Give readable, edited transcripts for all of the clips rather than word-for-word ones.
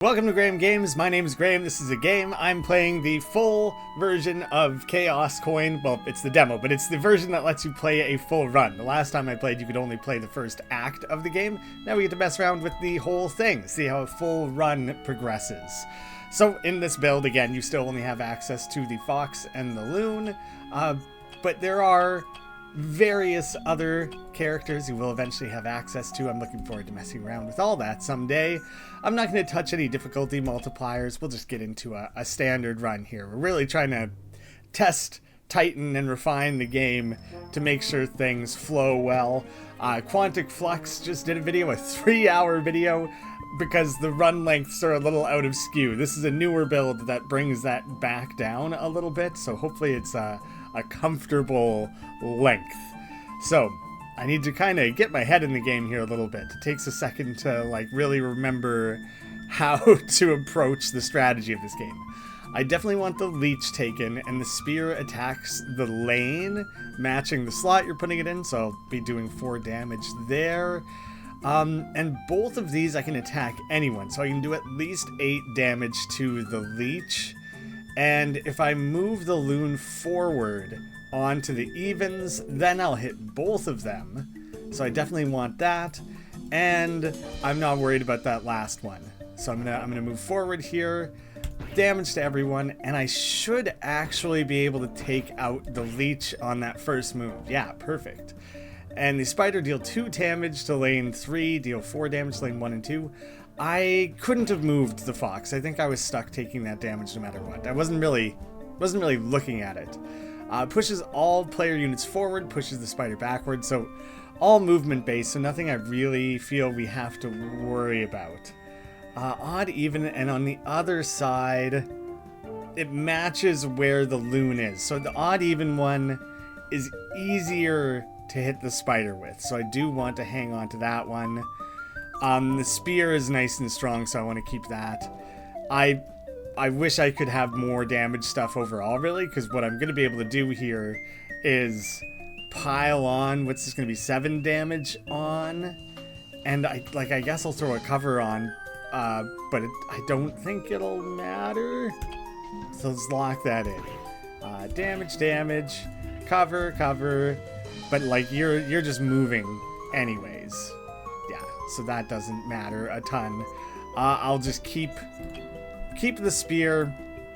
Welcome to Graeme Games. My name is Graeme. This is a game. I'm playing the full version of Chaos Coin. Well, it's the demo, but it's the version that lets you play a full run. The last time I played, you could only play the first act of the game. Now we get to mess around with the whole thing, see how a full run progresses. So in this build, again, you still only have access to the Fox and the Loon, but there are various other characters you will eventually have access to. I'm looking forward to messing around with all that someday. I'm not going to touch any difficulty multipliers. We'll just get into a standard run here. We're really trying to test, tighten, and refine the game to make sure things flow well. Quantic Flux just did a video, a 3-hour video, because the run lengths are a little out of skew. This is a newer build that brings that back down a little bit, so hopefully it's a comfortable length. So I need to kind of get my head in the game here a little bit. It takes a second to really remember how to approach the strategy of this game. I definitely want the leech taken, and the spear attacks the lane, matching the slot you're putting it in, so I'll be doing 4 damage there. And both of these I can attack anyone, so I can do at least 8 damage to the leech. And if I move the loon forward onto the evens, then I'll hit both of them. So I definitely want that. And I'm not worried about that last one. So I'm gonna move forward here, damage to everyone, and I should actually be able to take out the leech on that first move. Yeah, perfect. And the spider deal 2 damage to lane 3, deal 4 damage to lane 1 and 2. I couldn't have moved the fox. I think I was stuck taking that damage no matter what. I wasn't really looking at it. Pushes all player units forward, pushes the spider backward, so all movement based, so nothing I really feel we have to worry about. Odd, even, and on the other side, it matches where the loon is. So the odd, even one is easier to hit the spider with, so I do want to hang on to that one. The spear is nice and strong, so I want to keep that. I wish I could have more damage stuff overall, really, because what I'm going to be able to do here is pile on, what's this going to be, 7 damage on, and I guess I'll throw a cover on, but I don't think it'll matter, so let's lock that in. Damage, cover, but you're just moving anyways. So that doesn't matter a ton. I'll just keep the spear,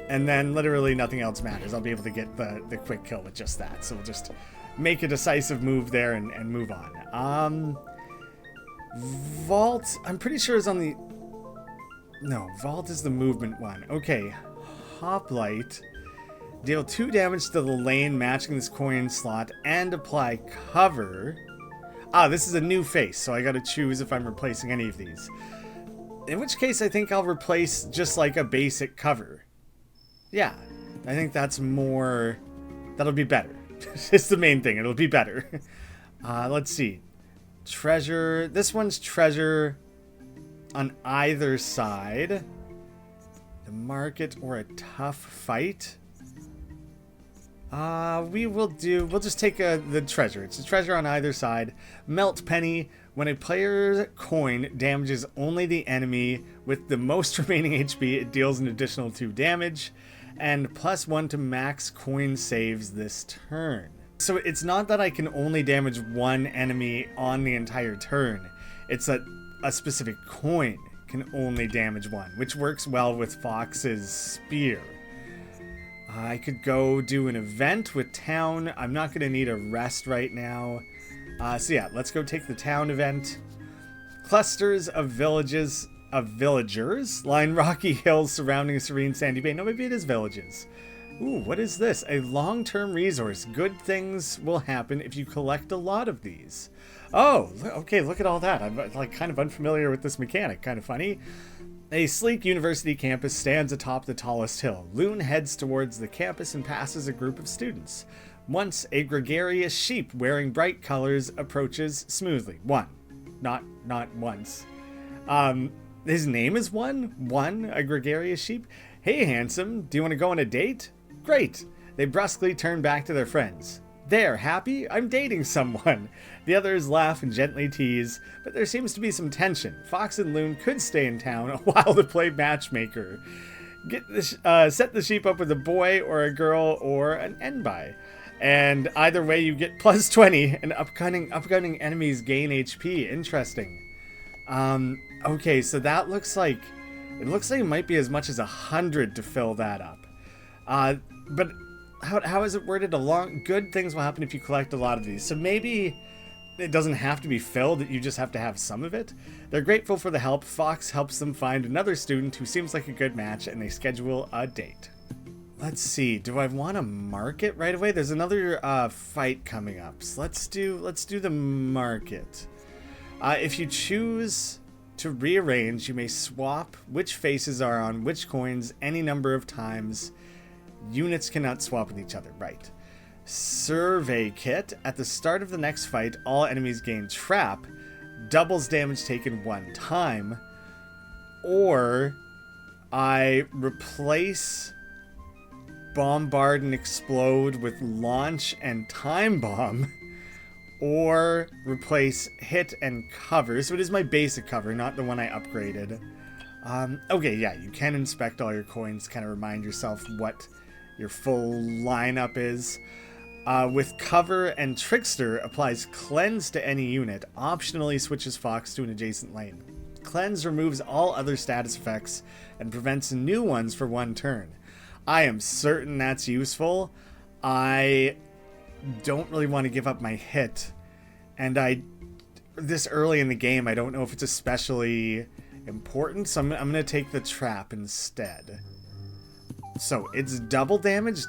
and then literally nothing else matters. I'll be able to get the quick kill with just that. So we'll just make a decisive move there and move on. Vault, I'm pretty sure is on the... No, Vault is the movement one. Okay, Hoplite. Deal 2 damage to the lane matching this coin slot and apply cover. This is a new face, so I gotta choose if I'm replacing any of these. In which case, I think I'll replace just like a basic cover. Yeah, I think that's more... That'll be better. It's the main thing, it'll be better. Let's see. Treasure. This one's treasure on either side. The market or a tough fight. We'll just take the treasure. It's a treasure on either side. Melt Penny. When a player's coin damages only the enemy with the most remaining HP, it deals an additional 2 damage. And +1 to max coin saves this turn. So it's not that I can only damage one enemy on the entire turn. It's that a specific coin can only damage one, which works well with Fox's spear. I could go do an event with town. I'm not going to need a rest right now. So yeah, let's go take the town event. Clusters of villagers line rocky hills surrounding a serene sandy bay. No, maybe it is villages. Ooh, what is this? A long-term resource. Good things will happen if you collect a lot of these. Oh, okay, look at all that. I'm kind of unfamiliar with this mechanic. Kind of funny. A sleek university campus stands atop the tallest hill. Loon heads towards the campus and passes a group of students. Once, a gregarious sheep wearing bright colors approaches smoothly. One. Not once. His name is One, a gregarious sheep. Hey, handsome, do you want to go on a date? Great. They brusquely turn back to their friends. There, happy? I'm dating someone. The others laugh and gently tease, but there seems to be some tension. Fox and Loon could stay in town a while to play matchmaker. Set the sheep up with a boy or a girl or an enby. And either way, you get plus 20, and upcoming enemies gain HP. Interesting. Okay, so that looks like... It looks like it might be as much as 100 to fill that up. But how is it worded? Good things will happen if you collect a lot of these. So maybe it doesn't have to be filled, you just have to have some of it. They're grateful for the help. Fox helps them find another student who seems like a good match, and they schedule a date. Let's see, do I want to mark it right away? There's another fight coming up. So let's do the market. If you choose to rearrange, you may swap which faces are on which coins any number of times. Units cannot swap with each other, right? Survey kit. At the start of the next fight, all enemies gain trap, doubles damage taken one time, or I replace bombard and explode with launch and time bomb, or replace hit and cover. So it is my basic cover, not the one I upgraded. Okay, yeah, you can inspect all your coins, kind of remind yourself what your full lineup is. With cover and trickster, applies cleanse to any unit, optionally switches Fox to an adjacent lane. Cleanse removes all other status effects and prevents new ones for one turn. I am certain that's useful. I don't really want to give up my hit, and this early in the game, I don't know if it's especially important, so I'm going to take the trap instead. So it's double damage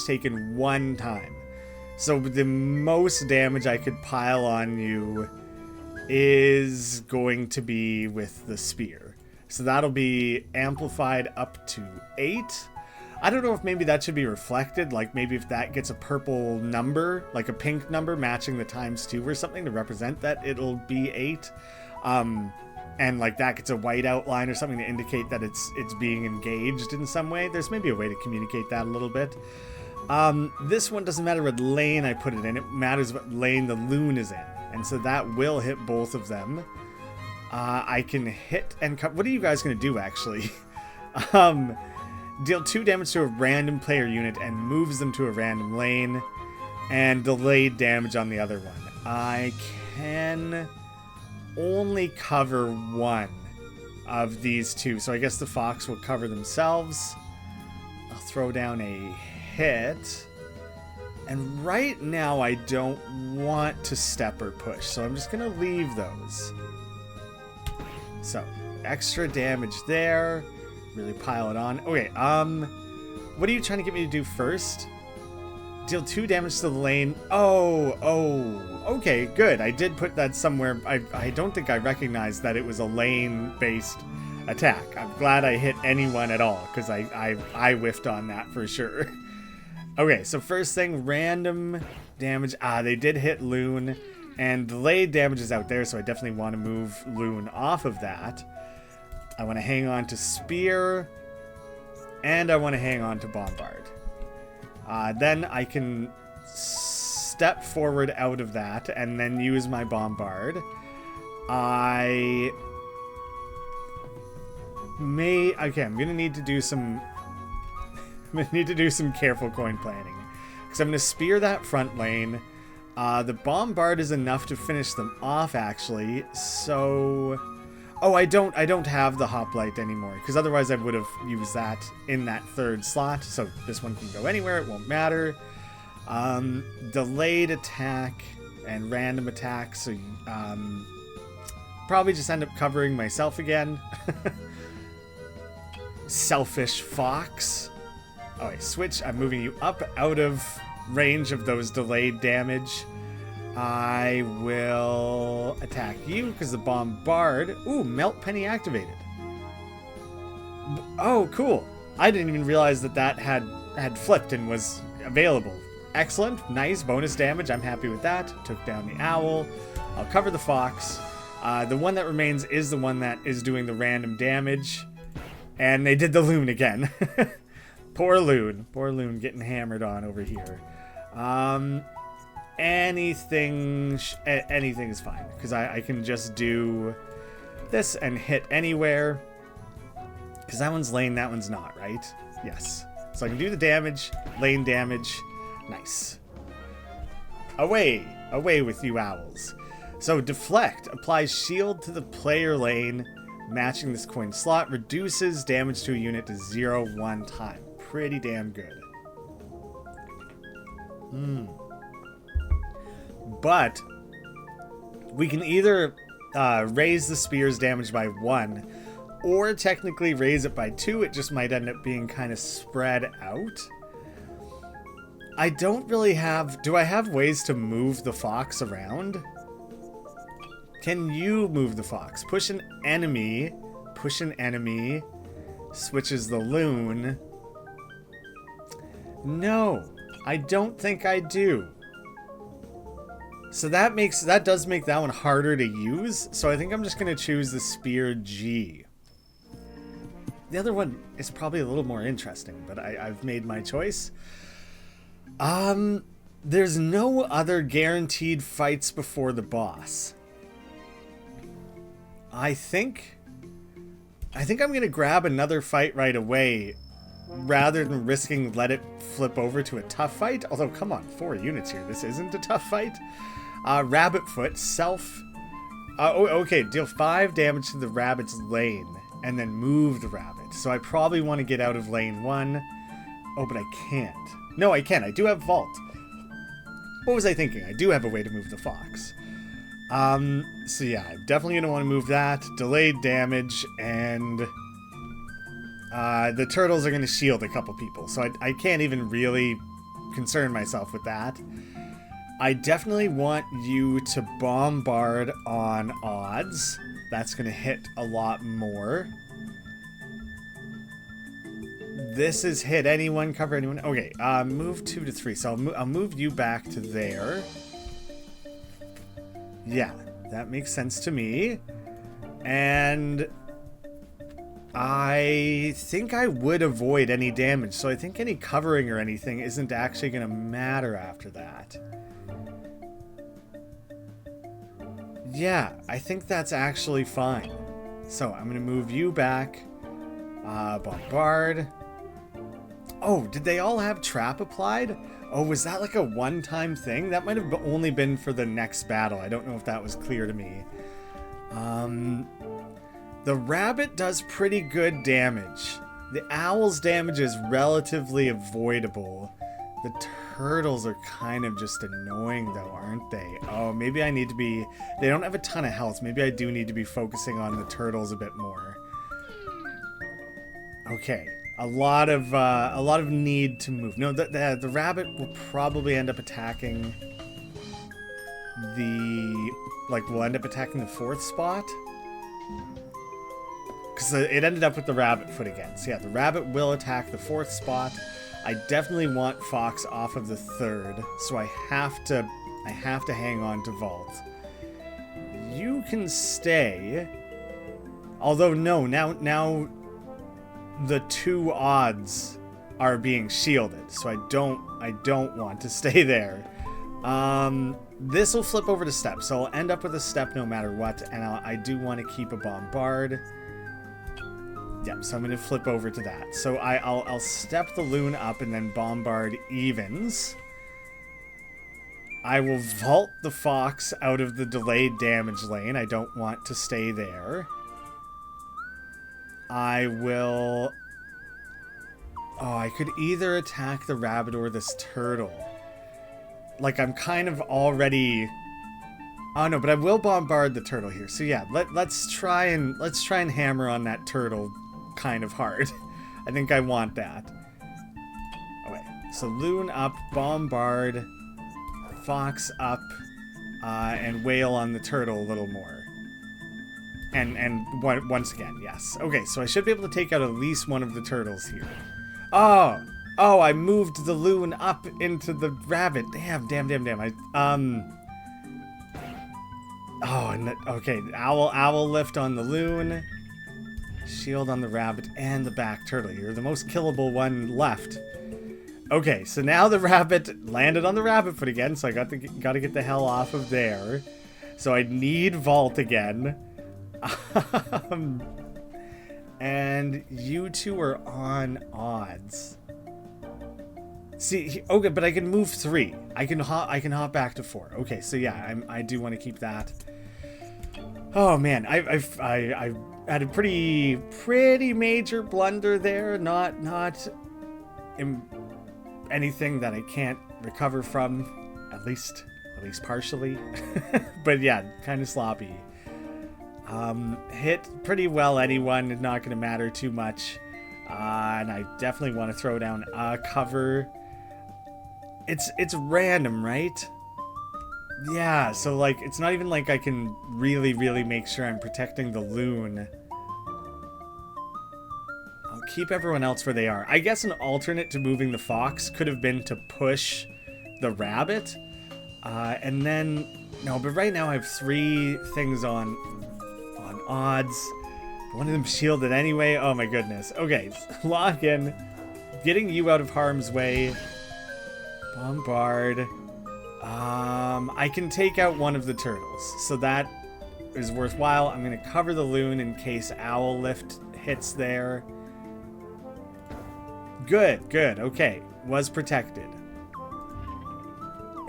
taken one time. So the most damage I could pile on you is going to be with the spear. So that'll be amplified up to 8. I don't know if maybe that should be reflected, like maybe if that gets a purple number, like a pink number matching the ×2 or something to represent that it'll be 8. And like that gets a white outline or something to indicate that it's being engaged in some way. There's maybe a way to communicate that a little bit. This one doesn't matter what lane I put it in. It matters what lane the Loon is in. And so that will hit both of them. I can hit and cut. What are you guys going to do, actually? Deal 2 damage to a random player unit and moves them to a random lane. And delayed damage on the other one. I can only cover one of these two. So I guess the Fox will cover themselves. I'll throw down a hit. And right now I don't want to step or push. So I'm just going to leave those. So extra damage there. Really pile it on. Okay, what are you trying to get me to do first? Deal 2 damage to the lane. Okay, good. I did put that somewhere. I don't think I recognized that it was a lane-based attack. I'm glad I hit anyone at all, because I whiffed on that for sure. Okay, so first thing, random damage. They did hit Loon, and delayed damage is out there, so I definitely want to move Loon off of that. I want to hang on to Spear, and I want to hang on to Bombard. Then I can step forward out of that and then use my Bombard. Okay, I'm gonna need to do some careful coin planning, because I'm gonna spear that front lane. The Bombard is enough to finish them off, actually. So, I don't have the Hoplite anymore, because otherwise I would have used that in that third slot. So this one can go anywhere, it won't matter. Delayed attack and random attack, so probably just end up covering myself again. Selfish Fox. Okay, switch. I'm moving you up out of range of those delayed damage. I will attack you because the Bombard... Ooh, Melt Penny activated. Oh, cool. I didn't even realize that had flipped and was available. Excellent. Nice. Bonus damage. I'm happy with that. Took down the Owl. I'll cover the Fox. The one that remains is the one that is doing the random damage. And they did the Loon again. Poor Loon. Poor Loon getting hammered on over here. Anything is fine, because I can just do this and hit anywhere, because that one's lane, that one's not, right? Yes. So I can do the damage, lane damage. Nice. Away with you owls. So deflect applies shield to the player lane matching this coin slot, reduces damage to a unit to 0 one time. Pretty damn good. But we can either raise the spear's damage by 1, or technically raise it by 2. It just might end up being kind of spread out. I don't really have... Do I have ways to move the fox around? Can you move the fox? Push an enemy, switches the loon. No, I don't think I do. So that does make that one harder to use. So I think I'm just going to choose the spear G. The other one is probably a little more interesting, but I've made my choice. There's no other guaranteed fights before the boss. I think I'm going to grab another fight right away rather than risking let it flip over to a tough fight. Although, come on, 4 units here. This isn't a tough fight. Rabbit foot, self... okay, deal 5 damage to the rabbit's lane and then move the rabbit. So I probably want to get out of lane 1. Oh, but I can't. No, I can. I do have vault. What was I thinking? I do have a way to move the fox. So yeah, I'm definitely going to want to move that. Delayed damage, and the turtles are going to shield a couple people. So I can't even really concern myself with that. I definitely want you to bombard on odds. That's going to hit a lot more. This is hit anyone, cover anyone. Okay, move 2 to 3. So I'll move you back to there. Yeah, that makes sense to me. And I think I would avoid any damage. So I think any covering or anything isn't actually going to matter after that. Yeah, I think that's actually fine. So I'm going to move you back. Bombard. Oh, did they all have trap applied? Oh, was that like a one-time thing? That might have only been for the next battle. I don't know if that was clear to me. The rabbit does pretty good damage. The owl's damage is relatively avoidable. The turtles are kind of just annoying though, aren't they? Oh, maybe I need to be... They don't have a ton of health. Maybe I do need to be focusing on the turtles a bit more. Okay. A lot of need to move. No, the rabbit will probably end up attacking we'll end up attacking the 4th spot. Because it ended up with the rabbit foot again. So yeah, the rabbit will attack the 4th spot. I definitely want Fox off of the 3rd, so I have to hang on to Vault. You can stay. Although no, now the 2 odds are being shielded, so I don't want to stay there. This will flip over to step, so I'll end up with a step no matter what, and I do want to keep a bombard. Yep, so I'm going to flip over to that. So I'll step the loon up and then bombard evens. I will vault the fox out of the delayed damage lane. I don't want to stay there. I will... Oh, I could either attack the rabbit or this turtle. Like, I'm kind of already... Oh, no, but I will bombard the turtle here. So, yeah, let's try and hammer on that turtle kind of hard. I think I want that. Okay, so loon up, bombard, fox up, and wail on the turtle a little more. And once again, yes. Okay, so I should be able to take out at least one of the turtles here. Oh, I moved the loon up into the rabbit. Damn. Okay, owl lift on the loon, shield on the rabbit, and the back turtle. You're the most killable one left. Okay, so now the rabbit landed on the rabbit foot again, so I got to get the hell off of there. So I need vault again. And you two are on odds. See, okay, but I can move 3. I can hop back to 4. Okay, so yeah, I do want to keep that. Oh man, I had a pretty major blunder there. Not anything that I can't recover from, at least partially. But yeah, kind of sloppy. Hit pretty well anyone, not going to matter too much. And I definitely want to throw down a cover. It's random, right? Yeah, so like it's not even like I can really make sure I'm protecting the loon. I'll keep everyone else where they are. I guess an alternate to moving the fox could have been to push the rabbit. And then no, but right now I have 3 things on odds. One of them shielded anyway. Oh my goodness. Okay, lock in. Getting you out of harm's way. Bombard. I can take out one of the turtles, so that is worthwhile. I'm going to cover the loon in case Owl Lift hits there. Good. Okay, was protected.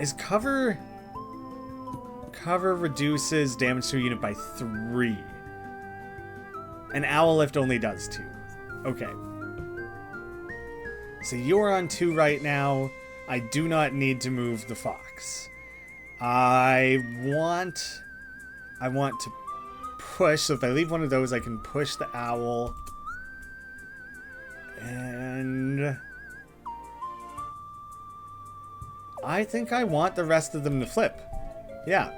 Is cover reduces damage to a unit by 3. And Owl Lift only does 2. Okay. So you're on 2 right now. I do not need to move the fox. I want to push. So if I leave one of those, I can push the owl. And I think I want the rest of them to flip. Yeah.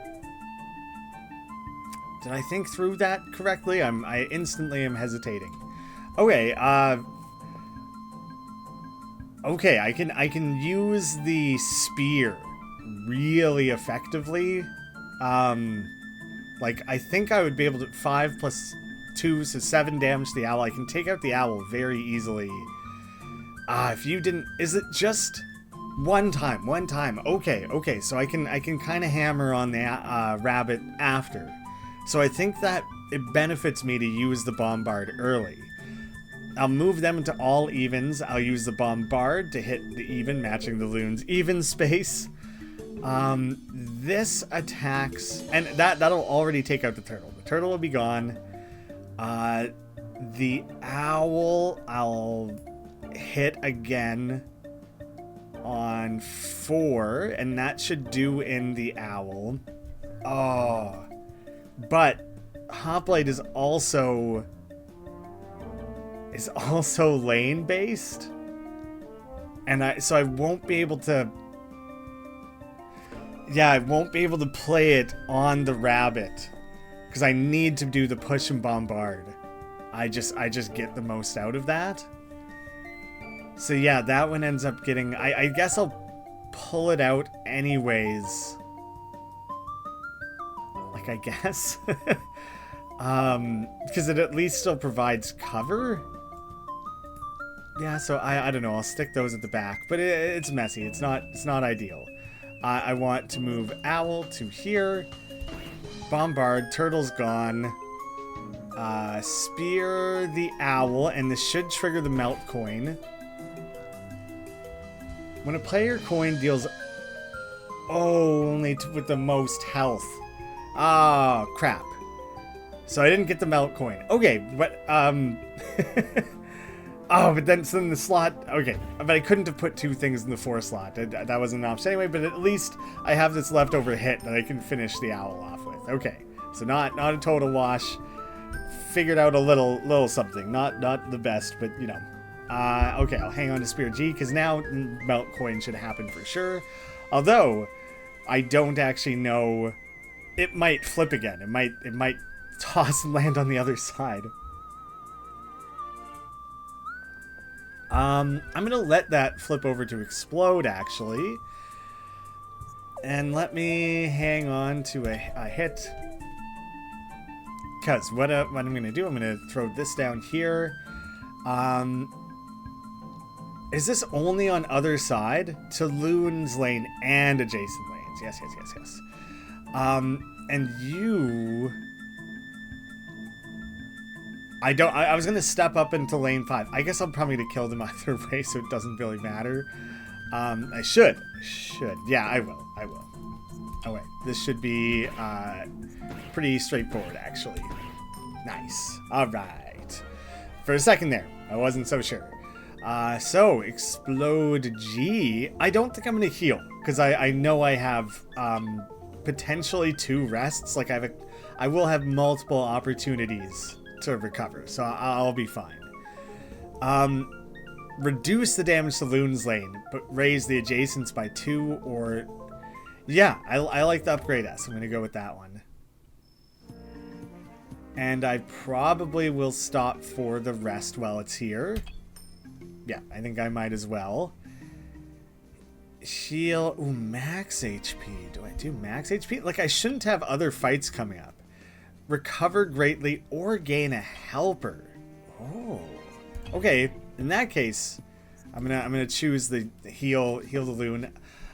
Did I think through that correctly? I instantly am hesitating. Okay, okay, I can use the spear really effectively. Like I think I would be able to 5 + 2, so 7 damage to the owl. I can take out the owl very easily. If you didn't, is it just one time? Okay, so I can kind of hammer on the rabbit after. So I think that it benefits me to use the bombard early. I'll move them into all evens. I'll use the bombard to hit the even, matching the loon's even space. This attacks, and that'll already take out the turtle. The turtle will be gone. The owl, I'll hit again on 4, and that should do in the owl. Oh, but Hoplite is also lane based, and so I won't be able to. Yeah, I won't be able to play it on the rabbit because I need to do the push and bombard. I just get the most out of that. So yeah, that one ends up getting. I guess I'll pull it out anyways. Like I guess, because it at least still provides cover. Yeah, so I don't know. I'll stick those at the back, but it's messy. It's not ideal. I want to move owl to here. Bombard, turtle's gone. Spear the owl, and this should trigger the melt coin. When a player coin deals... Oh, only with the most health. Ah, crap. So I didn't get the melt coin. Okay, but, oh, but then the slot... Okay, but I couldn't have put 2 things in the 4 slot. That wasn't an option anyway, but at least I have this leftover hit that I can finish the owl off with. Okay, so not a total wash. Figured out a little something. Not the best, but, you know. Okay, I'll hang on to Spear G, because now melt coin should happen for sure. Although, I don't actually know... It might flip again. It might toss and land on the other side. I'm gonna let that flip over to explode, actually. And let me hang on to a hit. Because what I'm gonna do, I'm gonna throw this down here. Is this only on other side? To Loon's lane and adjacent lanes. Yes, yes, yes, yes. And you... I was going to step up into lane 5. I guess I'm probably going to kill them either way, so it doesn't really matter. I should. Yeah, I will. Oh, wait. This should be pretty straightforward, actually. Nice. All right. For a second there, I wasn't so sure. So, Explode G. I don't think I'm going to heal, because I know I have potentially 2 rests. Like, I will have multiple opportunities to recover, so I'll be fine. Reduce the damage to Loon's lane, but raise the adjacents by 2, or... Yeah, I like the upgrade S. I'm going to go with that one. And I probably will stop for the rest while it's here. Yeah, I think I might as well. Heal... Ooh, max HP. Do I do max HP? Like, I shouldn't have other fights coming up. Recover greatly or gain a helper. Oh. Okay, in that case, I'm gonna choose the heal the Loon.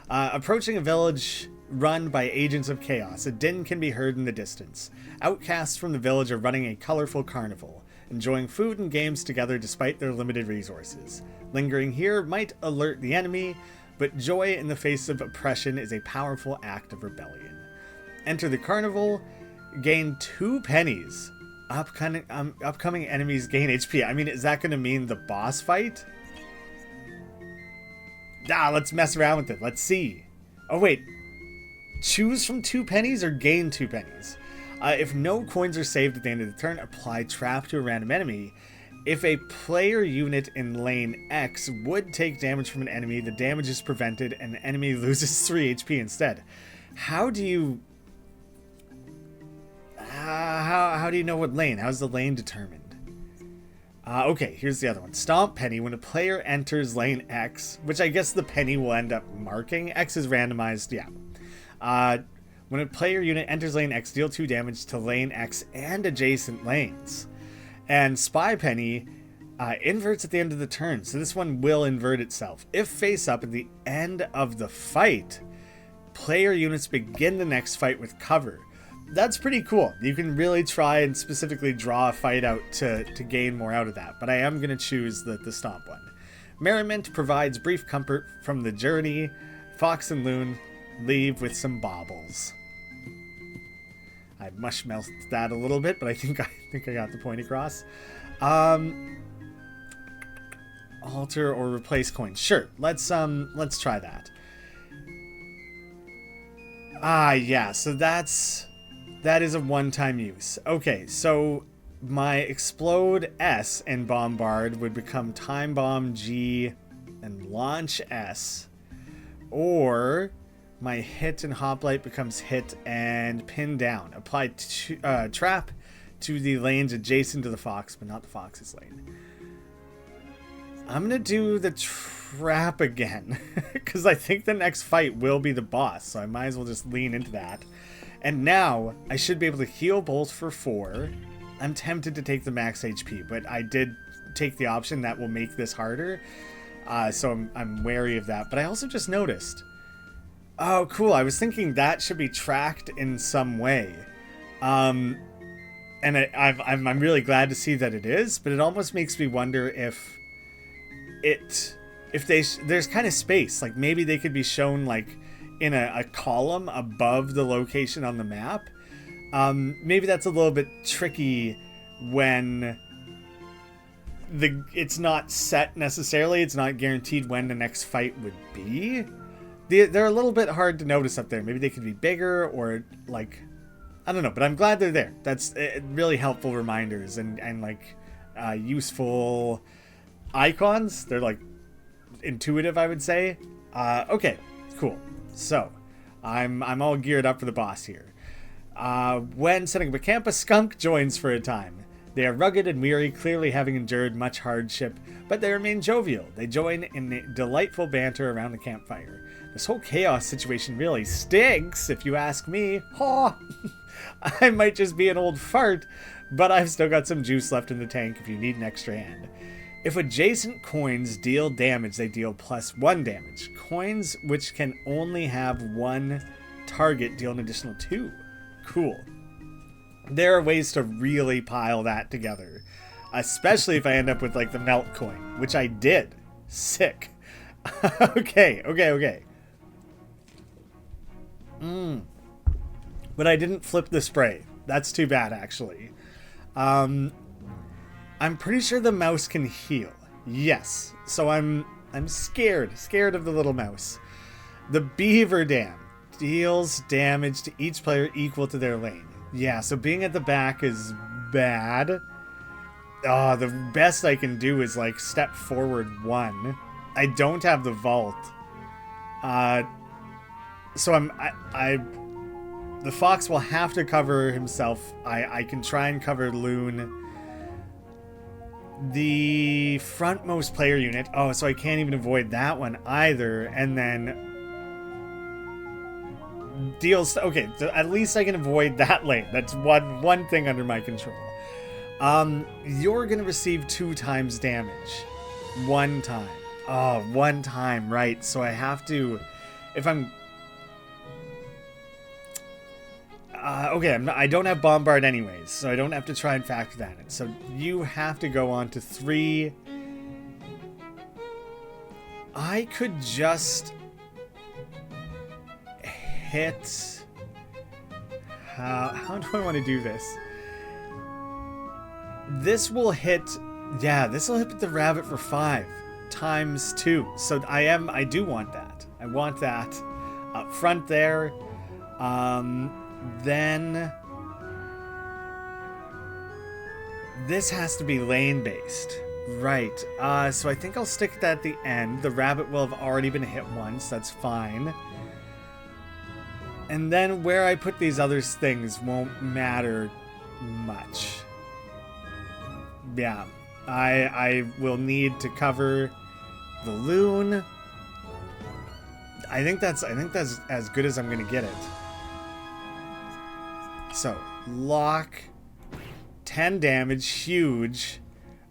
Approaching a village run by agents of chaos. A din can be heard in the distance. Outcasts from the village are running a colorful carnival, enjoying food and games together despite their limited resources. Lingering here might alert the enemy, but joy in the face of oppression is a powerful act of rebellion. Enter the carnival. Gain 2 pennies. Upcoming enemies gain HP. I mean, is that going to mean the boss fight? Let's mess around with it. Let's see. Oh, wait. Choose from 2 pennies or gain 2 pennies. If no coins are saved at the end of the turn, apply trap to a random enemy. If a player unit in lane X would take damage from an enemy, the damage is prevented and the enemy loses 3 HP instead. How do you... how do you know what lane? How's the lane determined? Okay, here's the other one. Stomp Penny. When a player enters lane X, which I guess the penny will end up marking. X is randomized, yeah. When a player unit enters lane X, deal 2 damage to lane X and adjacent lanes. And Spy Penny inverts at the end of the turn, so this one will invert itself. If face up at the end of the fight, player units begin the next fight with cover. That's pretty cool. You can really try and specifically draw a fight out to gain more out of that. But I am going to choose the Stomp one. Merriment provides brief comfort from the journey. Fox and Loon leave with some baubles. I mushmouthed that a little bit, but I think I got the point across. Alter or replace coins. Sure, let's try that. Yeah, so that is a one-time use. Okay, so my Explode S and Bombard would become Time Bomb G and Launch S. Or my Hit and Hoplite becomes Hit and Pin Down. Apply Trap to the lanes adjacent to the Fox, but not the Fox's lane. I'm going to do the Trap again, because I think the next fight will be the boss, so I might as well just lean into that. And now, I should be able to heal both for 4. I'm tempted to take the max HP, but I did take the option that will make this harder. So I'm wary of that. But I also just noticed... Oh, cool. I was thinking that should be tracked in some way. And I'm really glad to see that it is, but it almost makes me wonder if there's kind of space. Like, maybe they could be shown, like, in a column above the location on the map. Maybe that's a little bit tricky when it's not set necessarily. It's not guaranteed when the next fight would be. They're a little bit hard to notice up there. Maybe they could be bigger or, like, I don't know, but I'm glad they're there. That's really helpful reminders and like useful icons. They're like intuitive, I would say. Okay, cool. So I'm all geared up for the boss here. When setting up a camp, a skunk joins for a time. They are rugged and weary, clearly having endured much hardship, but they remain jovial. They join in delightful banter around the campfire. This whole chaos situation really stinks, if you ask me. Oh, I might just be an old fart, but I've still got some juice left in the tank if you need an extra hand. If adjacent coins deal damage, they deal +1 damage. Coins which can only have one target deal an additional 2. Cool. There are ways to really pile that together. Especially if I end up with like the melt coin, which I did. Sick. Okay. But I didn't flip the spray. That's too bad, actually. I'm pretty sure the mouse can heal. Yes. So I'm scared of the little mouse. The beaver dam deals damage to each player equal to their lane. Yeah, so being at the back is bad. Oh, the best I can do is like step forward 1. I don't have the vault. So the fox will have to cover himself. I can try and cover Loon. The frontmost player unit. Oh, so I can't even avoid that one either. And then deals. Okay, so at least I can avoid that lane. That's one thing under my control. You're gonna receive 2 times damage. 1 time. Oh, 1 time, right. So I have to, if I'm okay, I don't have Bombard anyways, so I don't have to try and factor that in. So you have to go on to 3. I could just hit... How do I want to do this? This will hit... Yeah, this will hit the rabbit for 5 times 2. So I do want that. I want that up front there. Then this has to be lane based, right? So I think I'll stick that at the end. The rabbit will have already been hit once. That's fine. And then where I put these other things won't matter much. Yeah, I will need to cover the loon. I think that's as good as I'm gonna get it. So, lock, 10 damage, huge,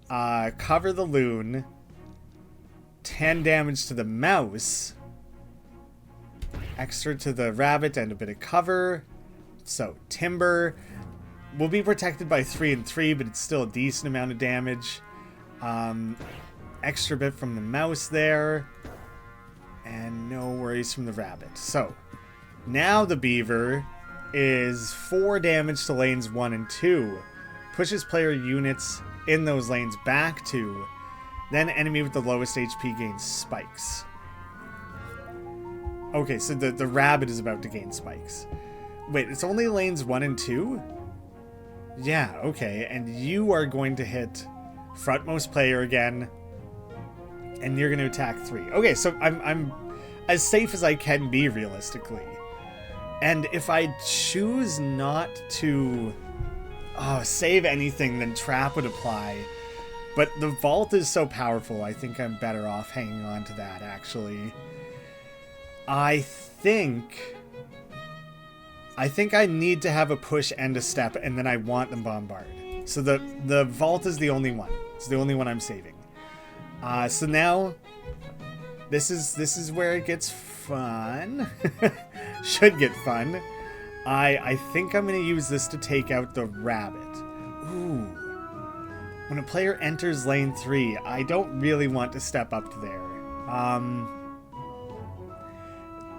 cover the loon, 10 damage to the mouse, extra to the rabbit and a bit of cover. So, timber will be protected by 3 and 3, but it's still a decent amount of damage. Extra bit from the mouse there, and no worries from the rabbit. So, now the beaver is 4 damage to lanes 1 and 2. Pushes player units in those lanes back 2. Then enemy with the lowest HP gains spikes. Okay, so the rabbit is about to gain spikes. Wait, it's only lanes 1 and 2? Yeah, okay. And you are going to hit frontmost player again. And you're going to attack 3. Okay, so I'm as safe as I can be realistically. And if I choose not to save anything, then trap would apply. But the vault is so powerful, I think I'm better off hanging on to that, actually. I think I need to have a push and a step, and then I want the bombard. So the vault is the only one. It's the only one I'm saving. So now, this is where it gets fun. Should get fun. I think I'm going to use this to take out the rabbit. Ooh. When a player enters lane 3, I don't really want to step up to there.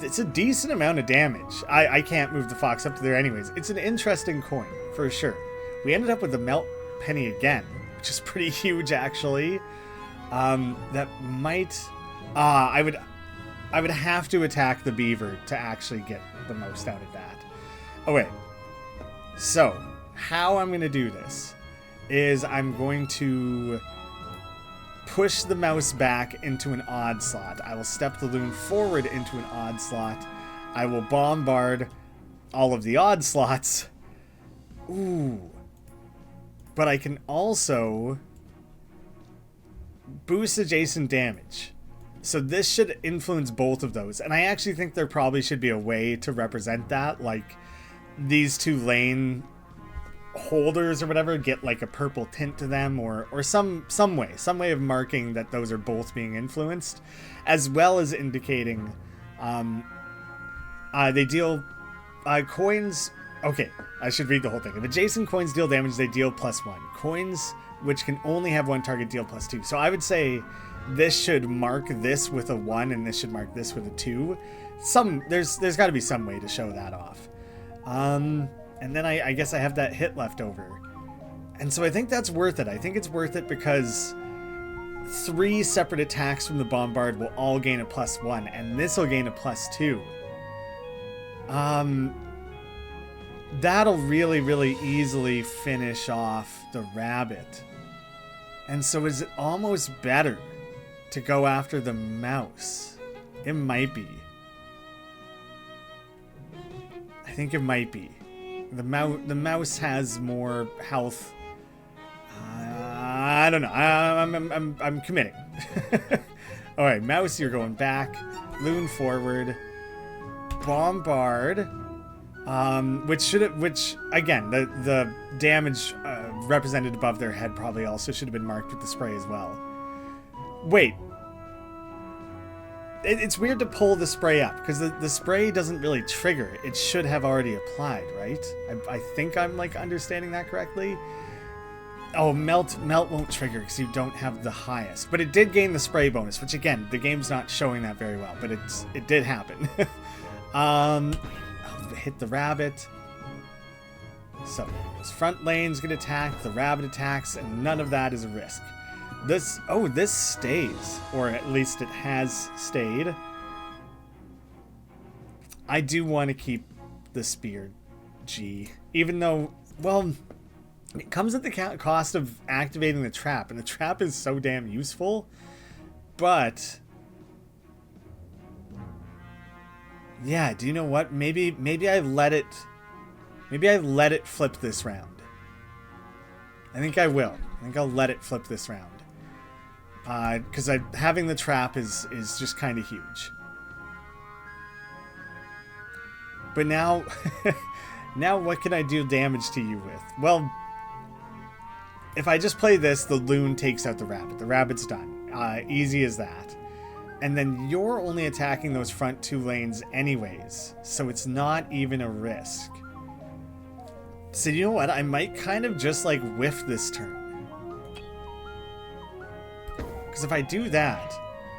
It's a decent amount of damage. I can't move the fox up to there anyways. It's an interesting coin, for sure. We ended up with the melt penny again, which is pretty huge, actually. That might... I would have to attack the beaver to actually get the most out of that. Oh, wait. So, how I'm going to do this is I'm going to push the mouse back into an odd slot. I will step the loon forward into an odd slot. I will bombard all of the odd slots. Ooh. But I can also boost adjacent damage. So this should influence both of those. And I actually think there probably should be a way to represent that. Like, these two lane holders or whatever get like a purple tint to them, or some way of marking that those are both being influenced, as well as indicating they deal coins. Okay, I should read the whole thing. If adjacent coins deal damage, they deal +1. Coins which can only have one target deal +2. So I would say this should mark this with a 1 and this should mark this with a 2. There's got to be some way to show that off. And then I guess I have that hit left over. And so I think that's worth it. I think it's worth it because 3 separate attacks from the Bombard will all gain a +1, and this will gain a +2. That'll really, really easily finish off the rabbit. And so is it almost better to go after the mouse? It might be. I think it might be. The mouse has more health. I don't know. I'm committing. All right, mouse, you're going back. Loon forward. Bombard. Which again, the damage represented above their head probably also should have been marked with the spray as well. Wait. It's weird to pull the spray up because the spray doesn't really trigger. It should have already applied, right? I think I'm like understanding that correctly. Oh, melt won't trigger because you don't have the highest, but it did gain the spray bonus, which again, the game's not showing that very well, but it did happen. I'll hit the rabbit. So those front lanes get attacked, the rabbit attacks, and none of that is a risk. This stays, or at least it has stayed. I do want to keep the spear G, even though, well, it comes at the cost of activating the trap, and the trap is so damn useful. But yeah, do you know what? Maybe I let it flip this round. I think I will. I think I'll let it flip this round. Because having the trap is just kind of huge. But now, now what can I do damage to you with? Well, if I just play this, the loon takes out the rabbit. The rabbit's done. Easy as that. And then you're only attacking those front 2 lanes anyways, so it's not even a risk. So you know what? I might kind of just like whiff this turn. Because if I do that...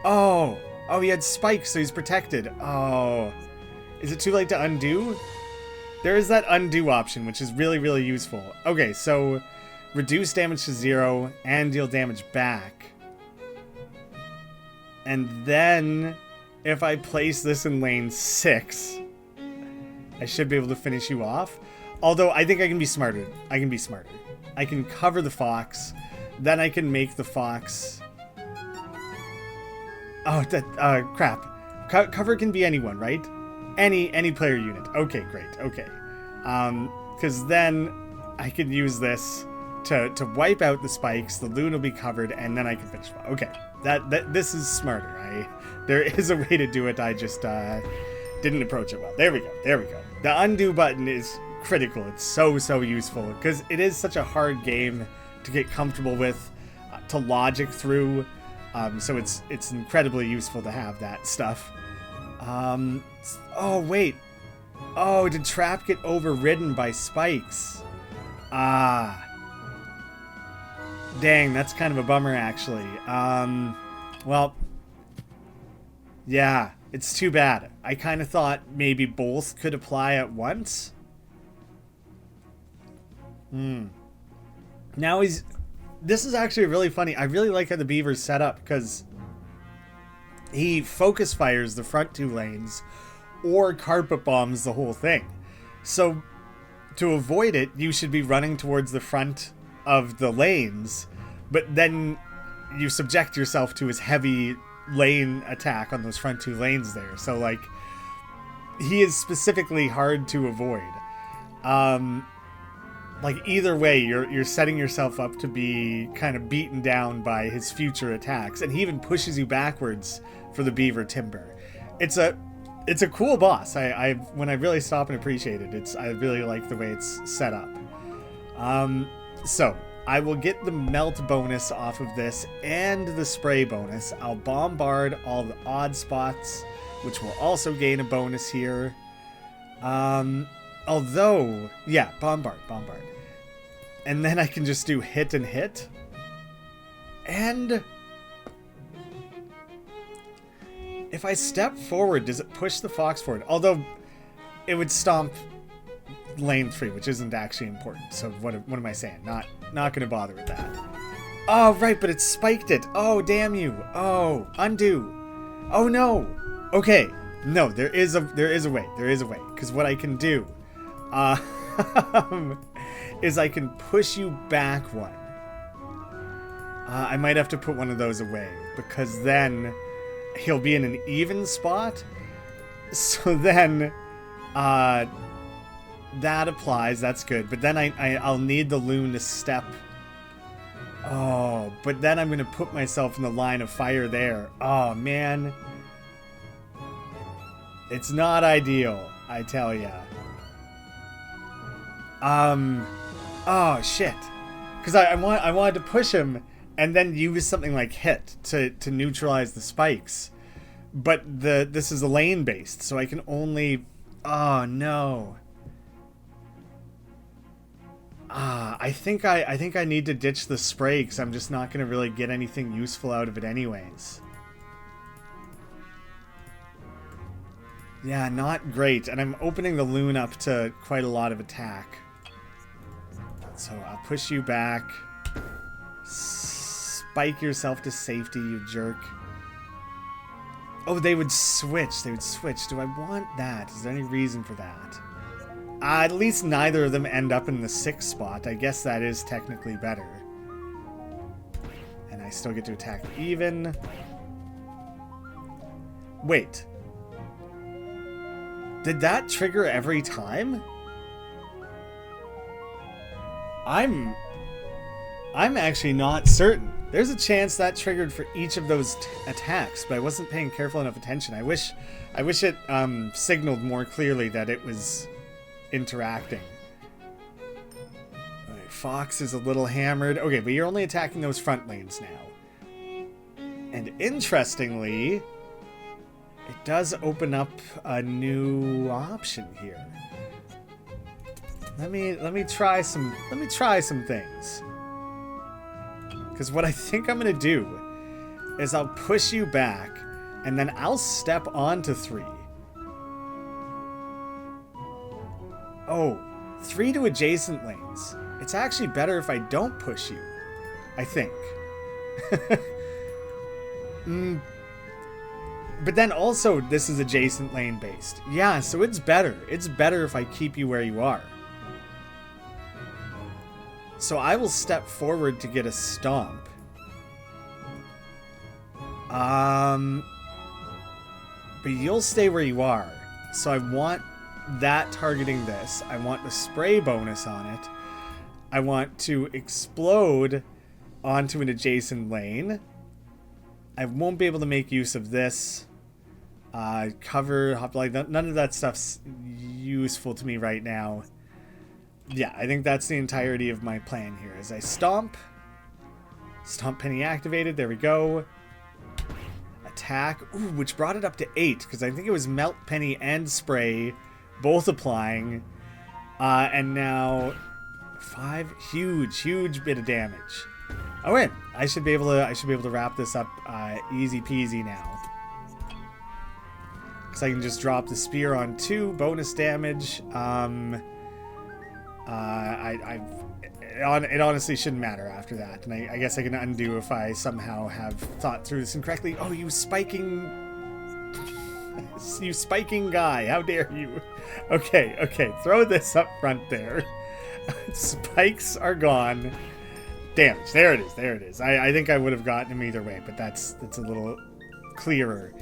Oh, he had spikes, so he's protected. Oh, is it too late to undo? There is that undo option, which is really, really useful. Okay, so reduce damage to 0 and deal damage back. And then if I place this in lane 6, I should be able to finish you off. Although I think I can be smarter. I can cover the fox. Then I can make the fox... Oh, crap. Cover can be anyone, right? Any player unit. Okay, great. Okay. Because then I can use this to wipe out the spikes. The loon will be covered, and then I can finish. Okay. This is smarter. There is a way to do it. I just didn't approach it well. There we go. The undo button is critical. It's so useful because it is such a hard game to get comfortable with, to logic through. So it's incredibly useful to have that stuff. Oh wait. Oh, did trap get overridden by spikes? Ah. Dang, that's kind of a bummer, actually. Well, yeah, it's too bad. I kind of thought maybe both could apply at once. Now this is actually really funny. I really like how the beaver's set up, because he focus fires the front 2 lanes or carpet bombs the whole thing. So to avoid it, you should be running towards the front of the lanes, but then you subject yourself to his heavy lane attack on those front 2 lanes there. So like, he is specifically hard to avoid. Like either way, you're setting yourself up to be kind of beaten down by his future attacks, and he even pushes you backwards for the beaver timber. It's a cool boss. When I really stop and appreciate it, I really like the way it's set up. So I will get the melt bonus off of this and the spray bonus. I'll bombard all the odd spots, which will also gain a bonus here. Although, yeah, bombard. And then I can just do hit and hit. And if I step forward, does it push the fox forward? Although it would stomp lane 3, which isn't actually important. So what am I saying? Not going to bother with that. Oh, right, but it spiked it. Oh, damn you. Oh, undo. Oh, no. Okay. No, there is a way. There is a way. Because what I can do is I can push you back one. I might have to put one of those away, because then he'll be in an even spot. So then that applies. That's good. But then I'll need the loon to step. Oh, but then I'm going to put myself in the line of fire there. Oh, man. It's not ideal, I tell ya. Oh, shit. Because I wanted to push him and then use something like hit to neutralize the spikes. But this is a lane based, so I can only... Oh, no. I think I need to ditch the spray, because I'm just not going to really get anything useful out of it anyways. Yeah, not great. And I'm opening the loon up to quite a lot of attack. So I'll push you back. Spike yourself to safety, you jerk. Oh, they would switch. They would switch. Do I want that? Is there any reason for that? At least neither of them end up in the 6th spot. I guess that is technically better. And I still get to attack even. Wait. Did that trigger every time? I'm actually not certain. There's a chance that triggered for each of those attacks, but I wasn't paying careful enough attention. I wish it signaled more clearly that it was interacting. Alright, Fox is a little hammered. Okay, but you're only attacking those front lanes now. And interestingly, it does open up a new option here. Let me try some things. Because what I think I'm gonna do is I'll push you back, and then I'll step onto 3. Oh, 3 to adjacent lanes. It's actually better if I don't push you, I think. But then also, this is adjacent lane based. Yeah, so it's better. It's better if I keep you where you are. So I will step forward to get a stomp. But you'll stay where you are. So I want that targeting this. I want the spray bonus on it. I want to explode onto an adjacent lane. I won't be able to make use of this. Cover, hop, like none of that stuff's useful to me right now. Yeah, I think that's the entirety of my plan here. As I stomp penny activated, there we go. Attack, ooh, which brought it up to 8, because I think it was melt penny and spray, both applying. And now 5, huge bit of damage. Oh wait, I should be able to wrap this up easy peasy now. Because I can just drop the spear on 2, bonus damage. It honestly shouldn't matter after that, and I guess I can undo if I somehow have thought through this incorrectly. Oh, you spiking guy, how dare you? Okay, throw this up front there. Spikes are gone. Damage, there it is. I think I would have gotten him either way, but that's a little clearer.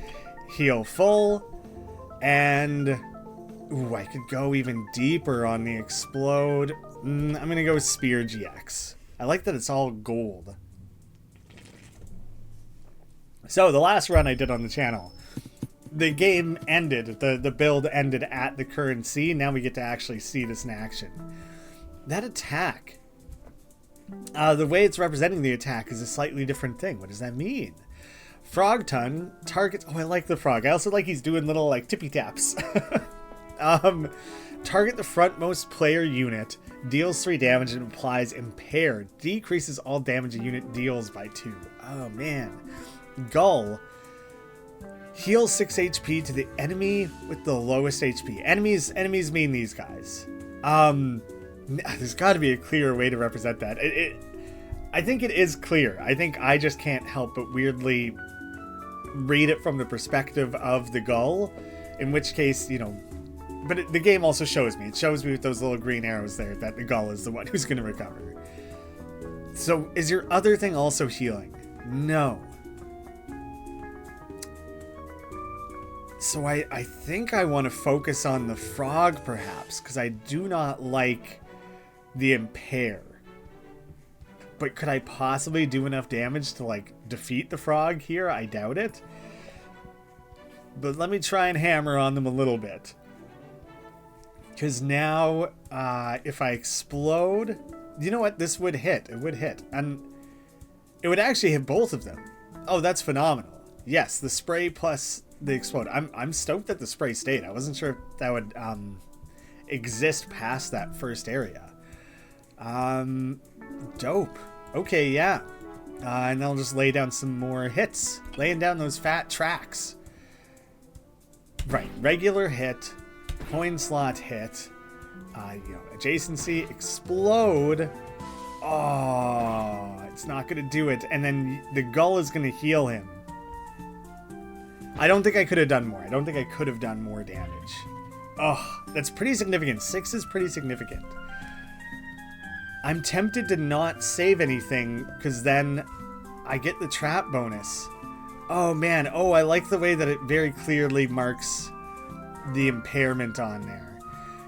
Heal full, and ooh, I could go even deeper on the explode. I'm gonna go with Spear GX. I like that it's all gold. So the last run I did on the channel, the game ended, the build ended at the currency. Now we get to actually see this in action. That attack The way it's representing the attack is a slightly different thing. What does that mean? Frog ton targets... Oh, I like the frog. I also like he's doing little, like, tippy taps. Target the frontmost player unit, deals 3 damage, and applies Impair. Decreases all damage a unit deals by 2. Oh, man. Gull. Heals 6 HP to the enemy with the lowest HP. Enemies mean these guys. There's got to be a clearer way to represent that. I think it is clear. I think I just can't help but weirdly read it from the perspective of the gull, in which case, you know, but the game also shows me. It shows me with those little green arrows there that the gull is the one who's going to recover. So is your other thing also healing? No. So I think I want to focus on the frog perhaps, because I do not like the Impair. But could I possibly do enough damage to, like, defeat the frog here? I doubt it. But let me try and hammer on them a little bit. Because now, if I explode... You know what? This would hit. It would hit. And it would actually hit both of them. Oh, that's phenomenal. Yes, the spray plus the explode. I'm stoked that the spray stayed. I wasn't sure if that would exist past that first area. Dope. Okay, yeah. And I'll just lay down some more hits. Laying down those fat tracks. Right. Regular hit. Coin slot hit. You know, adjacency. Explode. Oh, it's not going to do it. And then the gull is going to heal him. I don't think I could have done more. I don't think I could have done more damage. Oh, that's pretty significant. 6 is pretty significant. I'm tempted to not save anything, because then I get the trap bonus. Oh, man. Oh, I like the way that it very clearly marks the impairment on there.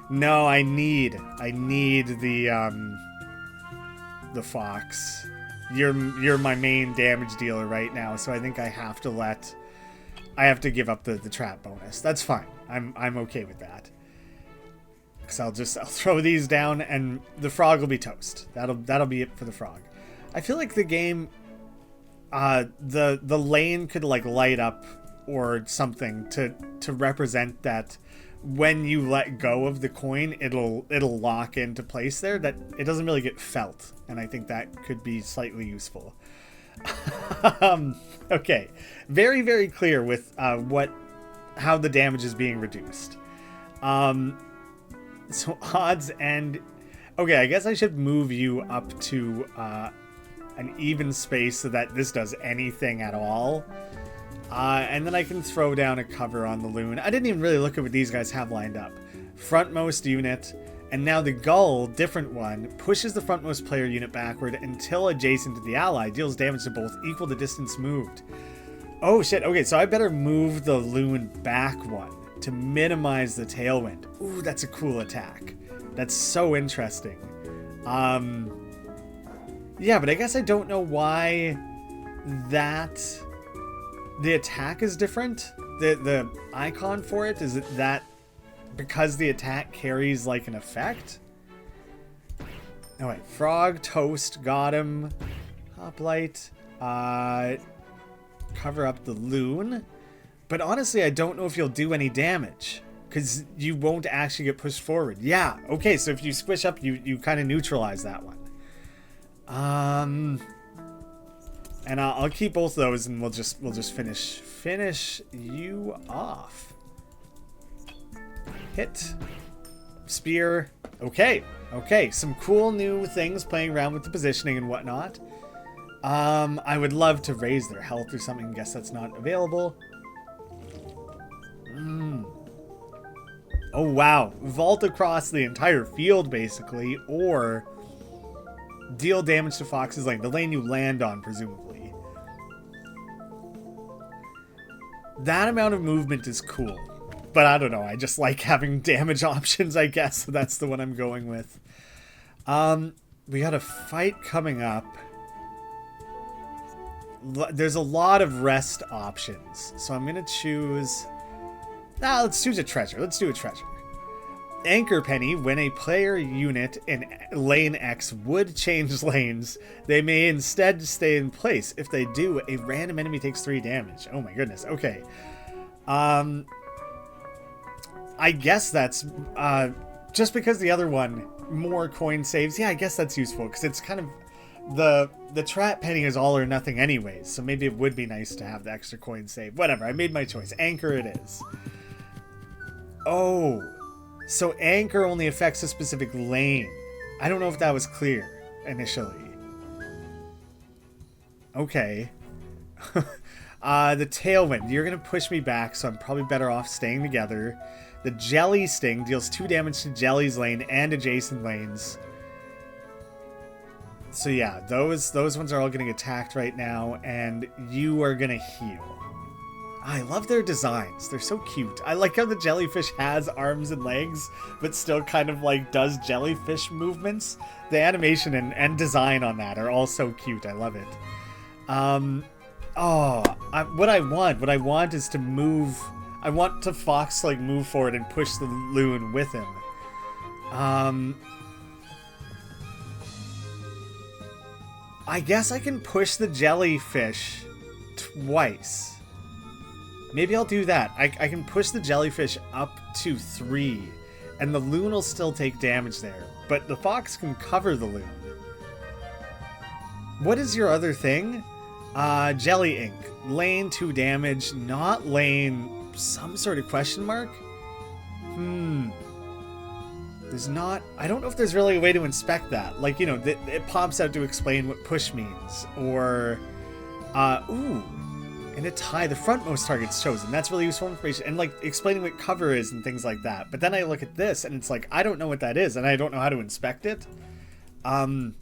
No, I need the fox. You're my main damage dealer right now, so I think I have to give up the trap bonus. That's fine. I'm okay with that. Because I'll throw these down and the frog will be toast. That'll be it for the frog. I feel like the game, the lane could like light up or something to represent that when you let go of the coin, it'll lock into place there. That it doesn't really get felt, and I think that could be slightly useful. Okay, very, very clear with how the damage is being reduced. So odds and... Okay, I guess I should move you up to an even space so that this does anything at all. And then I can throw down a cover on the loon. I didn't even really look at what these guys have lined up. Frontmost unit. And now the gull, different one, pushes the frontmost player unit backward until adjacent to the ally. Deals damage to both equal the distance moved. Oh shit, okay, so I better move the loon back one to minimize the tailwind. Ooh, that's a cool attack. That's so interesting. Yeah, but I guess I don't know why the attack is different. The icon for it, is it that because the attack carries like an effect? Oh wait, frog, toast, got him. Hoplite, cover up the loon. But honestly, I don't know if you'll do any damage, because you won't actually get pushed forward. Yeah, okay, so if you squish up, you kind of neutralize that one. And I'll keep both those, and we'll just finish you off. Hit, spear. Okay, some cool new things playing around with the positioning and whatnot. I would love to raise their health or something. Guess that's not available. Oh wow, vault across the entire field basically, or deal damage to Fox's lane, the lane you land on presumably. That amount of movement is cool, but I don't know, I just like having damage options, I guess, so that's the one I'm going with. We got a fight coming up. There's a lot of rest options, so I'm gonna choose... let's choose a treasure. Let's do a treasure. Anchor Penny, when a player unit in lane X would change lanes, they may instead stay in place. If they do, a random enemy takes 3 damage. Oh my goodness. Okay. I guess that's just because the other one, more coin saves. Yeah, I guess that's useful because it's kind of the trap penny is all or nothing anyways. So maybe it would be nice to have the extra coin save. Whatever. I made my choice. Anchor it is. Oh. So anchor only affects a specific lane. I don't know if that was clear initially. Okay. The tailwind. You're going to push me back, so I'm probably better off staying together. The jelly sting deals 2 damage to Jelly's lane and adjacent lanes. So yeah, those ones are all getting attacked right now, and you are going to heal. I love their designs. They're so cute. I like how the jellyfish has arms and legs, but still kind of like does jellyfish movements. The animation and design on that are all so cute. I love it. What I want is to move. I want to Fox like move forward and push the loon with him. I guess I can push the jellyfish twice. Maybe I'll do that. I can push the jellyfish up to 3, and the loon will still take damage there. But the fox can cover the loon. What is your other thing? Jelly ink. Lane 2 damage, not lane some sort of question mark? There's not... I don't know if there's really a way to inspect that. Like, you know, it pops out to explain what push means. Or, in a tie, the frontmost target's chosen. That's really useful information. And, like, explaining what cover is and things like that. But then I look at this, and it's like, I don't know what that is, and I don't know how to inspect it. I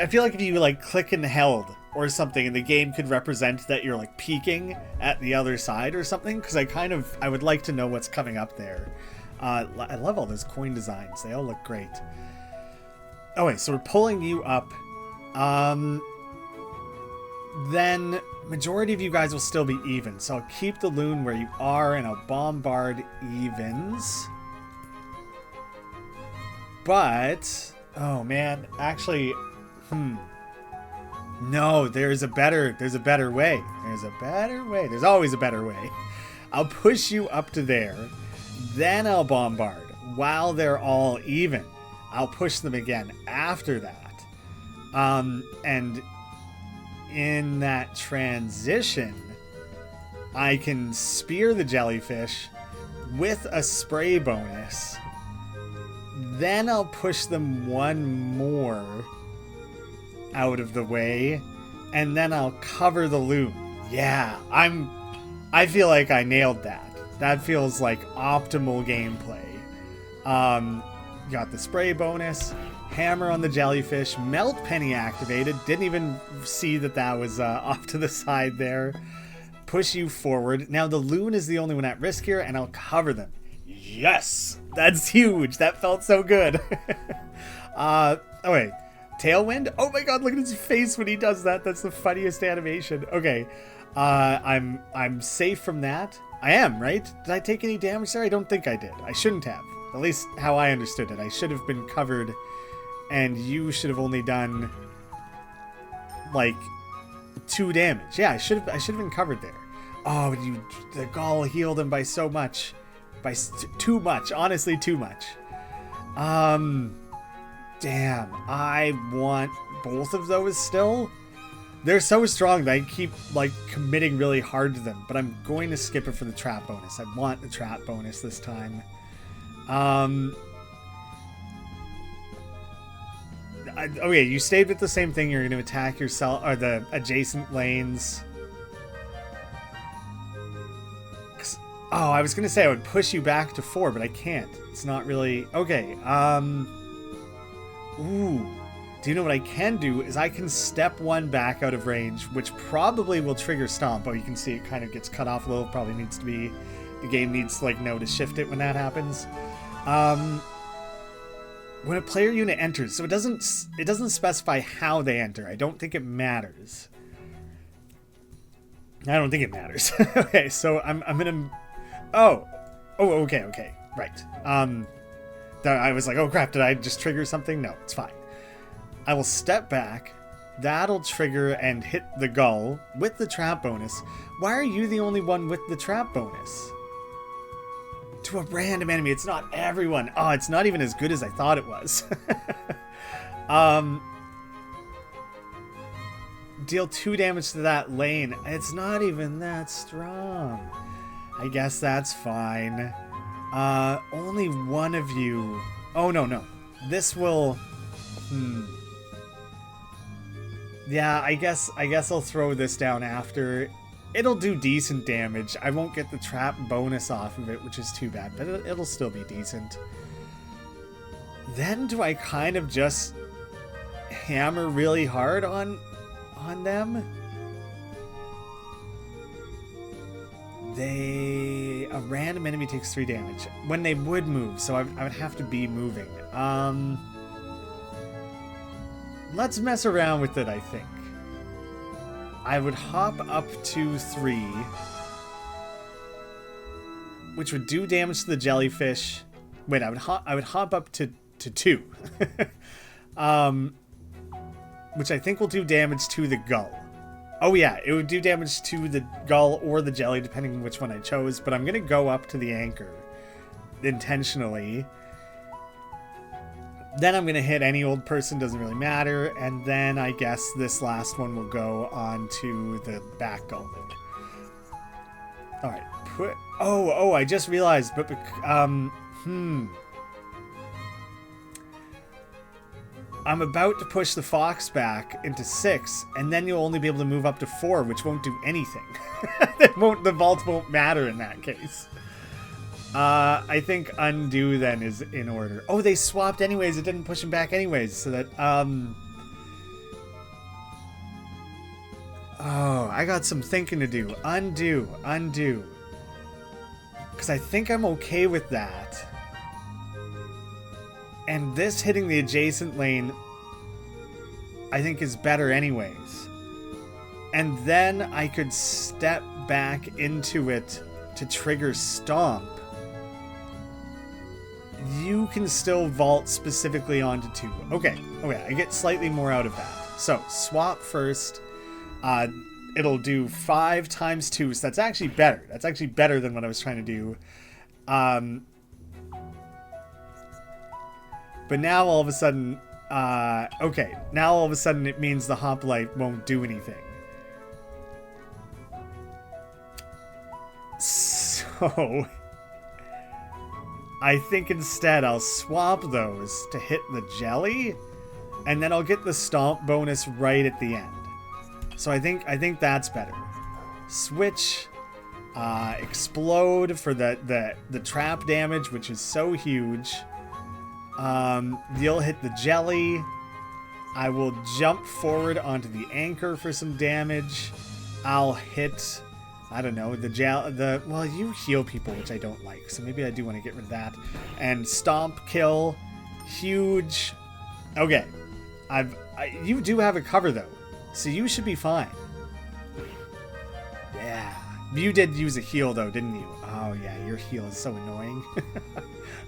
feel like if you, like, click and held or something, and the game could represent that you're, like, peeking at the other side or something, because I would like to know what's coming up there. I love all those coin designs. They all look great. Oh, wait, so we're pulling you up. Then majority of you guys will still be even. So I'll keep the loon where you are, and I'll bombard evens. But, oh man, actually, no, there's a better way. There's a better way. There's always a better way. I'll push you up to there. Then I'll bombard while they're all even. I'll push them again after that. And in that transition, I can spear the jellyfish with a spray bonus. Then I'll push them one more out of the way, and then I'll cover the loon. Yeah, I feel like I nailed that. That feels like optimal gameplay. Got the spray bonus, hammer on the jellyfish, melt penny activated. Didn't even see that was off to the side there. Push you forward. Now the loon is the only one at risk here, and I'll cover them. Yes! That's huge. That felt so good. Oh wait. Tailwind? Oh my god, look at his face when he does that. That's the funniest animation. Okay. I'm safe from that. I am, right? Did I take any damage there? I don't think I did. I shouldn't have. At least how I understood it. I should have been covered, and you should have only done, like, 2 damage. Yeah, I should have been covered there. Oh, the gall healed him by so much. By too much. Honestly, too much. Damn. I want both of those still. They're so strong that I keep, like, committing really hard to them. But I'm going to skip it for the trap bonus. I want the trap bonus this time. Okay, you stayed with the same thing. You're going to attack yourself, or the adjacent lanes. Oh, I was going to say I would push you back to 4, but I can't. It's not really... Okay, Ooh. Do you know what I can do is I can step 1 back out of range, which probably will trigger Stomp. Oh, you can see it kind of gets cut off a little. Probably needs to be... The game needs to, like, know to shift it when that happens. When a player unit enters, so it doesn't specify how they enter. I don't think it matters. I don't think it matters. Okay, so I'm gonna... Oh, okay, right. I was like, oh crap, did I just trigger something? No, it's fine. I will step back. That'll trigger and hit the gull with the trap bonus. Why are you the only one with the trap bonus? To a random enemy. It's not everyone. Oh, it's not even as good as I thought it was. Deal 2 damage to that lane. It's not even that strong. I guess that's fine. Only one of you. Oh, no. This will... Yeah, I guess I'll throw this down after. It'll do decent damage. I won't get the trap bonus off of it, which is too bad, but it'll still be decent. Then do I kind of just hammer really hard on them? A random enemy takes 3 damage when they would move, so I would have to be moving. Let's mess around with it, I think. I would hop up to 3, which would do damage to the jellyfish. Wait, I would hop up to 2, which I think will do damage to the gull. Oh yeah, it would do damage to the gull or the jelly, depending on which one I chose. But I'm gonna go up to the anchor intentionally. Then I'm gonna hit any old person, doesn't really matter, and then I guess this last one will go on to the back gull there. All right, oh, I just realized, but I'm about to push the fox back into 6, and then you'll only be able to move up to 4, which won't do anything. The vault won't matter in that case. I think undo then is in order. Oh, they swapped anyways. It didn't push him back anyways, so that oh, I got some thinking to do. Undo. Because I think I'm okay with that. And this hitting the adjacent lane, I think is better anyways. And then I could step back into it to trigger Stomp. You can still vault specifically onto 2. Okay, I get slightly more out of that. So, swap first. It'll do 5 times 2, so that's actually better. That's actually better than what I was trying to do. But now all of a sudden, okay, now all of a sudden it means the hoplite won't do anything. So, I think instead I'll swap those to hit the jelly, and then I'll get the stomp bonus right at the end. So I think that's better. Switch, explode for the trap damage, which is so huge. You'll hit the jelly. I will jump forward onto the anchor for some damage. I'll hit, I don't know, well, you heal people, which I don't like, so maybe I do want to get rid of that. And stomp kill, huge. Okay, you do have a cover though, so you should be fine. Yeah, you did use a heal though, didn't you? Oh yeah, your heal is so annoying.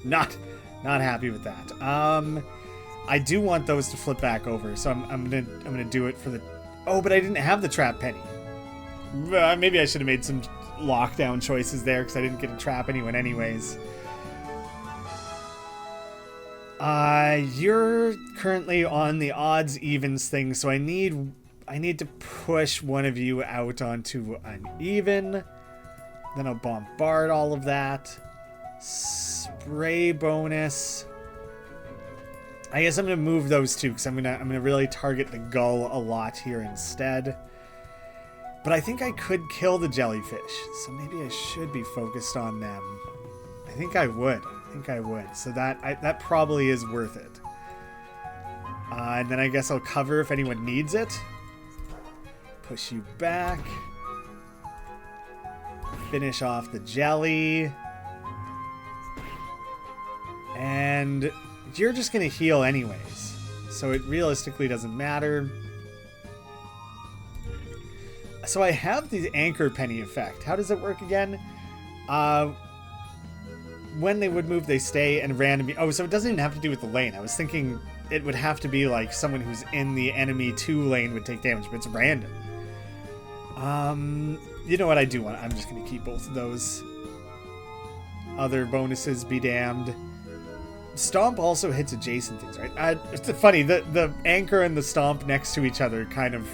Not happy with that. I do want those to flip back over, so I'm gonna do it for the. Oh, but I didn't have the trap penny. Maybe I should have made some lockdown choices there because I didn't get to trap anyone anyways. You're currently on the odds evens thing, so I need to push one of you out onto an even. Then I'll bombard all of that. Spray bonus. I guess I'm gonna move those two because I'm gonna really target the gull a lot here instead. But I think I could kill the jellyfish, so maybe I should be focused on them. I think I would. So that probably is worth it. And then I guess I'll cover if anyone needs it. Push you back. Finish off the jelly. And you're just going to heal anyways, so it realistically doesn't matter. So I have the anchor penny effect. How does it work again? when they would move, they stay and random. Oh, so it doesn't even have to do with the lane. I was thinking it would have to be like someone who's in the enemy 2 lane would take damage, but it's random. You know what I do want? I'm just gonna keep both of those. Other bonuses be damned. Stomp also hits adjacent things, right? It's funny, the anchor and the stomp next to each other kind of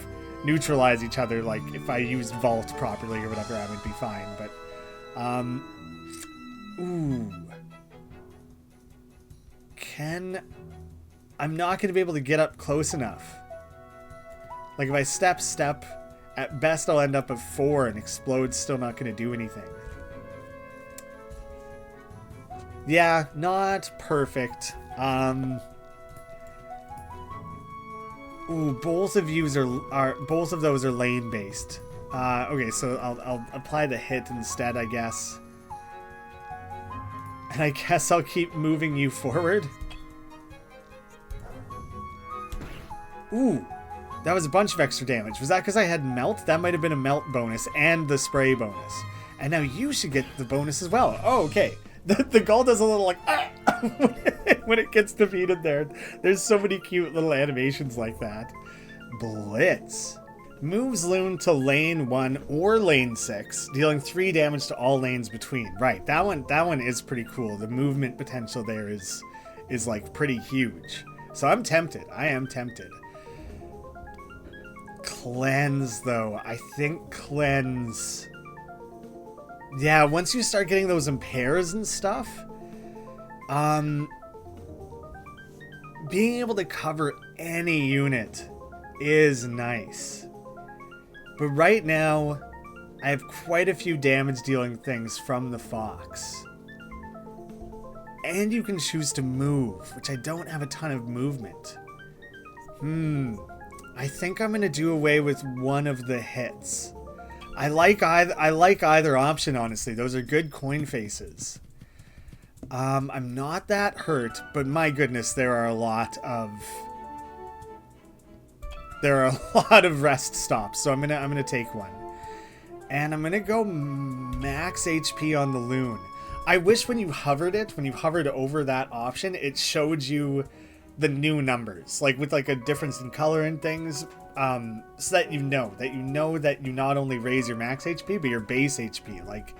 neutralize each other. Like, if I used vault properly or whatever, I would be fine, but, ooh. I'm not going to be able to get up close enough. Like, if I step, at best I'll end up at 4, and Explode's still not going to do anything. Yeah, not perfect. Ooh, both of those are lane based. Okay, so I'll apply the hit instead, I guess. And I guess I'll keep moving you forward. Ooh, that was a bunch of extra damage. Was that because I had melt? That might have been a melt bonus and the spray bonus. And now you should get the bonus as well. Oh, okay. The gull does a little like ah! when it gets defeated there. There's so many cute little animations like that. Blitz. Moves Loon to lane 1 or lane 6, dealing 3 damage to all lanes between. Right, that one is pretty cool. The movement potential there is like pretty huge. So I'm tempted. I am tempted. Cleanse though. I think Cleanse. Yeah, once you start getting those impairs and stuff, being able to cover any unit is nice. But right now, I have quite a few damage dealing things from the Fox. And you can choose to move, which I don't have a ton of movement. I think I'm going to do away with one of the hits. I like either option, honestly. Those are good coin faces. I'm not that hurt, but my goodness, there are a lot of rest stops. So I'm gonna take one, and I'm gonna go max HP on the Loon. I wish when you hovered over that option, it showed you the new numbers, like with like a difference in color and things. So that you know that you not only raise your max HP, but your base HP. Like,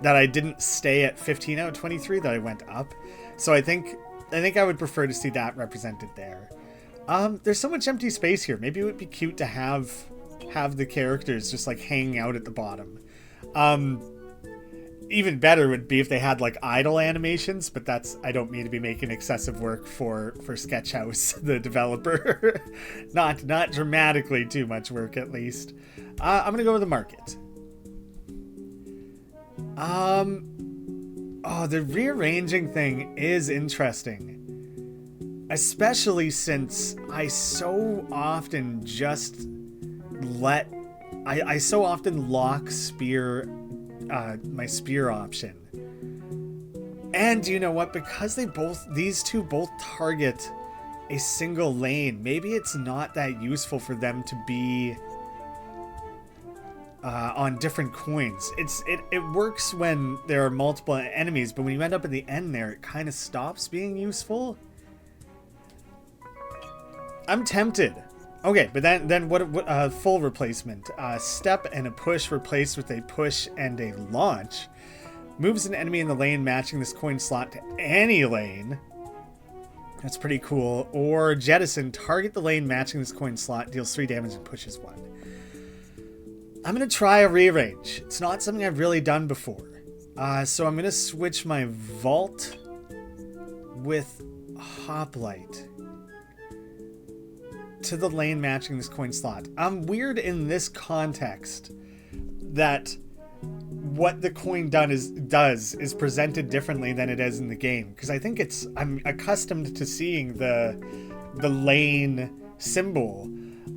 that I didn't stay at 15 out of 23, that I went up. So I think I would prefer to see that represented there. There's so much empty space here. Maybe it would be cute to have the characters just like hanging out at the bottom. Even better would be if they had like idle animations, but I don't mean to be making excessive work for Sketchhouse, the developer. not dramatically too much work, at least. I'm gonna go with the market. Oh, the rearranging thing is interesting, especially since I so often lock spear. My spear option. And you know what? Because these two both target a single lane, maybe it's not that useful for them to be on different coins. It works when there are multiple enemies, but when you end up at the end there, it kind of stops being useful. I'm tempted. Okay, but then what full replacement. Step and a push replaced with a push and a launch. Moves an enemy in the lane matching this coin slot to any lane. That's pretty cool. Or jettison, target the lane matching this coin slot, deals 3 damage and pushes 1. I'm going to try a rearrange. It's not something I've really done before. So I'm going to switch my vault with hoplite to the lane matching this coin slot. I'm weird in this context that what the coin does is presented differently than it is in the game, because I think I'm accustomed to seeing the lane symbol,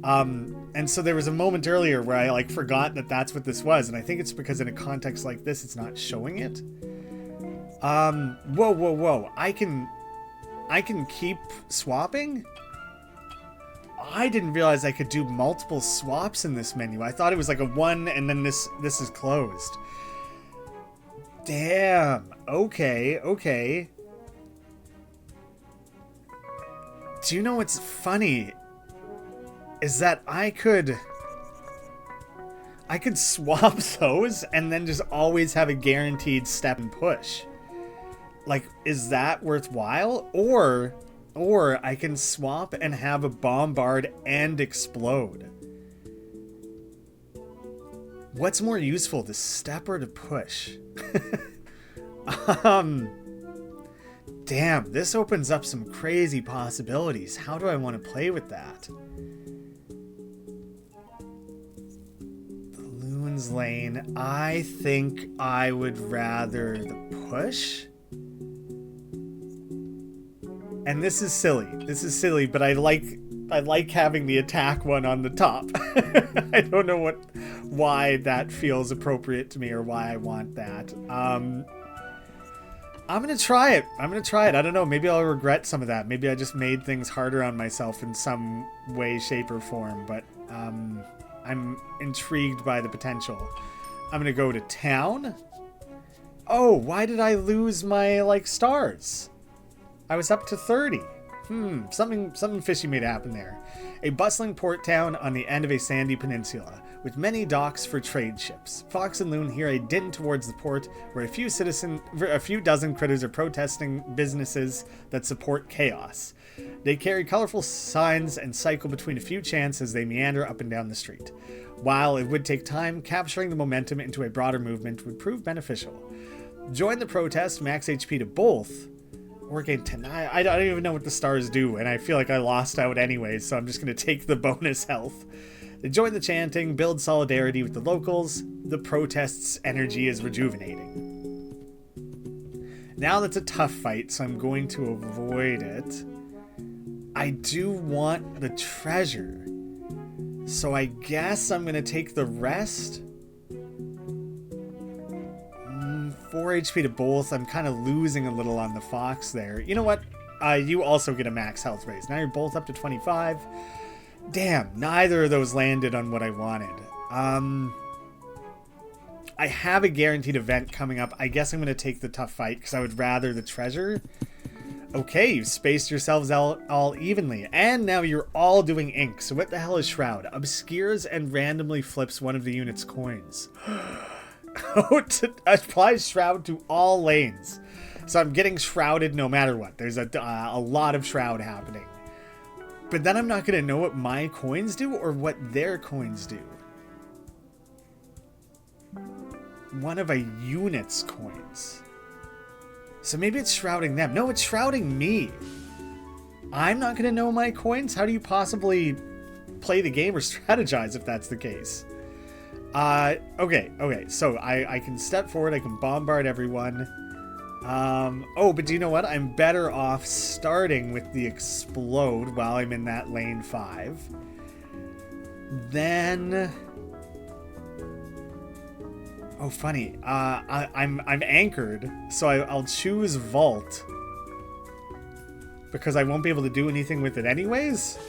and so there was a moment earlier where I like forgot that that's what this was, and I think it's because in a context like this it's not showing it. Whoa, I can keep swapping? I didn't realize I could do multiple swaps in this menu. I thought it was like a one and then this is closed. Damn. Okay, okay. Do you know what's funny? Is that I could swap those and then just always have a guaranteed step and push. Like, is that worthwhile? Or I can swap and have a bombard and explode. What's more useful, to step or to push? Damn, this opens up some crazy possibilities. How do I want to play with that? The Loon's Lane. I think I would rather the push. And this is silly. This is silly, but I like having the attack one on the top. I don't know why that feels appropriate to me or why I want that. I'm going to try it. I don't know. Maybe I'll regret some of that. Maybe I just made things harder on myself in some way, shape, or form. But I'm intrigued by the potential. I'm going to go to town. Oh, why did I lose my, stars? I was up to 30. Something fishy may happen there. A bustling port town on the end of a sandy peninsula, with many docks for trade ships. Fox and Loon hear a din towards the port, where a few dozen critters are protesting businesses that support chaos. They carry colorful signs and cycle between a few chants as they meander up and down the street. While it would take time, capturing the momentum into a broader movement would prove beneficial. Join the protest, max HP to both. Working tonight. I don't even know what the stars do, and I feel like I lost out anyway, so I'm just going to take the bonus health. They join the chanting, build solidarity with the locals. The protest's energy is rejuvenating. Now that's a tough fight, so I'm going to avoid it. I do want the treasure, so I guess I'm going to take the rest. 4 HP to both. I'm kind of losing a little on the Fox there. You know what? You also get a max health raise. Now you're both up to 25. Damn, neither of those landed on what I wanted. I have a guaranteed event coming up. I guess I'm going to take the tough fight because I would rather the treasure. Okay, you've spaced yourselves out all evenly. And now you're all doing ink. So what the hell is Shroud? Obscures and randomly flips one of the unit's coins. Applies Shroud to all lanes. So I'm getting shrouded no matter what. There's a lot of Shroud happening. But then I'm not going to know what my coins do or what their coins do. One of a unit's coins. So maybe it's shrouding them. No, it's shrouding me. I'm not going to know my coins? How do you possibly play the game or strategize if that's the case? Okay, so I can step forward, I can bombard everyone. Oh, but do you know what? I'm better off starting with the explode while I'm in that lane 5. Then... Oh, funny. I'm anchored, so I'll choose Vault. Because I won't be able to do anything with it anyways?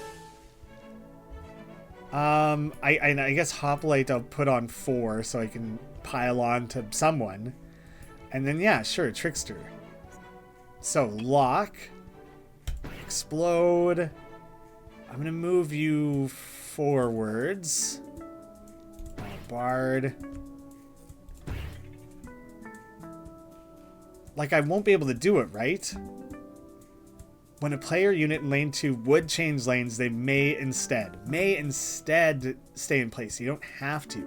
I guess Hoplite I'll put on 4 so I can pile on to someone. And then, yeah, sure, Trickster. So, Lock. Explode. I'm going to move you forwards. Bard. Like, I won't be able to do it, right? When a player unit in lane 2 would change lanes, they may instead stay in place. You don't have to.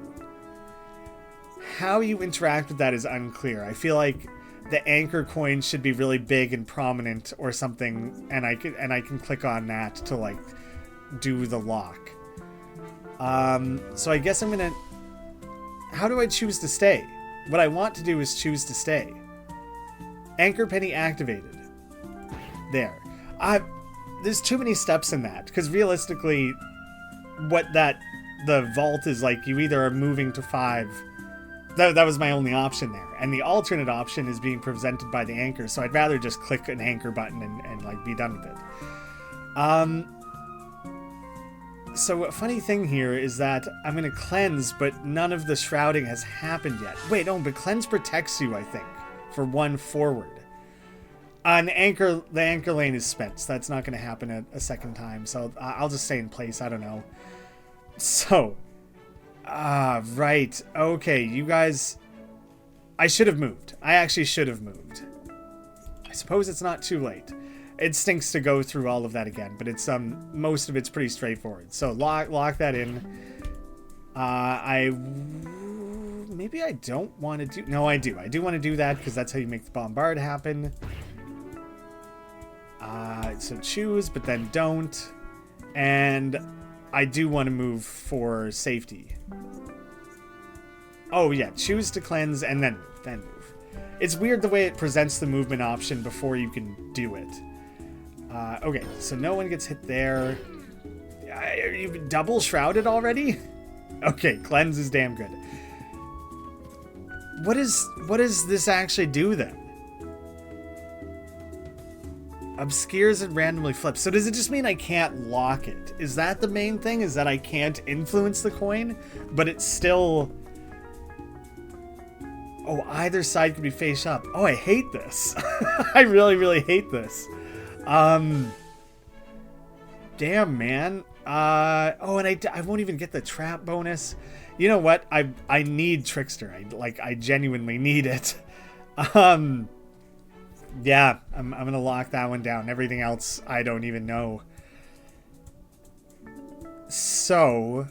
How you interact with that is unclear. I feel like the anchor coin should be really big and prominent or something, and I can click on that to like do the lock. So I guess I'm gonna... How do I choose to stay? What I want to do is choose to stay. Anchor penny activated. There. There's too many steps in that, because realistically, the vault is like, you either are moving to 5. That was my only option there. And the alternate option is being presented by the anchor, so I'd rather just click an anchor button and like be done with it. So a funny thing here is that I'm going to cleanse, but none of the shrouding has happened yet. Wait, no, but cleanse protects you, I think. for 1 forward. The anchor lane is spent, so that's not going to happen a second time. So I'll just stay in place. I don't know. So, right. Okay, you guys... I should have moved. I actually should have moved. I suppose it's not too late. It stinks to go through all of that again, but it's most of it's pretty straightforward. So lock that in. Maybe I don't want to do... No, I do. I do want to do that because that's how you make the bombard happen. So choose, but then don't. And I do want to move for safety. Oh, yeah. Choose to cleanse and then move. It's weird the way it presents the movement option before you can do it. Okay, so no one gets hit there. Are you double shrouded already? Okay, cleanse is damn good. What does this actually do then? Obscures and randomly flips. So does it just mean I can't lock it? Is that the main thing? Is that I can't influence the coin? But it's still... Oh, either side could be face up. Oh, I hate this. I really, really hate this. Damn, man. Oh, and I won't even get the trap bonus. You know what? I need Trickster. I genuinely need it. Yeah, I'm gonna lock that one down. Everything else, I don't even know. So,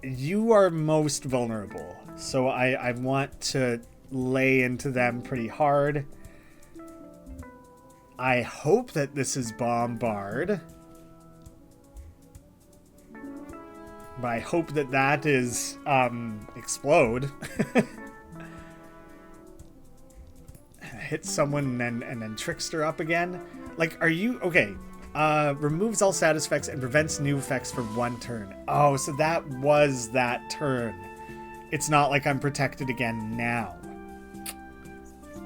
you are most vulnerable. So I want to lay into them pretty hard. I hope that this is bombard. But I hope that that is, explode. Hit someone and then Trickster up again. Like, are you... Okay. Removes all status effects and prevents new effects for 1 turn. Oh, so that was that turn. It's not like I'm protected again now.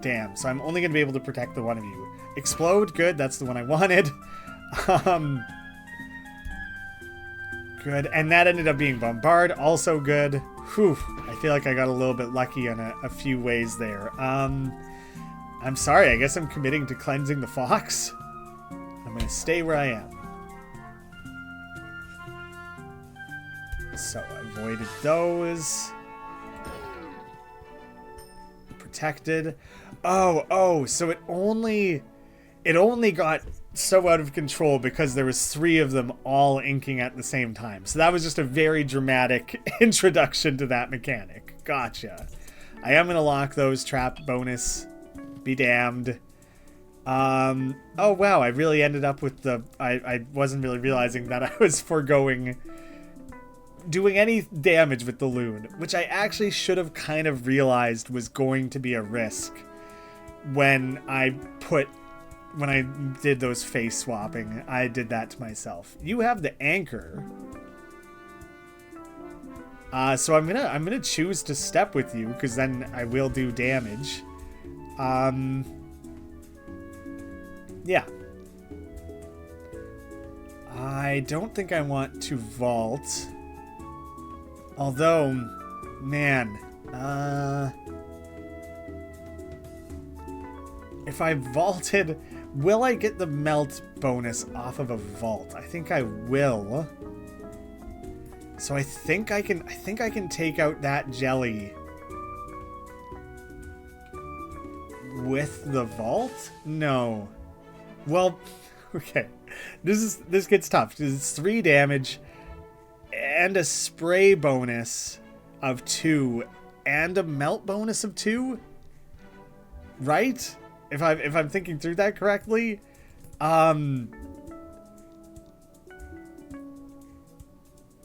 Damn, so I'm only going to be able to protect the one of you. Explode, good, that's the one I wanted. Good, and that ended up being bombard, also good. Whew, I feel like I got a little bit lucky on a few ways there. I'm sorry, I guess I'm committing to cleansing the fox. I'm going to stay where I am. So, avoided those. Protected. Oh, so it only got so out of control because there was 3 of them all inking at the same time. So that was just a very dramatic introduction to that mechanic. Gotcha. I am going to lock those trap bonus. Be damned. Oh wow, I really ended up with the... I wasn't really realizing that I was foregoing doing any damage with the loon, which I actually should have kind of realized was going to be a risk when I did those face swapping. I did that to myself. You have the anchor. So I'm gonna choose to step with you, because then I will do damage. Yeah. I don't think I want to vault. Although, man, if I vaulted, will I get the melt bonus off of a vault? I think I will. So I think I can take out that jelly with the vault? No. Well, okay. This gets tough. It's 3 damage and a spray bonus of 2 and a melt bonus of 2, right? If I'm thinking through that correctly,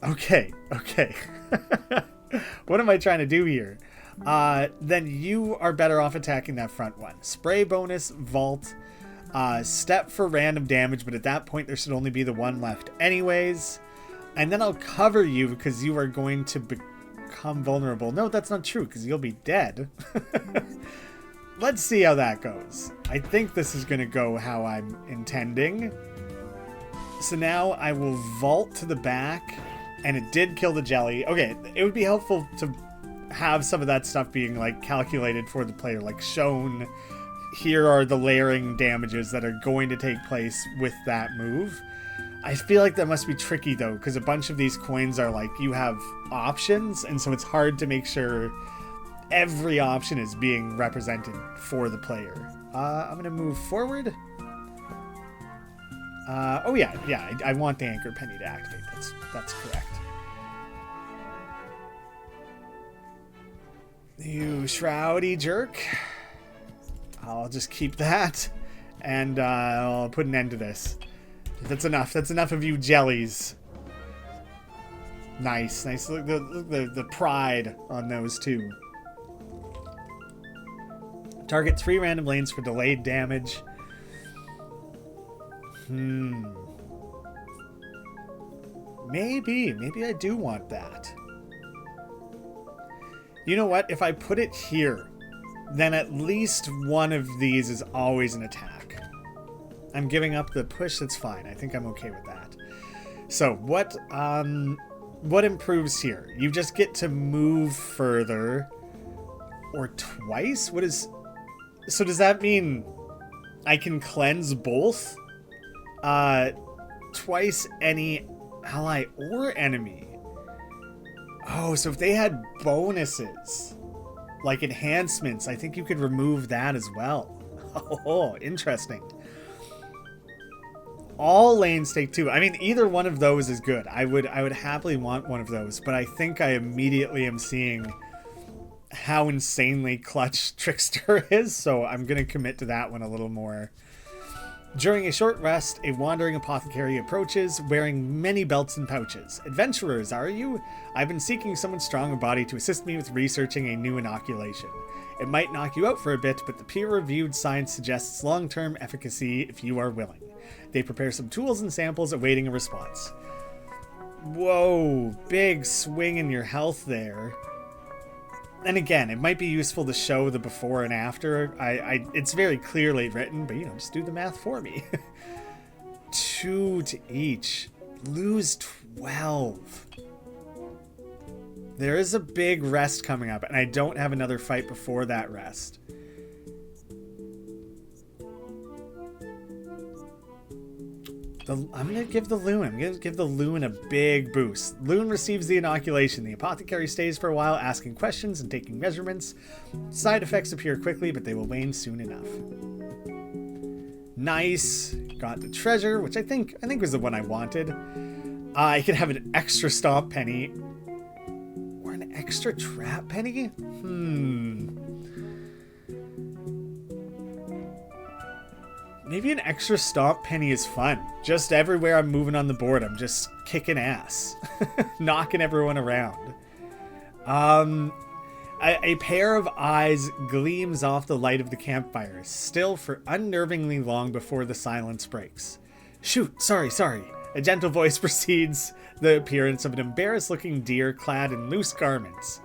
okay. What am I trying to do here? Then you are better off attacking that front one. Spray bonus, vault, step for random damage, but at that point there should only be the 1 left anyways. And then I'll cover you because you are going to become vulnerable. No, that's not true because you'll be dead. Let's see how that goes. I think this is going to go how I'm intending. So now I will vault to the back, and it did kill the jelly. Okay, it would be helpful to have some of that stuff being like calculated for the player, like shown, here are the layering damages that are going to take place with that move. I feel like that must be tricky though, because a bunch of these coins are like, you have options, and so it's hard to make sure every option is being represented for the player. I'm gonna move forward. Oh yeah, I want the anchor penny to activate. That's correct. You shroudy jerk. I'll just keep that, and I'll put an end to this. That's enough. That's enough of you jellies. Nice. Look the pride on those two. Target 3 random lanes for delayed damage. Maybe I do want that. You know what? If I put it here, then at least one of these is always an attack. I'm giving up the push. That's fine. I think I'm okay with that. So what improves here? You just get to move further, or twice. What is? So does that mean I can cleanse both? Twice any ally or enemy. Oh, so if they had bonuses, like enhancements, I think you could remove that as well. Oh, interesting. All lanes take 2. I mean, either one of those is good. I would happily want one of those, but I think I immediately am seeing how insanely clutch Trickster is, so I'm going to commit to that one a little more. During a short rest, a wandering apothecary approaches, wearing many belts and pouches. Adventurers, are you? I've been seeking someone strong of body to assist me with researching a new inoculation. It might knock you out for a bit, but the peer-reviewed science suggests long-term efficacy if you are willing. They prepare some tools and samples awaiting a response. Whoa, big swing in your health there. And again, it might be useful to show the before and after. It's very clearly written, but just do the math for me. 2 to each. Lose 12. There is a big rest coming up, and I don't have another fight before that rest. I'm going to give the Loon. I'm going to give the Loon a big boost. Loon receives the inoculation. The apothecary stays for a while, asking questions and taking measurements. Side effects appear quickly, but they will wane soon enough. Nice. Got the treasure, which I think was the one I wanted. I could have an extra stomp penny. Or an extra trap penny? Maybe an extra stomp penny is fun. Just everywhere I'm moving on the board, I'm just kicking ass. Knocking everyone around. A pair of eyes gleams off the light of the campfire, still for unnervingly long before the silence breaks. Shoot, sorry. A gentle voice precedes the appearance of an embarrassed-looking deer clad in loose garments.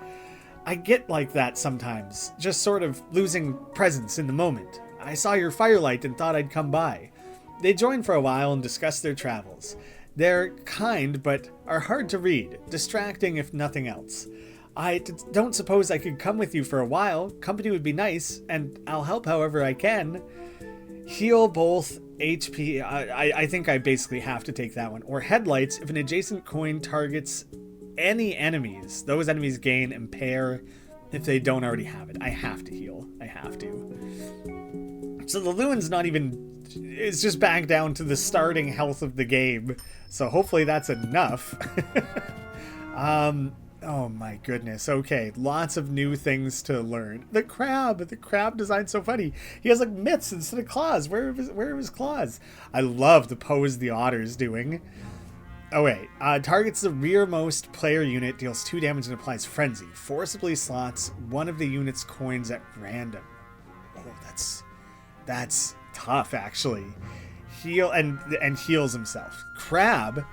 I get like that sometimes, just sort of losing presence in the moment. I saw your firelight and thought I'd come by. They join for a while and discuss their travels. They're kind, but are hard to read, distracting if nothing else. I don't suppose I could come with you for a while. Company would be nice, and I'll help however I can. Heal both HP. I think I basically have to take that one. Or headlights if an adjacent coin targets any enemies. Those enemies gain impair if they don't already have it. I have to heal. I have to. So the Loon's not even... It's just back down to the starting health of the game. So hopefully that's enough. Oh my goodness. Okay, lots of new things to learn. The crab design's so funny. He has like mitts instead of claws. Where are his claws? I love the pose the otter's doing. Oh wait, targets the rearmost player unit, deals 2 damage and applies frenzy. Forcibly slots one of the unit's coins at random. Oh, that's tough actually. Heal and heals himself. Crab,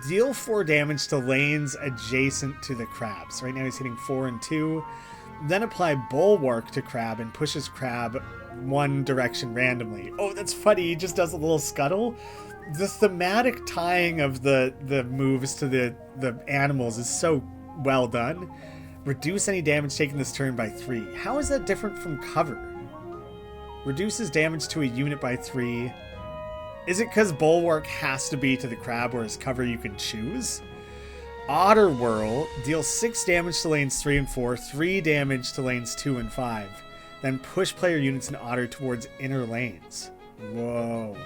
deal 4 damage to lanes adjacent to the crab. So right now he's hitting 4 and 2. Then apply Bulwark to Crab and pushes Crab one direction randomly. Oh, that's funny. He just does a little scuttle. The thematic tying of the moves to the animals is so well done. Reduce any damage taken this turn by 3. How is that different from cover? Reduces damage to a unit by 3. Is it because Bulwark has to be to the crab, whereas cover you can choose? Otter Whirl. Deals 6 damage to lanes 3 and 4. 3 damage to lanes 2 and 5. Then push player units in Otter towards inner lanes. Whoa.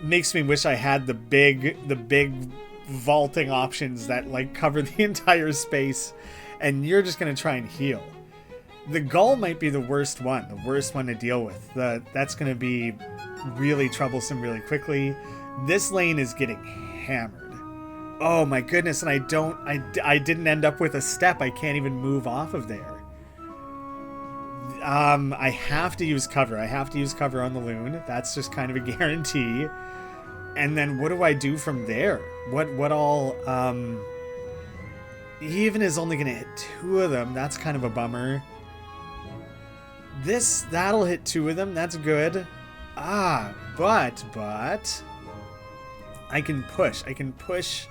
Makes me wish I had the big vaulting options that like cover the entire space, and you're just gonna try and heal. The Gull might be the worst one to deal with. That's gonna be really troublesome really quickly. This lane is getting hammered. Oh my goodness, and I didn't end up with a step. I can't even move off of there. I have to use cover. I have to use cover on the loon. That's just kind of a guarantee. And then what do I do from there? What all, he even is only gonna hit 2 of them. That's kind of a bummer. That'll hit 2 of them. That's good. But I can push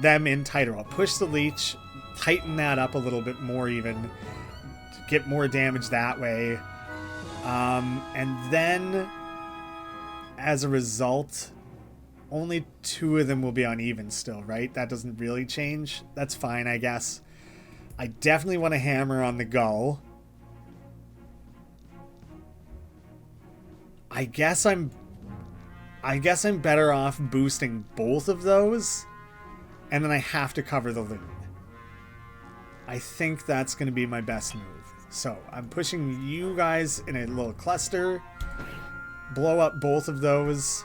them in tighter. I'll push the leech, tighten that up a little bit more even, get more damage that way. And then as a result, only 2 of them will be uneven still, right? That doesn't really change. That's fine, I guess. I definitely want to hammer on the Gull. I guess I'm better off boosting both of those, and then I have to cover the loon. I think that's going to be my best move. So I'm pushing you guys in a little cluster, blow up both of those.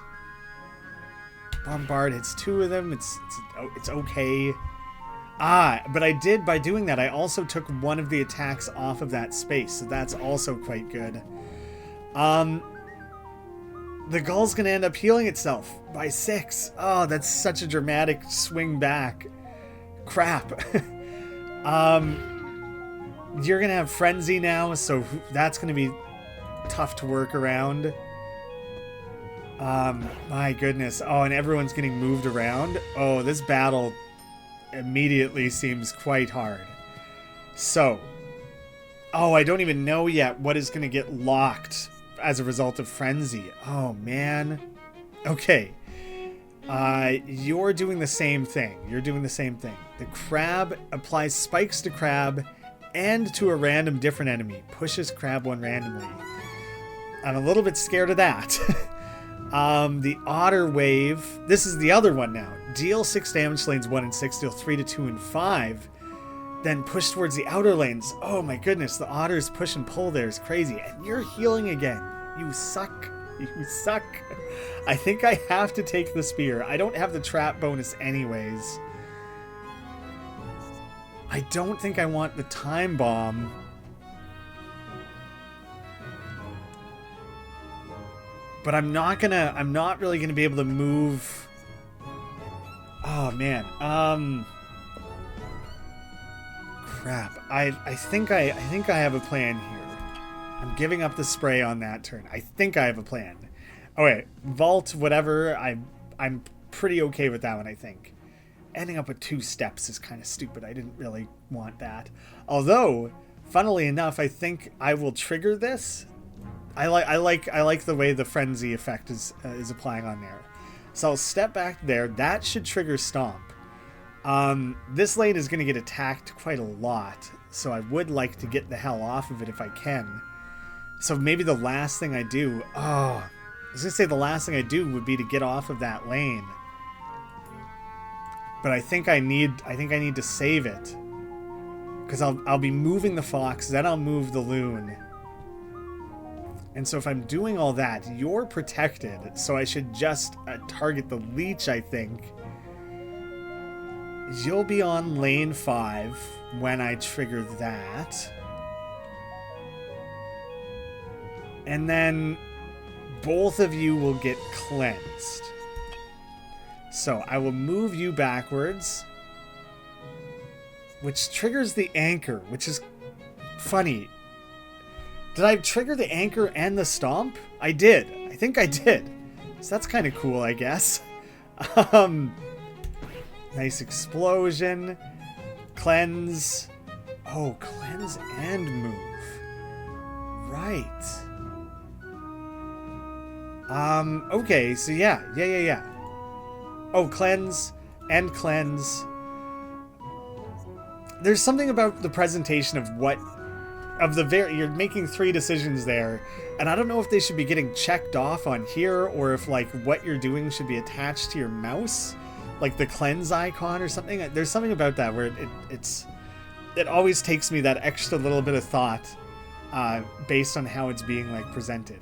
Bombard hits 2 of them. It's okay. But I did, by doing that, I also took one of the attacks off of that space, so that's also quite good. The Gull's gonna end up healing itself by 6. Oh, that's such a dramatic swing back. Crap. You're gonna have Frenzy now, so that's gonna be tough to work around. My goodness. Oh, and everyone's getting moved around. Oh, this battle immediately seems quite hard. So, I don't even know yet what is going to get locked as a result of Frenzy. Oh, man. Okay. You're doing the same thing. The crab applies spikes to crab and to a random different enemy. Pushes crab one randomly. I'm a little bit scared of that. The Otter Wave. This is the other one now. Deal 6 damage to lanes 1 and 6. Deal 3 to 2 and 5. Then push towards the outer lanes. Oh my goodness, the Otter's push and pull there is crazy. And you're healing again. You suck. You suck. I think I have to take the spear. I don't have the trap bonus anyways. I don't think I want the time bomb. But I'm not really gonna be able to move. Oh man. Crap. I think I have a plan here. I'm giving up the spray on that turn. I think I have a plan. Okay, vault, whatever. I'm pretty okay with that one, I think. Ending up with 2 steps is kind of stupid. I didn't really want that. Although, funnily enough, I think I will trigger this. I like the way the frenzy effect is applying on there. So I'll step back there. That should trigger Stomp. This lane is going to get attacked quite a lot, so I would like to get the hell off of it if I can. So maybe the last thing I do... I was going to say the last thing I do would be to get off of that lane. But I think I need to save it. Because I'll be moving the fox, then I'll move the loon. And so if I'm doing all that, you're protected. So I should just target the leech, I think. You'll be on lane 5 when I trigger that. And then both of you will get cleansed. So I will move you backwards, which triggers the anchor, which is funny. Did I trigger the anchor and the stomp? I did. I think I did. So that's kind of cool, I guess. Nice explosion. Cleanse. Oh, cleanse and move. Right. Okay, so yeah. Oh, cleanse and cleanse. There's something about the presentation of you're making 3 decisions there, and I don't know if they should be getting checked off on here, or if like what you're doing should be attached to your mouse, like the cleanse icon or something. There's something about that where it always takes me that extra little bit of thought, based on how it's being like presented.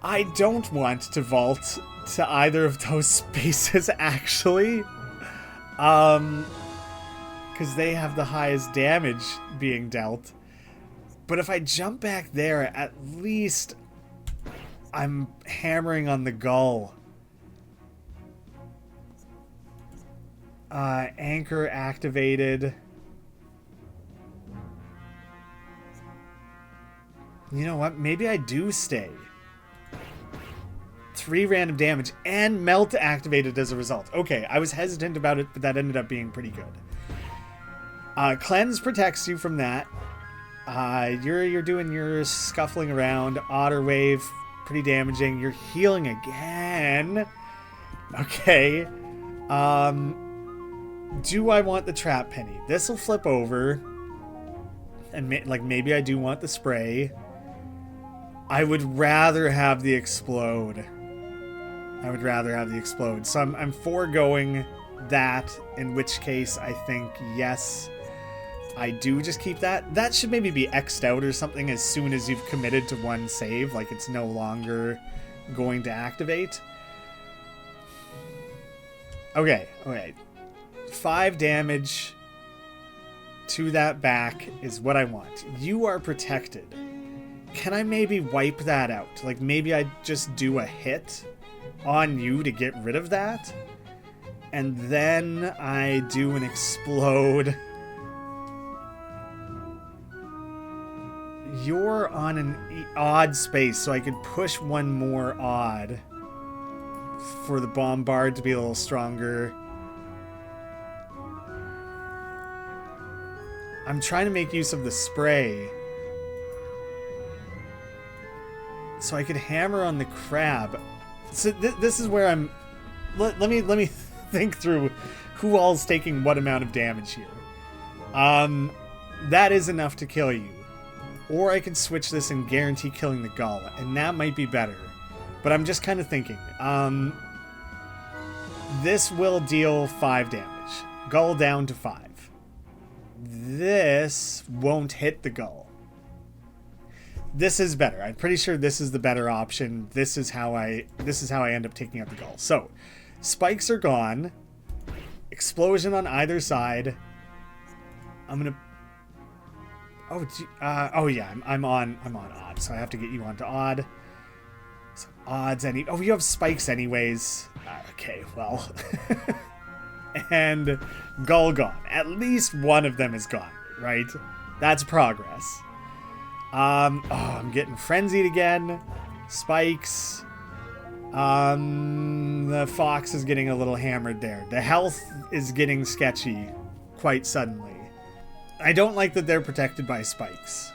I don't want to vault to either of those spaces actually, because they have the highest damage being dealt. But if I jump back there, at least I'm hammering on the gull. Anchor activated. You know what? Maybe I do stay. 3 random damage and melt activated as a result. Okay, I was hesitant about it, but that ended up being pretty good. Cleanse protects you from that. You're doing your scuffling around. Otter wave, pretty damaging. You're healing again. Okay. Do I want the trap penny? This will flip over, and maybe I do want the spray. I would rather have the explode. So I'm foregoing that, in which case I think yes, I do just keep that. That should maybe be X'd out or something as soon as you've committed to one save, like it's no longer going to activate. Okay. 5 damage to that back is what I want. You are protected. Can I maybe wipe that out? Like maybe I just do a hit on you to get rid of that, and then I do an explode. You're on an odd space, so I could push one more odd for the bombard to be a little stronger. I'm trying to make use of the spray, so I could hammer on the crab. So this is where I'm. Let me think through who all's taking what amount of damage here. That is enough to kill you, or I could switch this and guarantee killing the gull, and that might be better. But I'm just kind of thinking. This will deal 5 damage. Gull down to 5. This won't hit the gull. This is better. I'm pretty sure this is the better option. This is how I end up taking out the gull. So, spikes are gone. Explosion on either side. I'm gonna. Oh yeah. I'm on odd, so I have to get you onto odd. So odds any. Oh, you have spikes anyways. Okay, well. And gull gone. At least one of them is gone, right? That's progress. I'm getting frenzied again. Spikes. The fox is getting a little hammered there. The health is getting sketchy quite suddenly. I don't like that they're protected by spikes.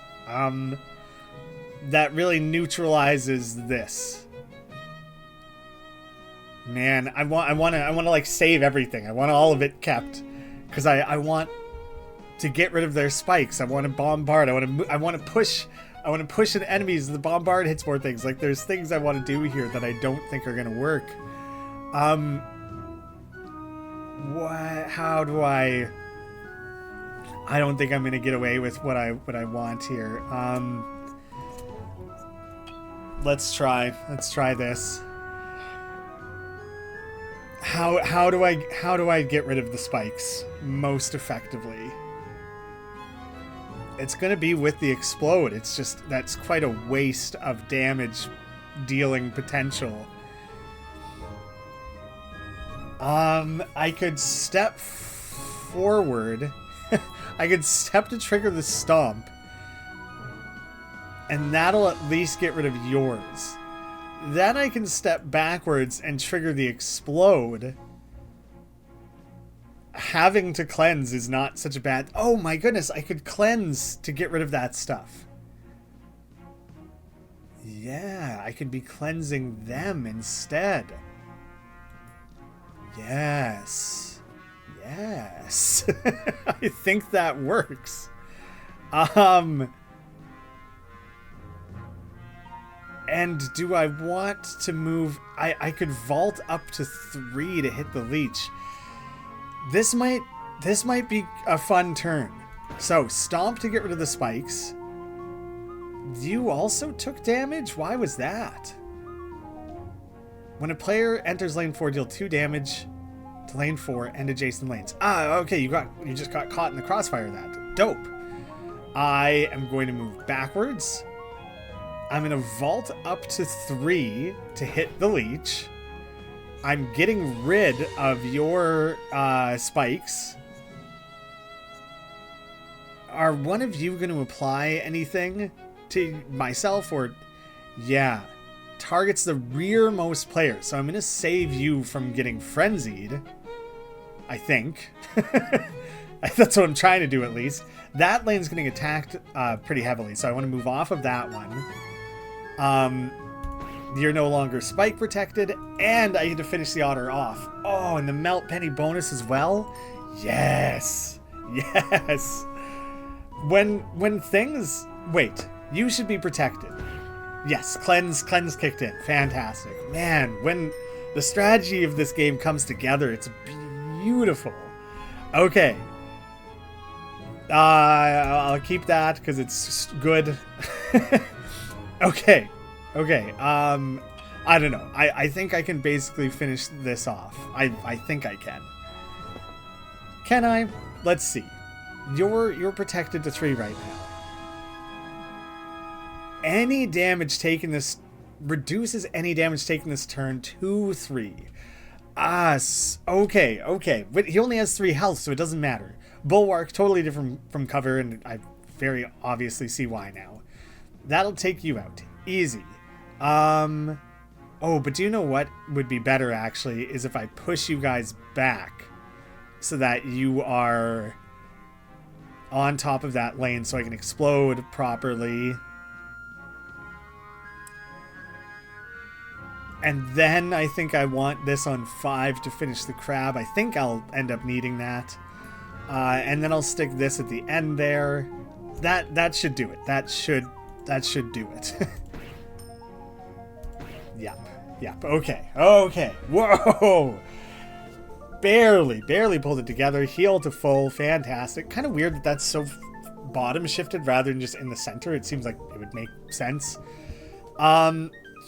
That really neutralizes this. Man, I want to like save everything. I want all of it kept, because I want to get rid of their spikes. I want to bombard. I want to push at enemies. The bombard hits more things. Like there's things I want to do here that I don't think are gonna work. What? How do I? I don't think I'm gonna get away with what I want here. Let's try this. How do I get rid of the spikes most effectively? It's gonna be with the explode. It's just that's quite a waste of damage dealing potential. I could step forward. I could step to trigger the stomp, and that'll at least get rid of yours. Then I can step backwards and trigger the explode. having to cleanse is not such a bad... Oh my goodness, I could cleanse to get rid of that stuff. Yeah, I could be cleansing them instead. Yes. Yes. I think that works. And do I want to move... I could vault up to 3 to hit the leech. This might be a fun turn. So, stomp to get rid of the spikes. You also took damage? Why was that? When a player enters lane 4, deal 2 damage to lane 4 and adjacent lanes. Ah, okay, you just got caught in the crossfire of that. Dope. I am going to move backwards. I'm going to vault up to 3 to hit the leech. I'm getting rid of your spikes. Are one of you going to apply anything to myself or... Yeah. Targets the rearmost player. So I'm going to save you from getting frenzied. I think. That's what I'm trying to do at least. That lane's getting attacked pretty heavily. So I want to move off of that one. You're no longer spike protected. And I get to finish the otter off. Oh, and the melt penny bonus as well. Yes. Yes. When things... Wait. You should be protected. Yes, cleanse kicked in. Fantastic. Man, when the strategy of this game comes together, it's beautiful. Okay. I'll keep that because it's good. Okay. I don't know. I think I can basically finish this off. I think I can. Can I? Let's see. You're protected to 3 right now. Any damage taken this... Reduces any damage taken this turn to 3. Okay. But he only has 3 health, so it doesn't matter. Bulwark, totally different from cover, and I very obviously see why now. That'll take you out. Easy. Oh, but do you know what would be better, actually, is if I push you guys back so that you are on top of that lane so I can explode properly. And then I think I want this on 5 to finish the crab. I think I'll end up needing that. And then I'll stick this at the end there. That should do it. That should do it. Yep. Okay. Whoa! Barely pulled it together. Heal to full. Fantastic. Kind of weird that that's so bottom shifted rather than just in the center. It seems like it would make sense.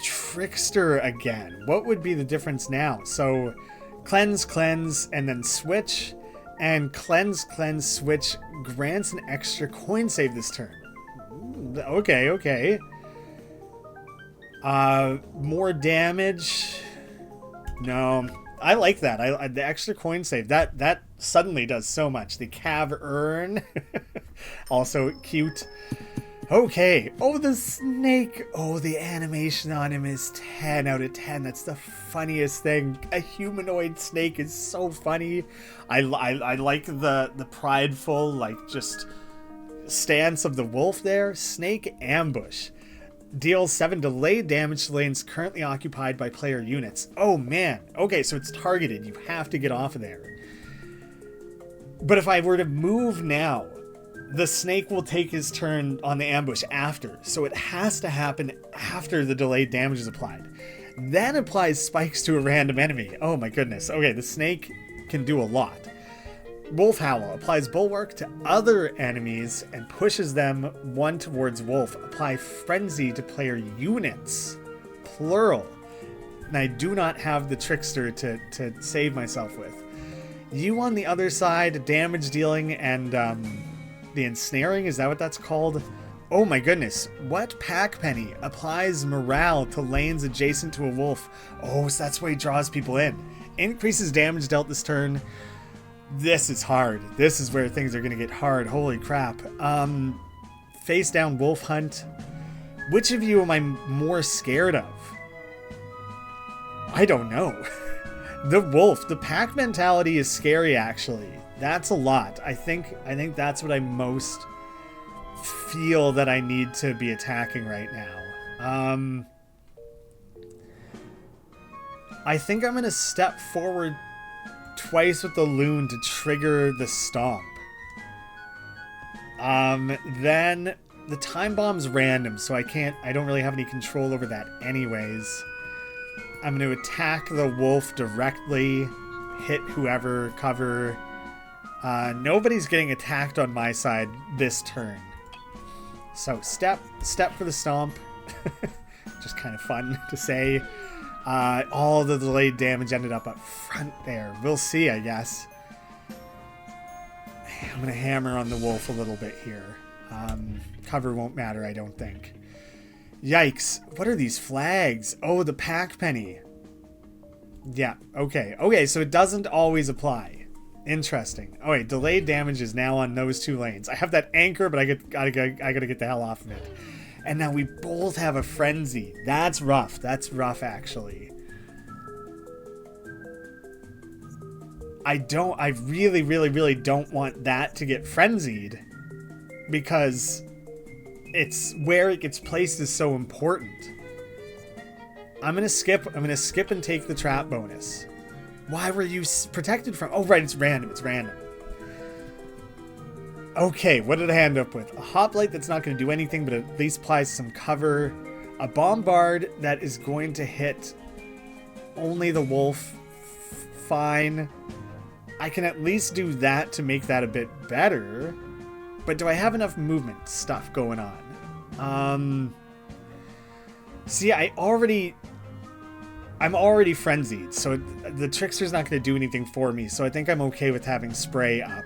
Trickster again. What would be the difference now? So cleanse, and then switch. And cleanse, switch grants an extra coin save this turn. Okay. More damage. No, I like that. The extra coin save. That suddenly does so much. The cavern. Also cute. Okay. Oh, the snake. Oh, the animation on him is 10 out of 10. That's the funniest thing. A humanoid snake is so funny. I like the prideful, like, just stance of the wolf there. Snake ambush. Deals 7 delayed damage to lanes currently occupied by player units. Oh, man. Okay, so it's targeted. You have to get off of there. But if I were to move now, the snake will take his turn on the ambush after, so it has to happen after the delayed damage is applied. Then applies spikes to a random enemy. Oh my goodness. Okay, the snake can do a lot. Wolf Howl applies Bulwark to other enemies and pushes them 1 towards Wolf. Apply Frenzy to player units. Plural. And I do not have the Trickster to save myself with. You on the other side, damage dealing and the ensnaring, is that what that's called? Oh my goodness. What pack penny applies morale to lanes adjacent to a wolf? Oh, so that's why he draws people in. Increases damage dealt this turn. This is hard. This is where things are going to get hard. Holy crap. Face down wolf hunt. Which of you am I more scared of? I don't know. The wolf, the pack mentality is scary, actually. That's a lot. I think that's what I most feel that I need to be attacking right now. I think I'm going to step forward twice with the loon to trigger the stomp. Then the time bomb's random, so I don't really have any control over that anyways. I'm going to attack the wolf directly, hit whoever, cover. Nobody's getting attacked on my side this turn. So step for the stomp. Just kind of fun to say. All the delayed damage ended up front there. We'll see, I guess. I'm going to hammer on the wolf a little bit here. Cover won't matter, I don't think. Yikes. What are these flags? Oh, the pack penny. Yeah, okay. Okay, so it doesn't always apply. Interesting. Oh, wait, delayed damage is now on those 2 lanes. I have that anchor, but I gotta get the hell off of it. And now we both have a frenzy. That's rough. That's rough, actually. I really, really, really don't want that to get frenzied, because it's where it gets placed is so important. I'm gonna skip and take the trap bonus. Why were you protected from? Oh, right, it's random. It's random. Okay, what did I end up with? A hoplite that's not going to do anything, but at least applies some cover. A bombard that is going to hit only the wolf. Fine. I can at least do that to make that a bit better. But do I have enough movement stuff going on? See, I'm already frenzied, so the trickster's not going to do anything for me, so I think I'm okay with having spray up.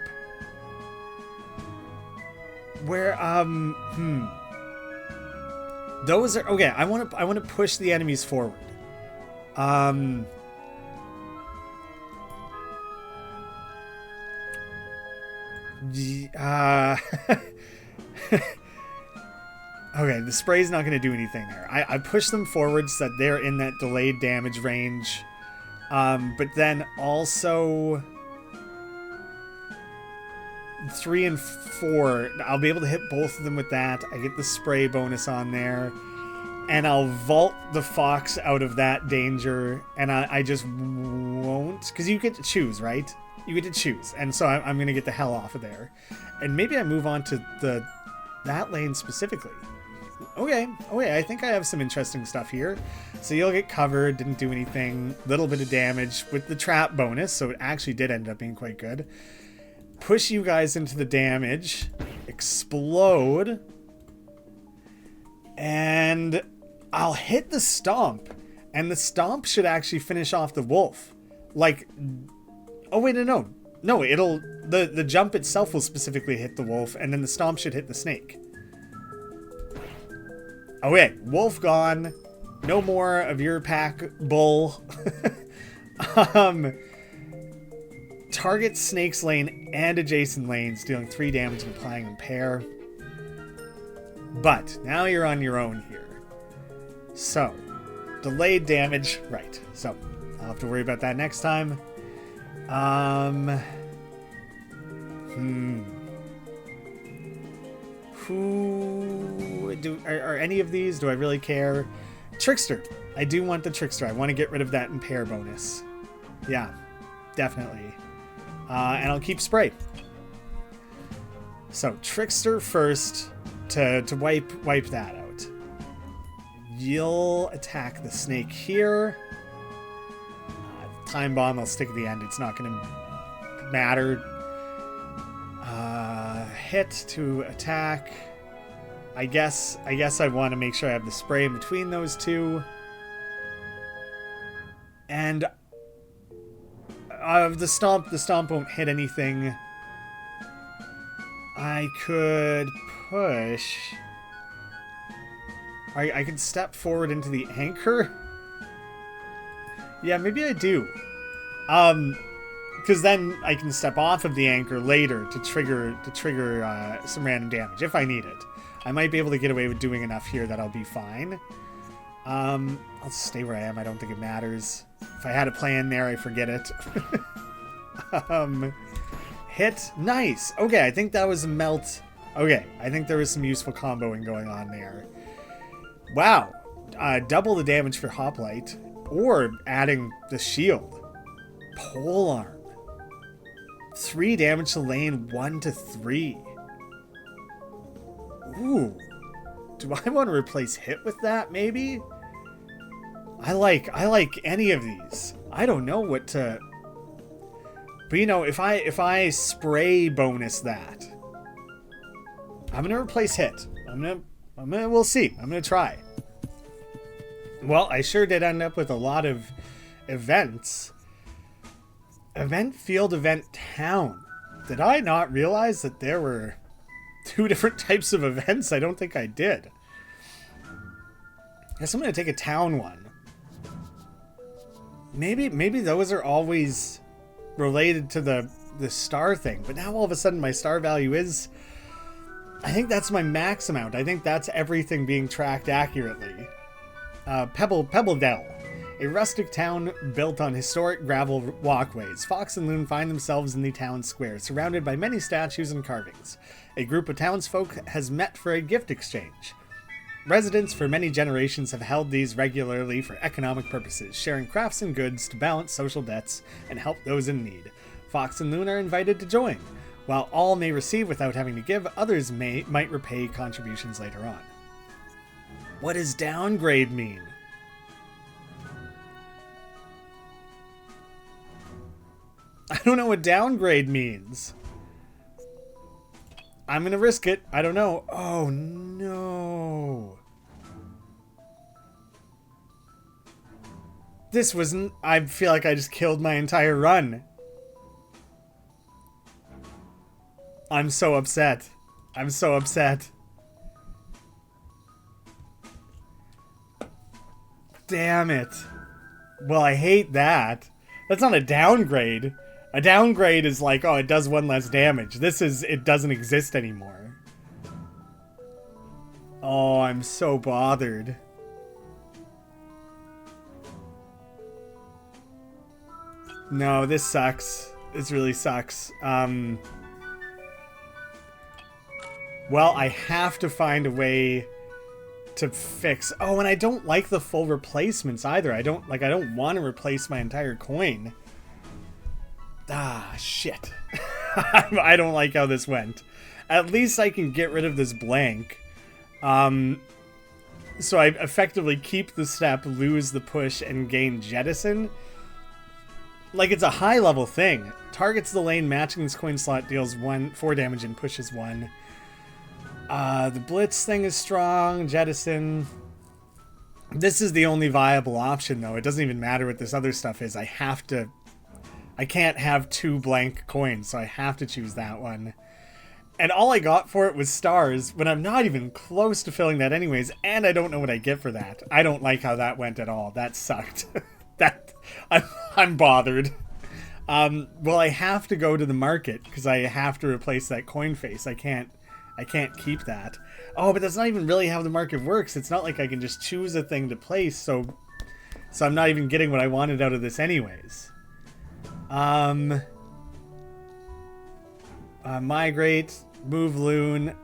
Where, those are, okay, I want to push the enemies forward. Okay, the spray's not going to do anything there. I push them forward so that they're in that delayed damage range. But then also 3 and 4, I'll be able to hit both of them with that. I get the spray bonus on there. And I'll vault the fox out of that danger. And I just won't. Because you get to choose, right? You get to choose. And so I'm going to get the hell off of there. And maybe I move on to that lane specifically. Okay, I think I have some interesting stuff here. So you'll get covered, didn't do anything, little bit of damage with the trap bonus, so it actually did end up being quite good. Push you guys into the damage, explode, and I'll hit the stomp, and the stomp should actually finish off the wolf. Like, oh wait, no, it'll, the jump itself will specifically hit the wolf, and then the stomp should hit the snake. Okay, wolf gone. No more of your pack, bull. Target snake's lane and adjacent lanes, dealing 3 damage and applying impair. But now you're on your own here. So, delayed damage, right. So, I'll have to worry about that next time. Are any of these? Do I really care? Trickster. I do want the trickster. I want to get rid of that impair bonus. Yeah, definitely. And I'll keep spray. So trickster first to wipe that out. You'll attack the snake here. Time bomb I'll stick at the end. It's not going to matter. Hit to attack. I guess I want to make sure I have the spray in between those two. And the stomp won't hit anything. I could push. I could step forward into the anchor. Yeah, maybe I do. Because then I can step off of the anchor later to trigger some random damage if I need it. I might be able to get away with doing enough here that I'll be fine. I'll stay where I am. I don't think it matters. If I had a plan there, I forget it. Hit. Nice. Okay, I think that was a melt. Okay, I think there was some useful comboing going on there. Wow. Double the damage for Hoplite. Or adding the shield. Polearm. 3 damage to lane, 1 to 3. Ooh. Do I want to replace hit with that, maybe? I like any of these. I don't know what to... But you know, if I spray bonus that, I'm gonna replace hit. We'll see. I'm gonna try. Well, I sure did end up with a lot of events. Event field, event town. Did I not realize that there were 2 different types of events? I don't think I did. Guess I'm gonna take a town one. Maybe those are always related to the star thing, but now all of a sudden my star value is, I think that's my max amount. I think that's everything being tracked accurately. Pebble Dell, a rustic town built on historic gravel walkways. Fox and Loon find themselves in the town square, surrounded by many statues and carvings. A group of townsfolk has met for a gift exchange. Residents for many generations have held these regularly for economic purposes, sharing crafts and goods to balance social debts and help those in need. Fox and Loon are invited to join. While all may receive without having to give, others might repay contributions later on. What does downgrade mean? I don't know what downgrade means. I'm gonna risk it. I don't know. Oh no. This wasn't... I feel like I just killed my entire run. I'm so upset. I'm so upset. Damn it. Well, I hate that. That's not a downgrade. A downgrade is like, oh, it does 1 less damage. This is, it doesn't exist anymore. Oh, I'm so bothered. No, this sucks. This really sucks. Well, I have to find a way to fix... Oh, and I don't like the full replacements either. I don't want to replace my entire coin. Ah, shit. I don't like how this went. At least I can get rid of this blank. So I effectively keep the step, lose the push, and gain jettison. Like, it's a high-level thing. Targets the lane matching this coin slot, deals 4 damage and pushes 1. The blitz thing is strong. Jettison. This is the only viable option, though. It doesn't even matter what this other stuff is. I can't have 2 blank coins, so I have to choose that one. And all I got for it was stars, when I'm not even close to filling that anyways, and I don't know what I get for that. I don't like how that went at all. That sucked. I'm bothered. Well, I have to go to the market, because I have to replace that coin face. I can't keep that. Oh, but that's not even really how the market works. It's not like I can just choose a thing to place, so I'm not even getting what I wanted out of this anyways. Migrate, move Loon.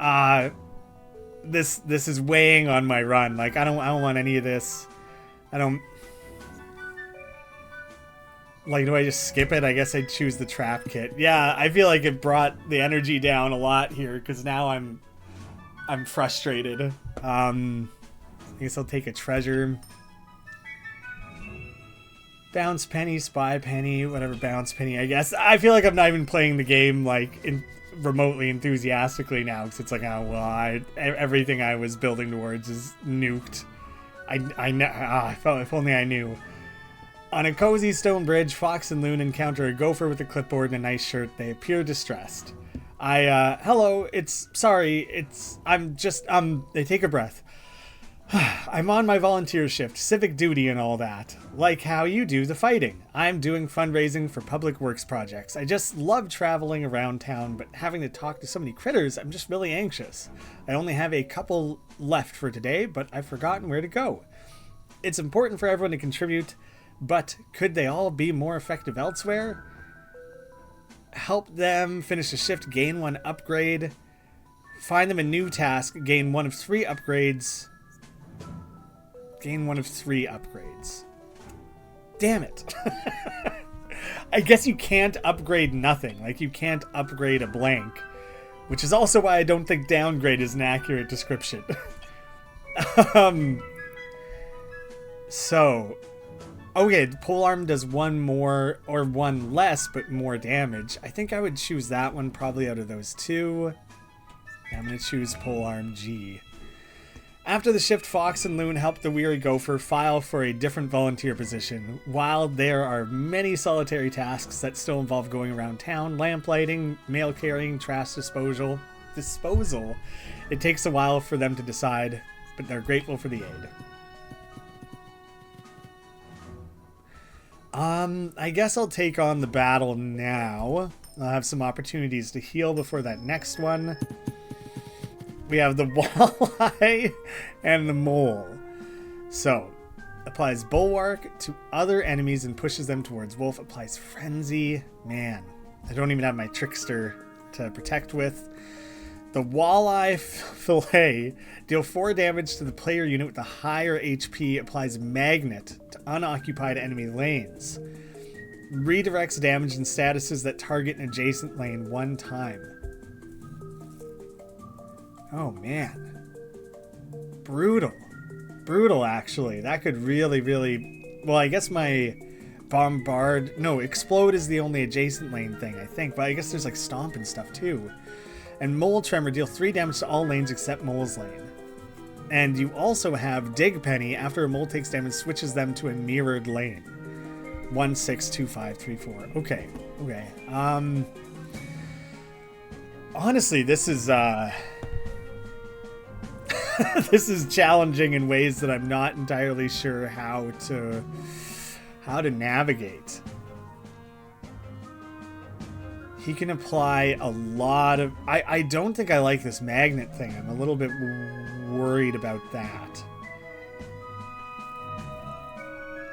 This is weighing on my run. Like, I don't want any of this. I don't... Like, do I just skip it? I guess I'd choose the trap kit. Yeah, I feel like it brought the energy down a lot here, because now I'm frustrated. I guess I'll take a treasure. Bounce penny, spy penny, whatever, bounce penny, I guess. I feel like I'm not even playing the game, like, remotely enthusiastically now, because it's like, oh, well, everything I was building towards is nuked. If only I knew. On a cozy stone bridge, Fox and Loon encounter a gopher with a clipboard and a nice shirt. They appear distressed. Hello, they take a breath. I'm on my volunteer shift, civic duty and all that. Like how you do the fighting. I'm doing fundraising for public works projects. I just love traveling around town, but having to talk to so many critters, I'm just really anxious. I only have a couple left for today, but I've forgotten where to go. It's important for everyone to contribute, But could they all be more effective elsewhere? Help them finish a shift, gain 1 upgrade. Find them a new task, gain 1 of 3 upgrades. Gain 1 of 3 upgrades. Damn it. I guess you can't upgrade nothing. Like, you can't upgrade a blank. Which is also why I don't think downgrade is an accurate description. So, okay, polearm does 1 more, or 1 less, but more damage. I think I would choose that one probably out of those 2. I'm going to choose polearm G. After the shift, Fox and Loon help the weary gopher file for a different volunteer position. While there are many solitary tasks that still involve going around town, lamplighting, mail carrying, trash disposal, it takes a while for them to decide, but they're grateful for the aid. I guess I'll take on the battle now. I'll have some opportunities to heal before that next one. We have the walleye and the mole. So, applies bulwark to other enemies and pushes them towards wolf. Applies frenzy. Man, I don't even have my trickster to protect with. The walleye fillet. Deal 4 damage to the player unit with a higher HP. Applies magnet to unoccupied enemy lanes. Redirects damage and statuses that target an adjacent lane 1 time. Oh, man. Brutal. Brutal, actually. That could really, really... Well, I guess my bombard... No, explode is the only adjacent lane thing, I think. But I guess there's, like, stomp and stuff, too. And mole tremor. Deal 3 damage to all lanes except mole's lane. And you also have dig penny. After a mole takes damage, switches them to a mirrored lane. 1, 6, 2, 5, 3, 4. Okay. Okay. Honestly, this is... this is challenging in ways that I'm not entirely sure how to navigate. He can apply a lot of... I don't think I like this magnet thing. I'm a little bit worried about that.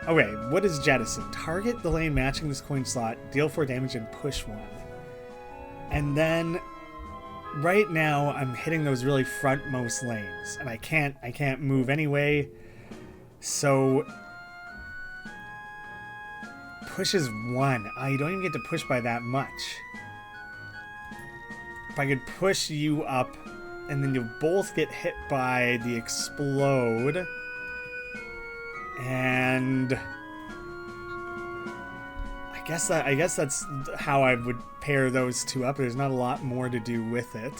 Okay, what is jettison? Target the lane matching this coin slot, deal 4 damage, and push 1. And then... Right now, I'm hitting those really frontmost lanes, and I can't move anyway. So, push is 1. I don't even get to push by that much. If I could push you up, and then you'll both get hit by the explode, and I guess that's how I would pair those 2 up. There's not a lot more to do with it.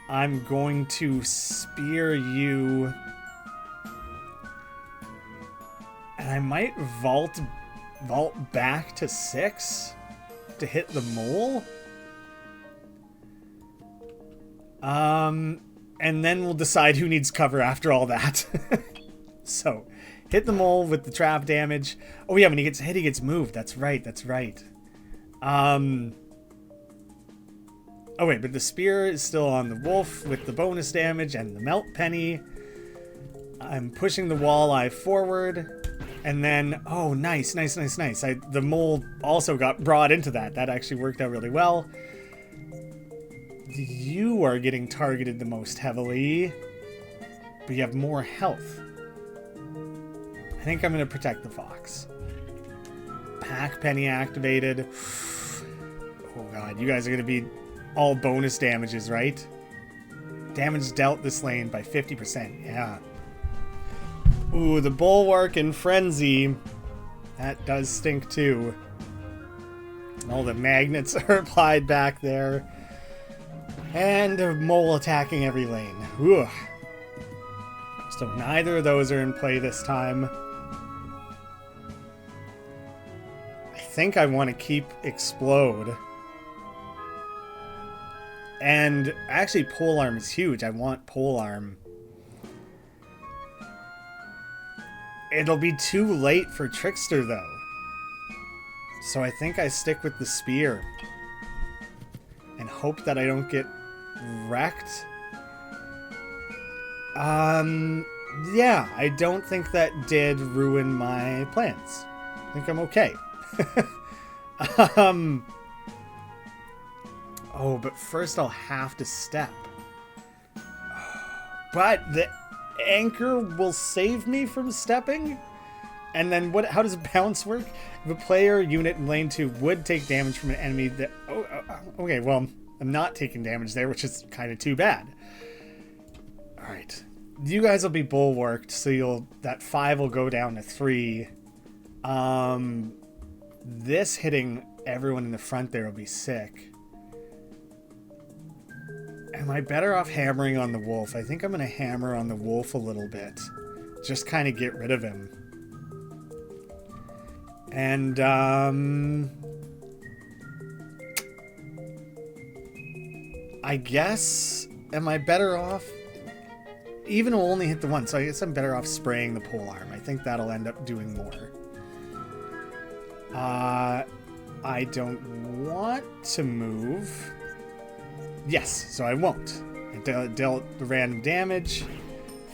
I'm going to spear you. And I might vault back to 6 to hit the mole. And then we'll decide who needs cover after all that. So, hit the mole with the trap damage. Oh yeah, when he gets hit, he gets moved. That's right, that's right. Oh wait, but the spear is still on the wolf with the bonus damage and the melt penny. I'm pushing the walleye forward. And then, oh, nice. The mole also got brought into that. That actually worked out really well. You are getting targeted the most heavily. But you have more health. I think I'm going to protect the fox. Pack penny activated. Oh god, you guys are going to be all bonus damages, right? Damage dealt this lane by 50%. Yeah. Ooh, the bulwark and frenzy. That does stink too. All the magnets are applied back there. And a mole attacking every lane. Ooh. So neither of those are in play this time. I think I want to keep explode. And actually polearm is huge. I want polearm. It'll be too late for Trickster though. So I think I stick with the spear. And hope that I don't get wrecked. Yeah, I don't think that did ruin my plans. I think I'm okay. um... Oh, but first I'll have to step. But the anchor will save me from stepping? And then what? How does bounce work? If a player unit in lane 2 would take damage from an enemy that... okay, well, I'm not taking damage there, which is kind of too bad. Alright. You guys will be bulwarked, so that 5 will go down to 3. This hitting everyone in the front there will be sick. Am I better off hammering on the wolf? I think I'm going to hammer on the wolf a little bit. Just kind of get rid of him. And, I guess, am I better off? Even will only hit the one, so I guess I'm better off spraying the polearm. I think that'll end up doing more. I don't want to move. Yes, so I won't. I dealt the random damage.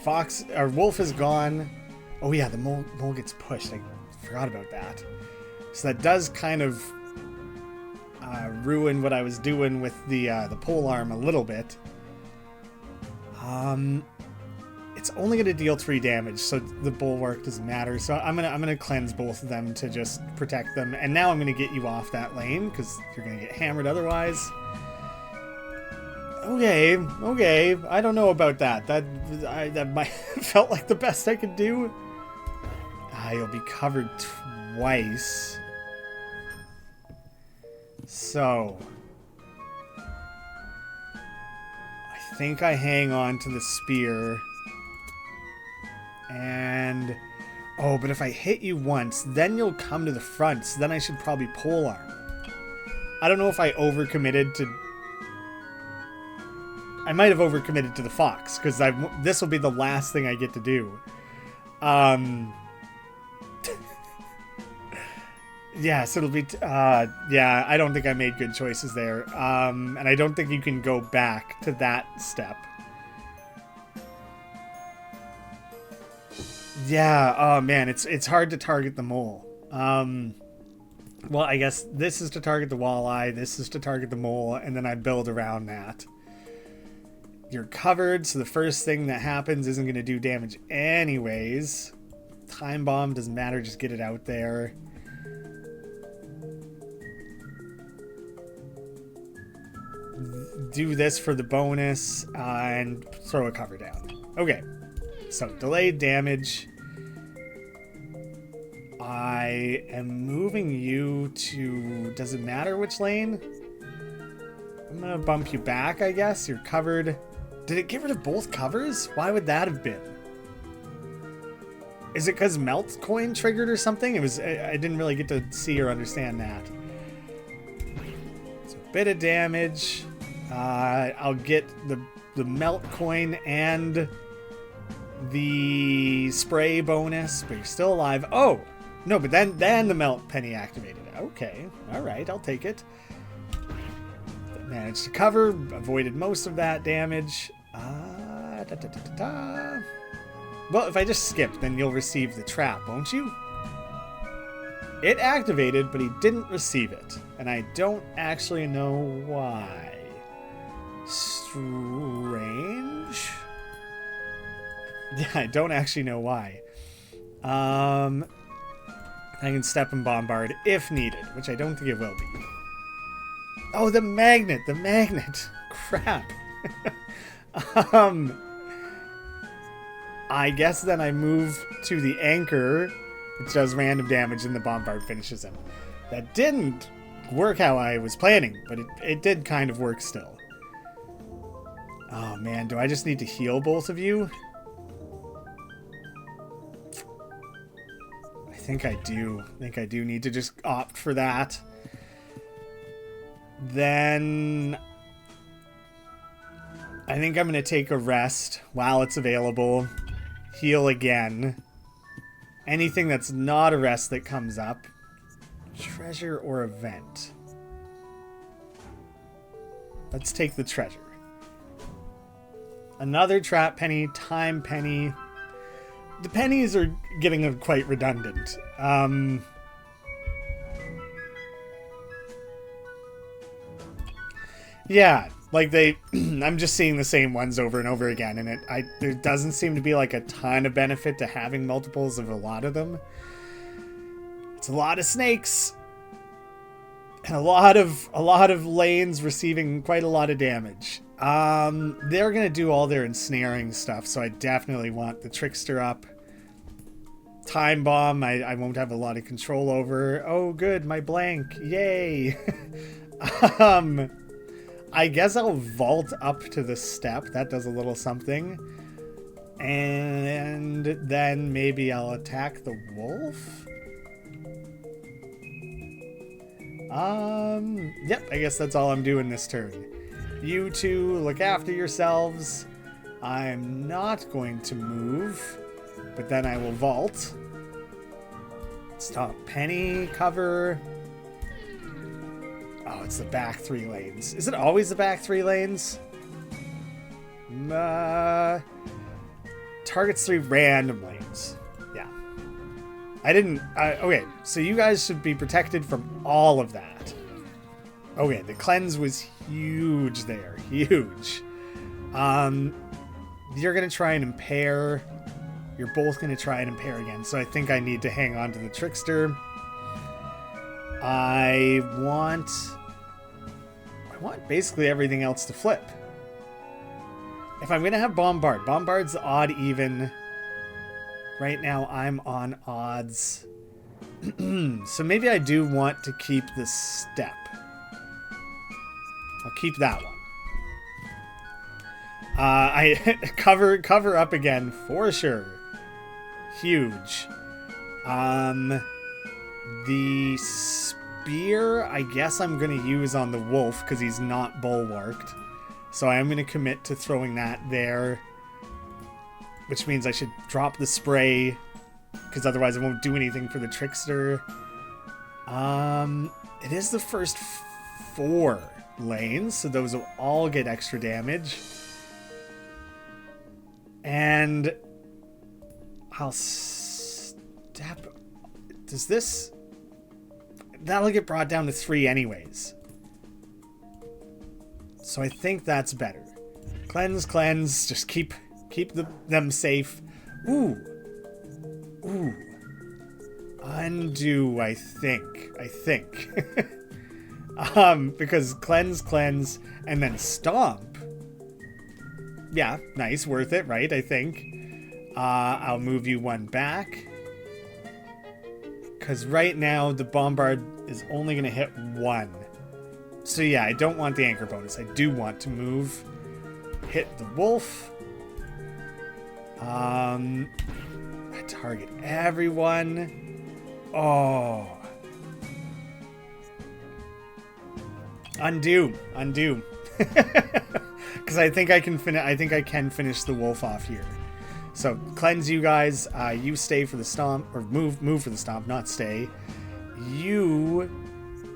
Wolf is gone. Oh yeah, the mole gets pushed. I forgot about that. So that does kind of ruin what I was doing with the polearm a little bit. It's only going to deal 3 damage, so the bulwark doesn't matter. So I'm gonna cleanse both of them to just protect them. And now I'm gonna get you off that lane because you're gonna get hammered otherwise. Okay. I don't know about that. That might felt like the best I could do. You'll be covered twice. So I think I hang on to the spear. And but if I hit you once, then you'll come to the front. So then I should probably polearm. I don't know if I overcommitted to. I might have overcommitted to the fox because this will be the last thing I get to do. Yeah, so it'll be. Yeah, I don't think I made good choices there. And I don't think you can go back to that step. Yeah, oh man, it's hard to target the mole. Well, I guess this is to target the walleye, this is to target the mole, and then I build around that. You're covered, so the first thing that happens isn't going to do damage anyways. Time bomb doesn't matter, just get it out there. Do this for the bonus, and throw a cover down. Okay, so delayed damage. I am moving you to... Does it matter which lane? I'm going to bump you back, I guess. You're covered. Did it get rid of both covers? Why would that have been? Is it because Melt Coin triggered or something? It was. I didn't really get to see or understand that. So a bit of damage. I'll get the Melt Coin and the spray bonus, but you're still alive. Oh! No, but then the Melt Penny activated. Okay. Alright, I'll take it. Managed to cover. Avoided most of that damage. Well, if I just skip, then you'll receive the trap, won't you? It activated, but he didn't receive it. And I don't actually know why. Strange? Yeah, I don't actually know why. I can step and bombard if needed, which I don't think it will be. Oh, the magnet! The magnet! Crap. I guess then I move to the anchor, which does random damage, and the bombard finishes him. That didn't work how I was planning, but it did kind of work still. Oh man, do I just need to heal both of you? I think I do. I think I do need to just opt for that. Then I think I'm going to take a rest while it's available. Heal again. Anything that's not a rest that comes up. Treasure or event. Let's take the treasure. Another trap penny, time penny. The pennies are getting quite redundant. Yeah, like I'm just seeing the same ones over and over again, and there doesn't seem to be like a ton of benefit to having multiples of a lot of them. It's a lot of snakes, and a lot of lanes receiving quite a lot of damage. They're gonna do all their ensnaring stuff, so I definitely want the trickster up. Time bomb, I won't have a lot of control over. Oh, good, my blank, yay! I guess I'll vault up to the step. That does a little something. And then maybe I'll attack the wolf. Yep, I guess that's all I'm doing this turn. You two look after yourselves. I'm not going to move, but then I will vault. Stop penny, cover. Oh, it's the back 3 lanes. Is it always the back 3 lanes? Targets 3 random lanes. Yeah. I didn't... okay, so you guys should be protected from all of that. Okay, the cleanse was huge there. Huge. You're going to try and impair. You're both going to try and impair again. So I think I need to hang on to the trickster. I want basically everything else to flip. If I'm going to have Bombard, Bombard's odd even. Right now I'm on odds. So maybe I do want to keep the step. I'll keep that one. I cover up again for sure. Huge. The spear, I guess I'm going to use on the wolf because he's not bulwarked. So I am going to commit to throwing that there. Which means I should drop the spray because otherwise it won't do anything for the trickster. It is the first 4 lanes, so those will all get extra damage. And I'll step... Does this... That'll get brought down to 3 anyways. So I think that's better. Cleanse, cleanse. Just keep them safe. Ooh. Ooh. Undo, I think. Because cleanse, cleanse, and then stomp. Yeah, nice. Worth it, right? I think. I'll move you 1 back. Because right now, the Bombard is only going to hit 1. So yeah, I don't want the anchor bonus. I do want to move. Hit the wolf. I target everyone. Oh. Undo. Because I think I can finish the wolf off here. So cleanse you guys. You stay for the stomp, or move for the stomp, not stay. You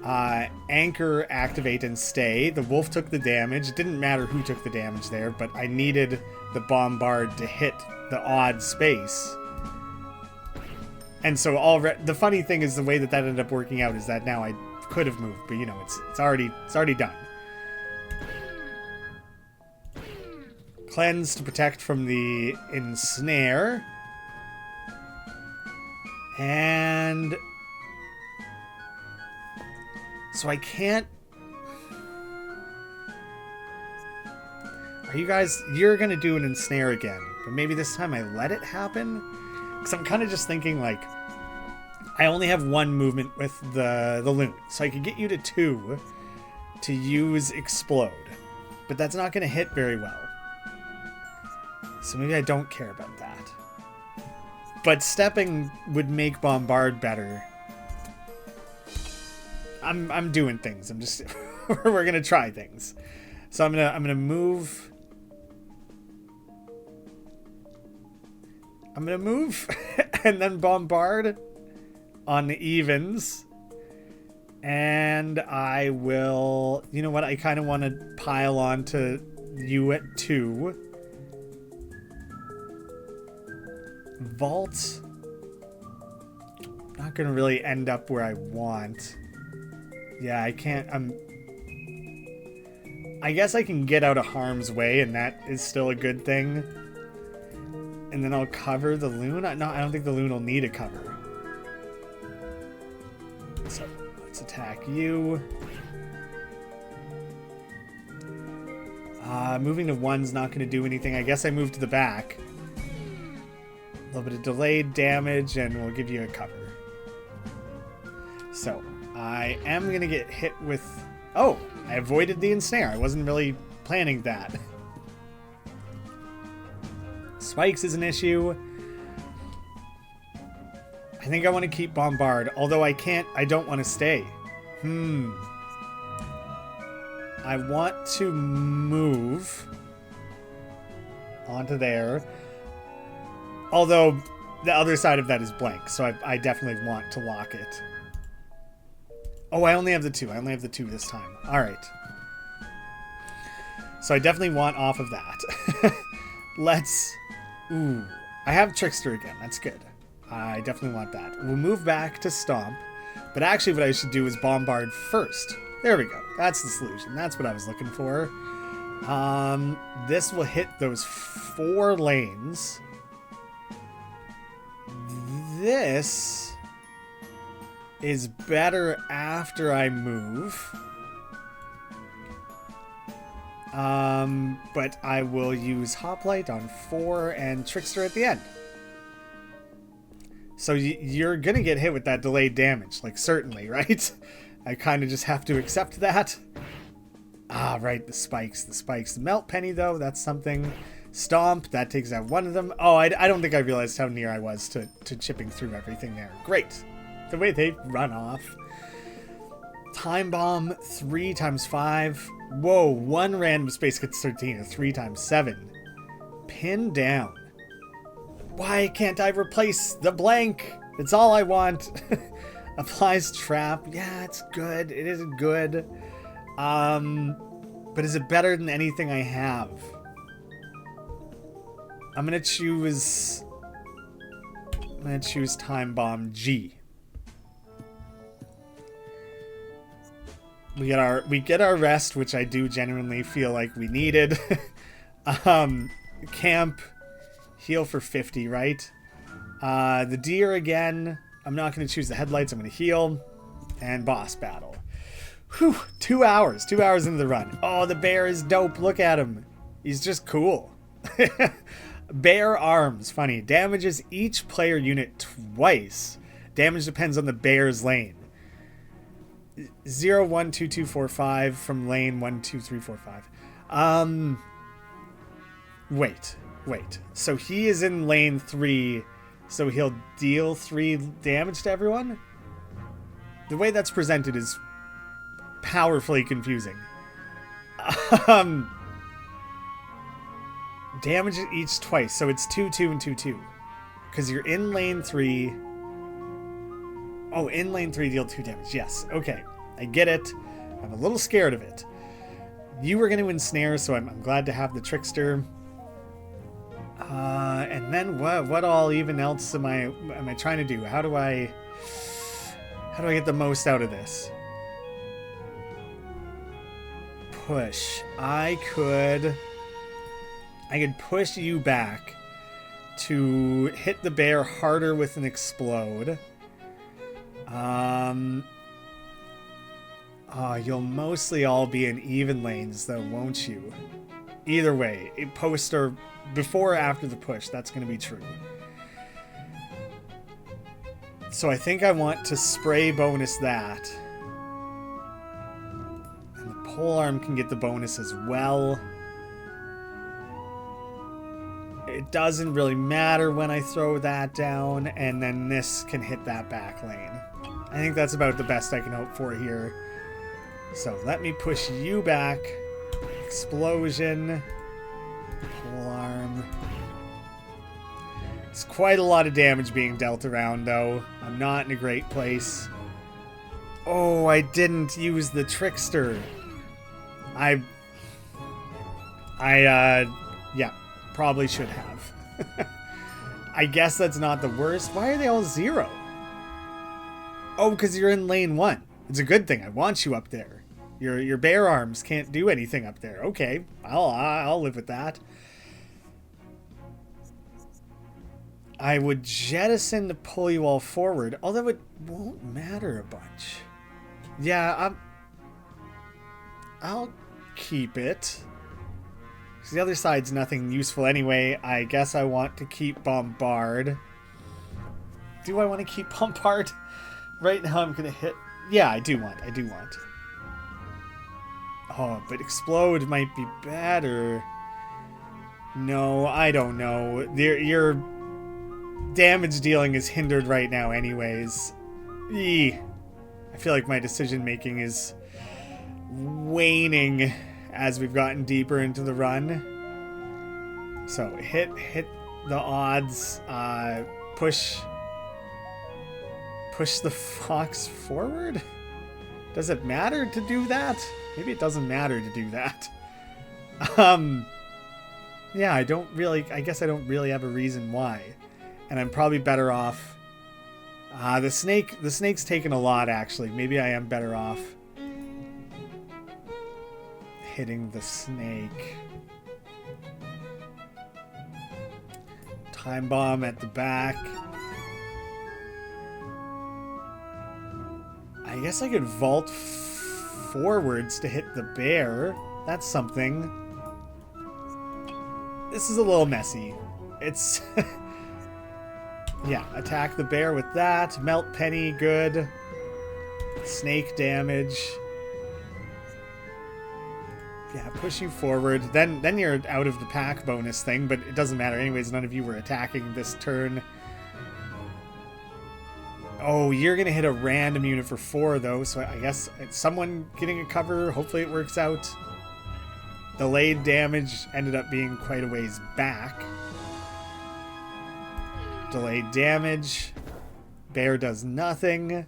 anchor, activate, and stay. The wolf took the damage. It didn't matter who took the damage there, but I needed the Bombard to hit the odd space. And so the funny thing is the way that ended up working out is that now I could have moved, but you know, it's already done. Cleanse to protect from the ensnare. And so I can't... Are you guys... You're going to do an ensnare again, but maybe this time I let it happen? Because I'm kind of just thinking, like, I only have 1 movement with the loon, so I could get you to 2 to use Explode. But that's not going to hit very well. So maybe I don't care about that. But stepping would make Bombard better. I'm doing things. I'm just we're gonna try things. So I'm gonna move. I'm gonna move and then Bombard on the evens. And I will... You know what? I kind of want to pile on to you at 2. Vault. Not gonna really end up where I want. Yeah, I can't. I guess I can get out of harm's way, and that is still a good thing. And then I'll cover the loon. No, I don't think the loon will need a cover. So let's attack you. Moving to 1's not going to do anything. I guess I move to the back. A little bit of delayed damage, and we'll give you a cover. So, I am going to get hit with... Oh, I avoided the ensnare. I wasn't really planning that. Spikes is an issue. I think I want to keep Bombard, although I don't want to stay. I want to move onto there. Although the other side of that is blank, so I definitely want to lock it. Oh, I only have the 2. I only have the 2 this time. Alright. So I definitely want off of that. Let's... Ooh. I have Trickster again. That's good. I definitely want that. We'll move back to Stomp. But actually what I should do is Bombard first. There we go. That's the solution. That's what I was looking for. This will hit those 4 lanes. This is better after I move. But I will use Hoplite on 4 and Trickster at the end. So you're going to get hit with that delayed damage, like certainly, right? I kind of just have to accept that. Ah, right, the spikes. The Melt Penny, though, that's something. Stomp, that takes out 1 of them. Oh, I don't think I realized how near I was to chipping through everything there. Great. The way they run off. Time Bomb, 3 times 5. Whoa, 1 random space gets 13, 3 times 7. Pin down. Why can't I replace the blank? It's all I want. Applies trap. Yeah, it's good. It is good. But is it better than anything I have? I'm gonna choose Time Bomb G. We get our rest, which I do genuinely feel like we needed. Camp, heal for 50, right? The deer again. I'm not going to choose the headlights. I'm going to heal. And boss battle. Whew, 2 hours. 2 hours into the run. Oh, the bear is dope. Look at him. He's just cool. Bear arms. Funny. Damages each player unit twice. Damage depends on the bear's lane. 0, 1, 2, 2, 4, 5 from lane 1, 2, 3, 4, 5. Wait. So he is in lane 3, so he'll deal 3 damage to everyone? The way that's presented is powerfully confusing. Damage each twice, so it's 2, 2, and 2, 2. Because you're in lane 3. Oh, in lane 3, deal 2 damage. Yes, okay. I get it. I'm a little scared of it. You were going to ensnare, so I'm glad to have the Trickster. And then what all even else am I trying to do? How do I get the most out of this? Push. I could push you back to hit the bear harder with an explode. You'll mostly all be in even lanes though, won't you? Either way, post or before or after the push, that's going to be true. So I think I want to spray bonus that. And the polearm can get the bonus as well. It doesn't really matter when I throw that down, and then this can hit that back lane. I think that's about the best I can hope for here. So let me push you back. Explosion. Polearm. It's quite a lot of damage being dealt around, though. I'm not in a great place. Oh, I didn't use the Trickster. Yeah, probably should have. I guess that's not the worst. Why are they all 0? Oh, because you're in lane 1. It's a good thing. I want you up there. Your bear arms can't do anything up there. Okay, I'll live with that. I would jettison to pull you all forward, although it won't matter a bunch. Yeah, I'll keep it. The other side's nothing useful anyway. I guess I want to keep Bombard. Do I want to keep Bombard? Right now I'm going to hit... Yeah, I do want. Oh, but Explode might be better. No, I don't know. Your damage dealing is hindered right now anyways. I feel like my decision making is waning as we've gotten deeper into the run. So hit the odds, push the fox forward? Does it matter to do that? Maybe it doesn't matter to do that. Yeah, I guess I don't really have a reason why. And I'm probably better off. The snake's taken a lot actually. Maybe I am better off hitting the snake. Time bomb at the back. I guess I could vault forwards to hit the bear. That's something. This is a little messy. It's... Yeah, attack the bear with that. Melt Penny, good. Snake damage. Yeah, push you forward. Then you're out of the pack bonus thing, but it doesn't matter anyways. None of you were attacking this turn. Oh, you're going to hit a random unit for 4, though, so I guess it's someone getting a cover. Hopefully it works out. Delayed damage ended up being quite a ways back. Delayed damage. Bear does nothing.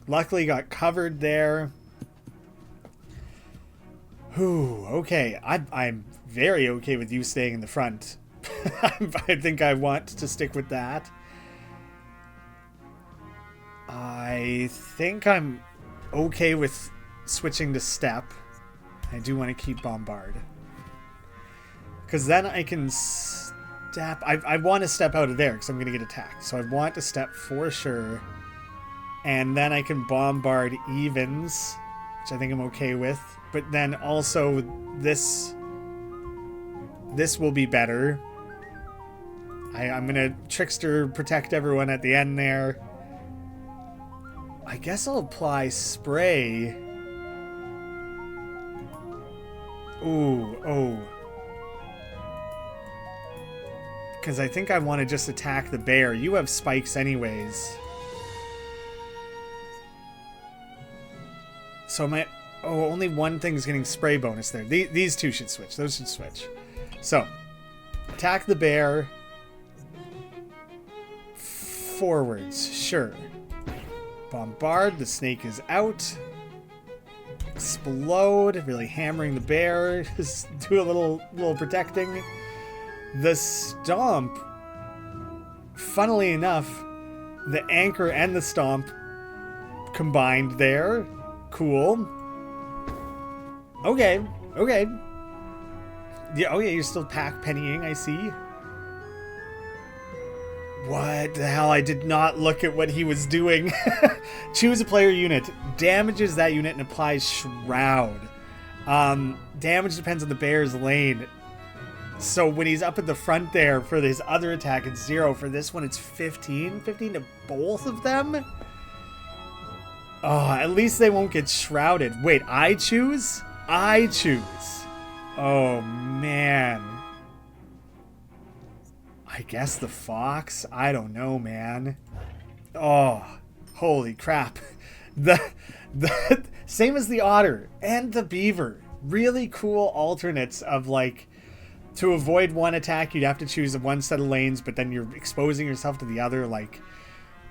Luckily got covered there. Whew, okay. I'm very okay with you staying in the front. I think I want to stick with that. I think I'm okay with switching to step. I do want to keep Bombard. Because then I can step... I want to step out of there because I'm going to get attacked. So I want to step for sure. And then I can Bombard evens, which I think I'm okay with. But then also this will be better. I'm going to Trickster protect everyone at the end there. I guess I'll apply spray. Ooh, oh. Because I think I want to just attack the bear. You have spikes anyways. So my... Oh, only one thing's getting spray bonus there. These two should switch. Those should switch. So, attack the bear. Forwards, sure. Bombard, the snake is out. Explode, really hammering the bear. Just do a little protecting. The stomp, funnily enough, the anchor and the stomp combined there. Cool. Okay, okay. Yeah, oh yeah, you're still pack pennying, I see. What the hell? I did not look at what he was doing. Choose a player unit. Damages that unit and applies Shroud. Damage depends on the bear's lane. So when he's up at the front there for this other attack, it's 0. For this one, it's 15. 15 to both of them? Oh, at least they won't get shrouded. Wait, I choose? I choose. Oh, man. I guess the fox? I don't know, man. Oh, holy crap. The same as the otter and the beaver. Really cool alternates of, like, to avoid one attack, you'd have to choose one set of lanes, but then you're exposing yourself to the other. Like,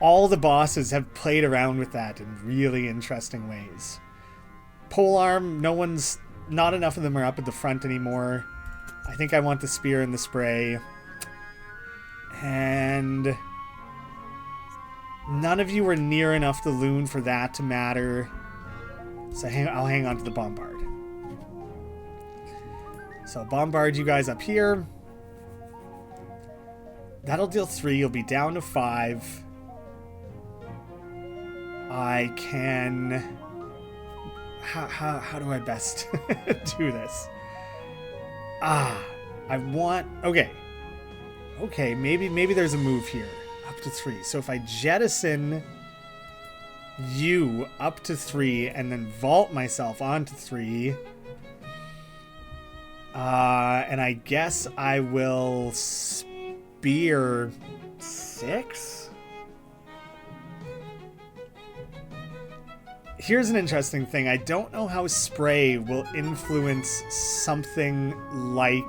all the bosses have played around with that in really interesting ways. Polearm, not enough of them are up at the front anymore. I think I want the spear and the spray. And none of you were near enough the loon for that to matter. So I'll hang on to the bombard. So bombard you guys up here. That'll deal 3. You'll be down to 5. I can... How do I best do this? I want... Okay. Okay, maybe there's a move here. Up to 3. So if I jettison you up to 3 and then vault myself onto 3... and I guess I will spear 6? Here's an interesting thing. I don't know how spray will influence something like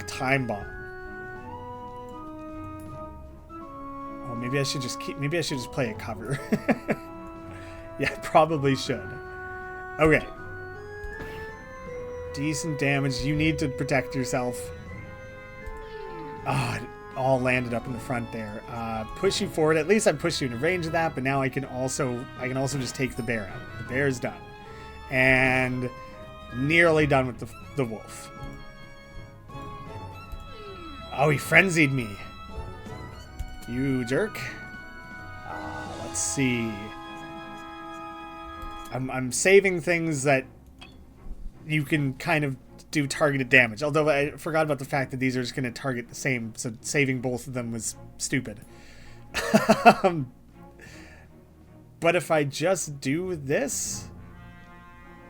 time bomb. Oh, maybe I should just play a cover. Yeah, probably should. Okay. Decent damage. You need to protect yourself. Ah, it all landed up in the front there. Push you forward. At least I pushed you into range of that, but now I can also just take the bear out. The bear's done. And nearly done with the wolf. Oh, he frenzied me. You jerk. Let's see. I'm saving things that you can kind of do targeted damage. Although I forgot about the fact that these are just going to target the same, so saving both of them was stupid. But if I just do this,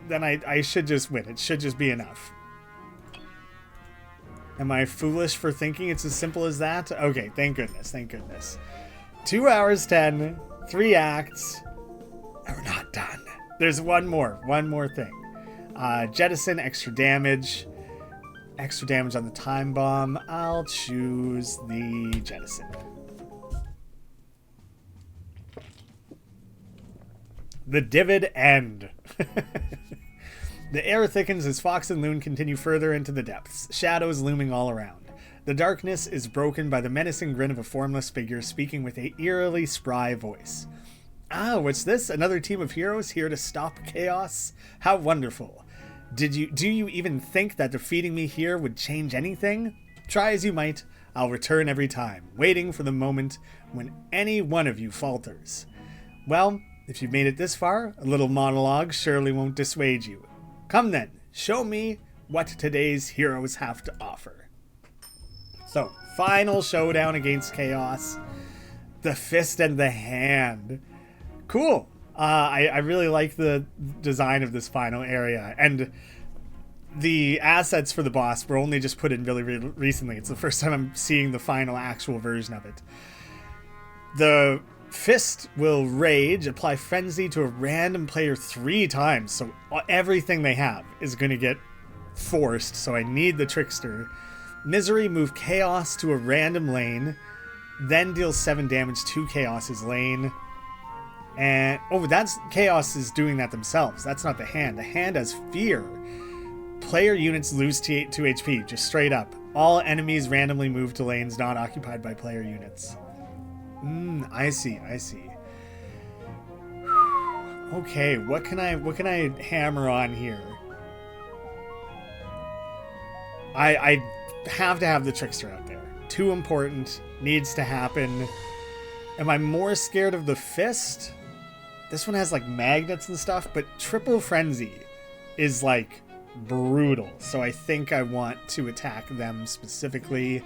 then I should just win. It should just be enough. Am I foolish for thinking it's as simple as that? Okay, thank goodness, thank goodness. 2 hours 10, 3 acts, and we're not done. There's one more thing. Jettison, extra damage on the time bomb. I'll choose the jettison. The Divid End. The air thickens as Fox and Loon continue further into the depths, shadows looming all around. The darkness is broken by the menacing grin of a formless figure speaking with a eerily spry voice. Ah, what's this? Another team of heroes here to stop chaos? How wonderful. Do you even think that defeating me here would change anything? Try as you might, I'll return every time, waiting for the moment when any one of you falters. Well, if you've made it this far, a little monologue surely won't dissuade you. Come then, show me what today's heroes have to offer. So, final showdown against chaos. The fist and the hand. Cool. I really like the design of this final area, and the assets for the boss were only just put in really recently. It's the first time I'm seeing the final actual version of it. The fist will rage, apply frenzy to a random player 3 times, so everything they have is going to get forced, so I need the trickster. Misery, move chaos to a random lane, then deal 7 damage to chaos's lane. And that's chaos is doing that themselves. That's not the hand. The hand has fear. Player units lose 2 HP, just straight up. All enemies randomly move to lanes not occupied by player units. I see. Okay, what can I hammer on here? I have to have the trickster out there. Too important, needs to happen. Am I more scared of the fist? This one has like magnets and stuff, but triple frenzy is like brutal. So I think I want to attack them specifically.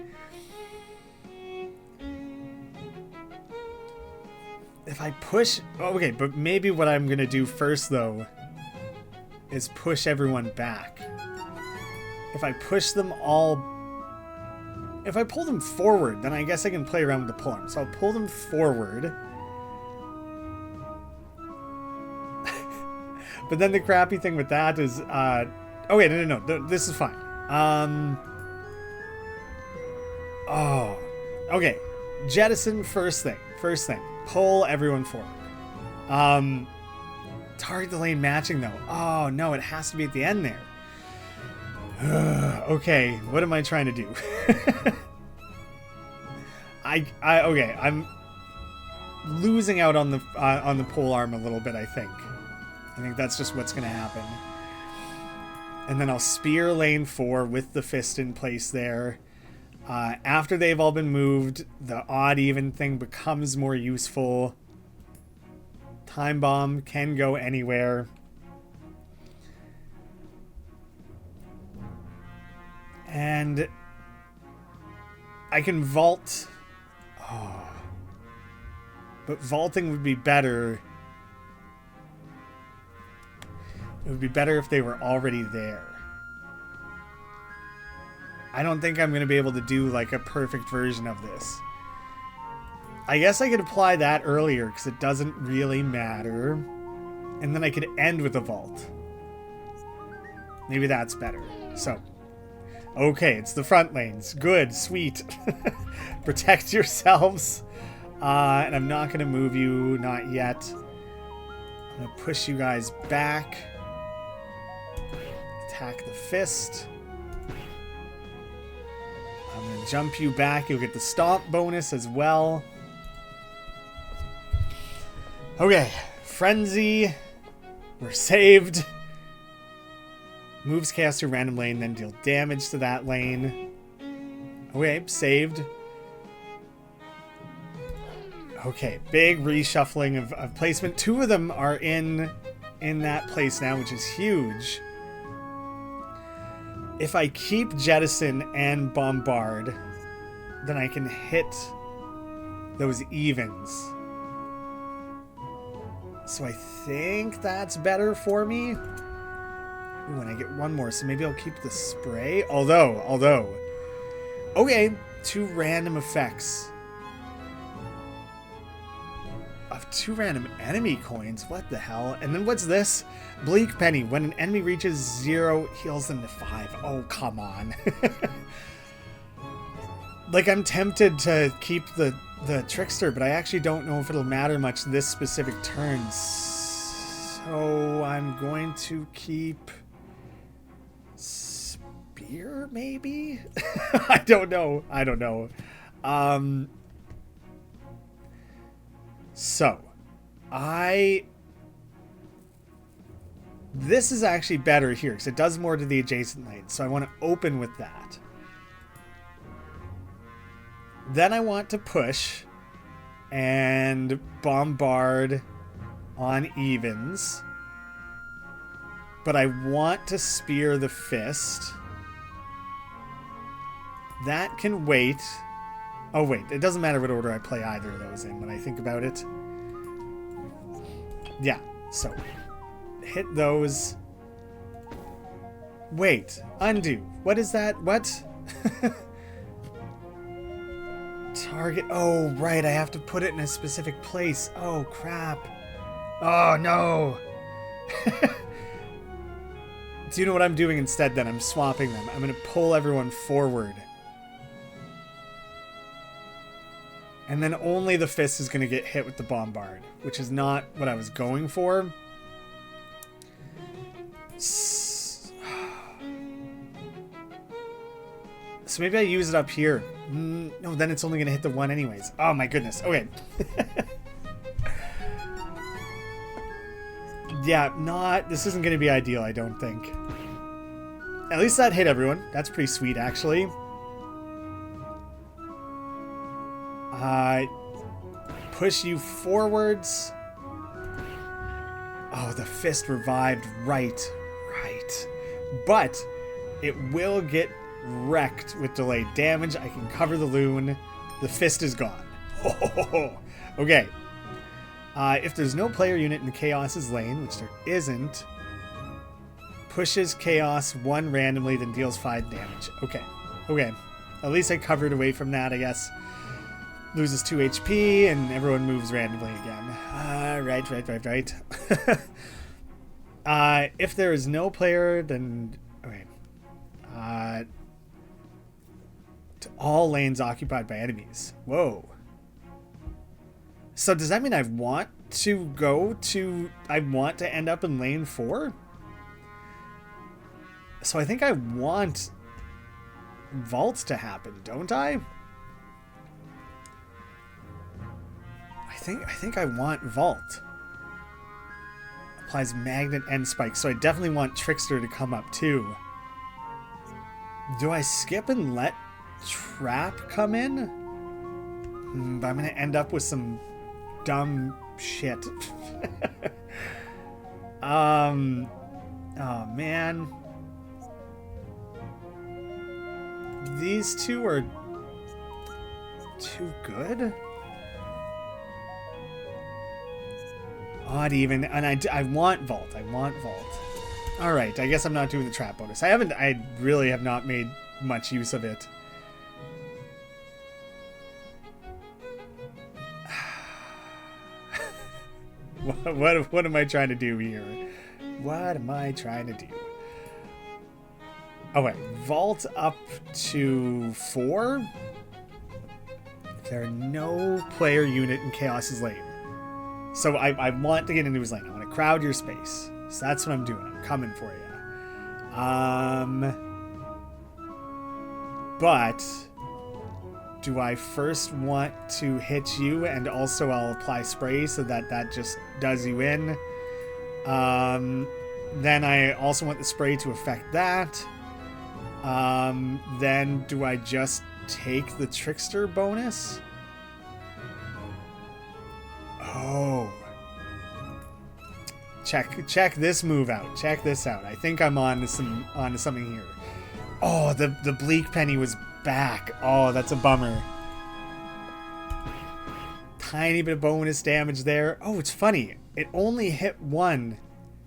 If I push... Okay, but maybe what I'm going to do first, though, is push everyone back. If I push them all... If I pull them forward, then I guess I can play around with the pull arm. So I'll pull them forward. But then the crappy thing with that is... Oh, wait, no. This is fine. Oh. Okay. Jettison first thing. Pull everyone forward. Target the lane matching, though. Oh, no, it has to be at the end there. Okay, what am I trying to do? Okay, I'm losing out on the pole arm a little bit, I think. I think that's just what's going to happen. And then I'll spear lane 4 with the fist in place there. After they've all been moved, the odd-even thing becomes more useful. Time bomb can go anywhere. And I can vault. Oh. But vaulting would be better. It would be better if they were already there. I don't think I'm going to be able to do like a perfect version of this. I guess I could apply that earlier because it doesn't really matter. And then I could end with a vault. Maybe that's better. So, okay, it's the front lanes. Good, sweet. Protect yourselves. And I'm not going to move you, not yet. I'm going to push you guys back. Attack the fist. I'm going to jump you back. You'll get the stomp bonus as well. Okay, Frenzy. We're saved. Moves caster random lane, then deal damage to that lane. Okay, saved. Okay, big reshuffling of placement. 2 of them are in that place now, which is huge. If I keep Jettison and Bombard, then I can hit those evens. So I think that's better for me. Ooh, and I get 1 more, so maybe I'll keep the spray. Although. Okay, 2 random effects. Of 2 random enemy coins. What the hell? And then what's this? Bleak Penny. When an enemy reaches 0, heals them to 5. Oh, come on. Like, I'm tempted to keep the Trickster, but I actually don't know if it'll matter much this specific turn. So I'm going to keep Spear, maybe? I don't know. So, this is actually better here because it does more to the adjacent lane. So I want to open with that. Then I want to push and bombard on evens. But I want to spear the fist. That can wait. Oh, wait. It doesn't matter what order I play either of those in when I think about it. Yeah. So, hit those. Wait. Undo. What is that? What? Target. Oh, right. I have to put it in a specific place. Oh, crap. Oh, no. Do you know what I'm doing instead then? I'm swapping them. I'm going to pull everyone forward. And then only the fist is going to get hit with the bombard, which is not what I was going for. So maybe I use it up here. No, then it's only going to hit the 1 anyways. Oh my goodness. Okay. Yeah, this isn't going to be ideal, I don't think. At least that hit everyone. That's pretty sweet, actually. Push you forwards. Oh, the fist revived. Right. But it will get wrecked with delayed damage. I can cover the loon. The fist is gone. Okay. If there's no player unit in Chaos's lane, which there isn't, pushes Chaos 1 randomly, then deals 5 damage. Okay. At least I covered away from that, I guess. Loses 2 HP, and everyone moves randomly again. Right. If there is no player, then... Okay. To all lanes occupied by enemies. Whoa. So does that mean I want to end up in lane 4? So I think I want vaults to happen, don't I? I think I want vault. Applies magnet and spike. So I definitely want trickster to come up too. Do I skip and let trap come in? But I'm gonna end up with some dumb shit. Oh man. These two are too good? Odd even, and I want vault. I want vault. All right, I guess I'm not doing the trap bonus. I really have not made much use of it. What am I trying to do here? What am I trying to do? Oh wait, vault up to 4. There are no player unit in Chaos's lane. So I want to get into his lane. I want to crowd your space. So that's what I'm doing. I'm coming for you. But do I first want to hit you and also I'll apply spray so that just does you in? Then I also want the spray to affect that. Then do I just take the trickster bonus? Oh. Check this move out. Check this out. I think I'm onto something here. Oh, the bleak penny was back. Oh, that's a bummer. Tiny bit of bonus damage there. Oh, it's funny. It only hit 1.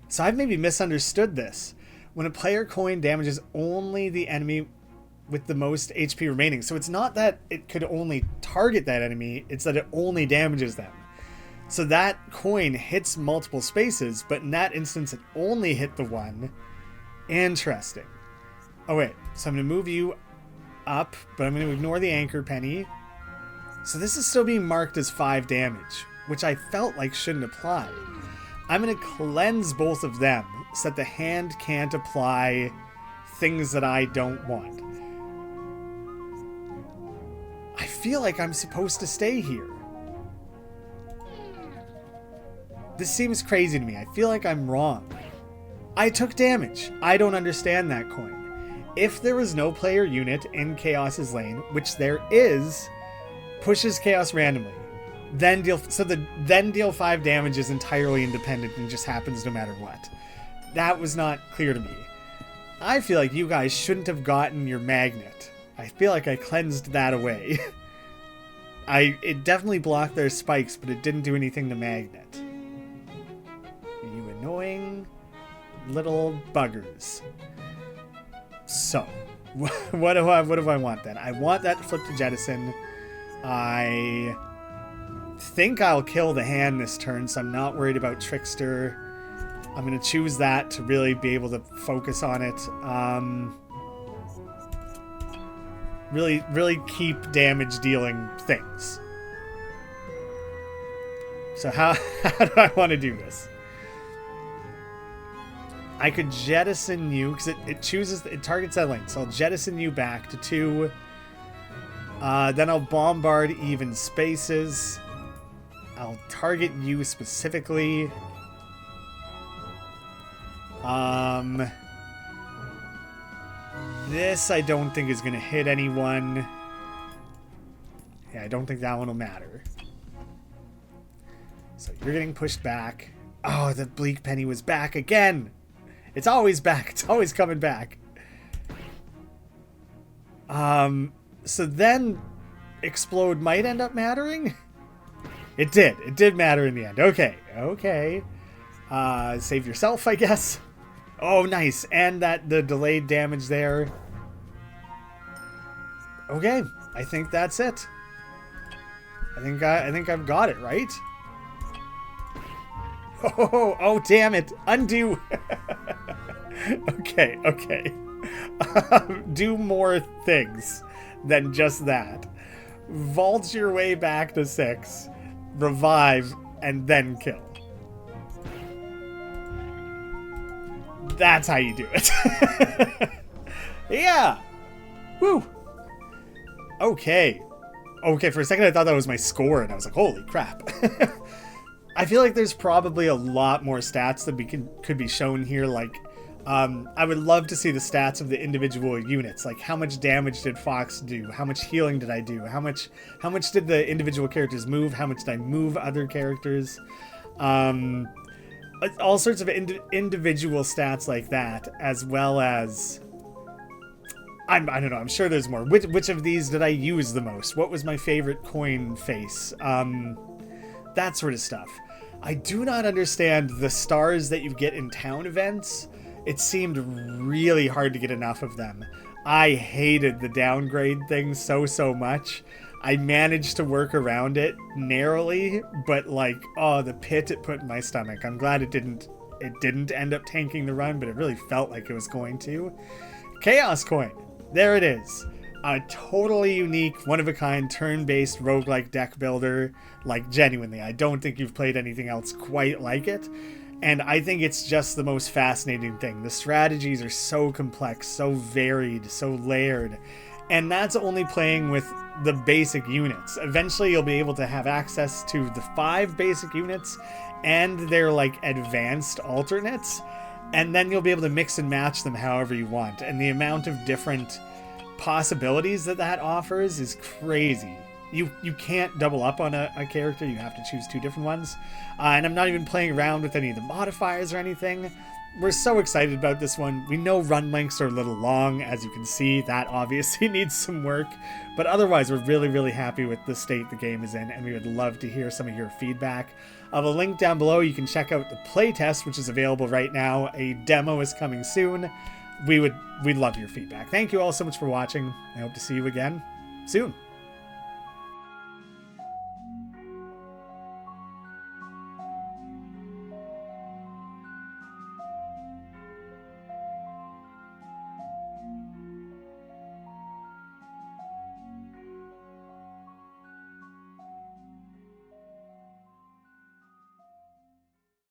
So I've maybe misunderstood this. When a player coin damages only the enemy with the most HP remaining. So it's not that it could only target that enemy, it's that it only damages them. So that coin hits multiple spaces, but in that instance it only hit the 1. Interesting. Oh wait, so I'm going to move you up, but I'm going to ignore the anchor penny. So this is still being marked as 5 damage, which I felt like shouldn't apply. I'm going to cleanse both of them so that the hand can't apply things that I don't want. I feel like I'm supposed to stay here. This seems crazy to me. I feel like I'm wrong. I took damage. I don't understand that coin. If there was no player unit in Chaos's lane, which there is, pushes Chaos randomly, then deal 5 damage is entirely independent and just happens no matter what. That was not clear to me. I feel like you guys shouldn't have gotten your magnet. I feel like I cleansed that away. It definitely blocked their spikes, but it didn't do anything to magnet. You annoying little buggers. So, what do I want then? I want that to flip to jettison. I think I'll kill the hand this turn, so I'm not worried about trickster. I'm going to choose that to really be able to focus on it. Really keep damage dealing things. So how do I want to do this? I could jettison you because it targets that lane. So I'll jettison you back to 2. Then I'll bombard even spaces. I'll target you specifically. This I don't think is going to hit anyone. Yeah, I don't think that one will matter. So you're getting pushed back. Oh, the bleak penny was back again. It's always back. It's always coming back. So then explode might end up mattering. It did. It did matter in the end. Okay. Okay. Save yourself, I guess. Oh, nice. And the delayed damage there. Okay. I think that's it. I think I've got it, right? Oh, damn it. Undo. Okay. Do more things than just that. Vault your way back to 6. Revive, and then kill. That's how you do it. Yeah. Woo. Okay. Okay, for a second I thought that was my score, and I was like, holy crap. I feel like there's probably a lot more stats that could be shown here. Like, I would love to see the stats of the individual units. Like, how much damage did Fox do? How much healing did I do? How much did the individual characters move? How much did I move other characters? All sorts of individual stats like that, as well as... I don't know, I'm sure there's more. Which of these did I use the most? What was my favorite coin face? That sort of stuff. I do not understand the stars that you get in town events. It seemed really hard to get enough of them. I hated the downgrade thing so much. I managed to work around it narrowly, but like, oh, the pit it put in my stomach. I'm glad it didn't end up tanking the run, but it really felt like it was going to. Chaos Coin. There it is. A totally unique, one-of-a-kind, turn-based roguelike deck builder. Like, genuinely, I don't think you've played anything else quite like it. And I think it's just the most fascinating thing. The strategies are so complex, so varied, so layered. And that's only playing with the basic units. Eventually, you'll be able to have access to the 5 basic units and their, like, advanced alternates. And then you'll be able to mix and match them however you want. And the amount of different possibilities that offers is crazy. You can't double up on a character. You have to choose 2 different ones. And I'm not even playing around with any of the modifiers or anything. We're so excited about this one. We know run lengths are a little long, as you can see. That obviously needs some work. But otherwise, we're really happy with the state the game is in, and we would love to hear some of your feedback. I have a link down below. You can check out the playtest, which is available right now. A demo is coming soon. We'd love your feedback. Thank you all so much for watching. I hope to see you again soon.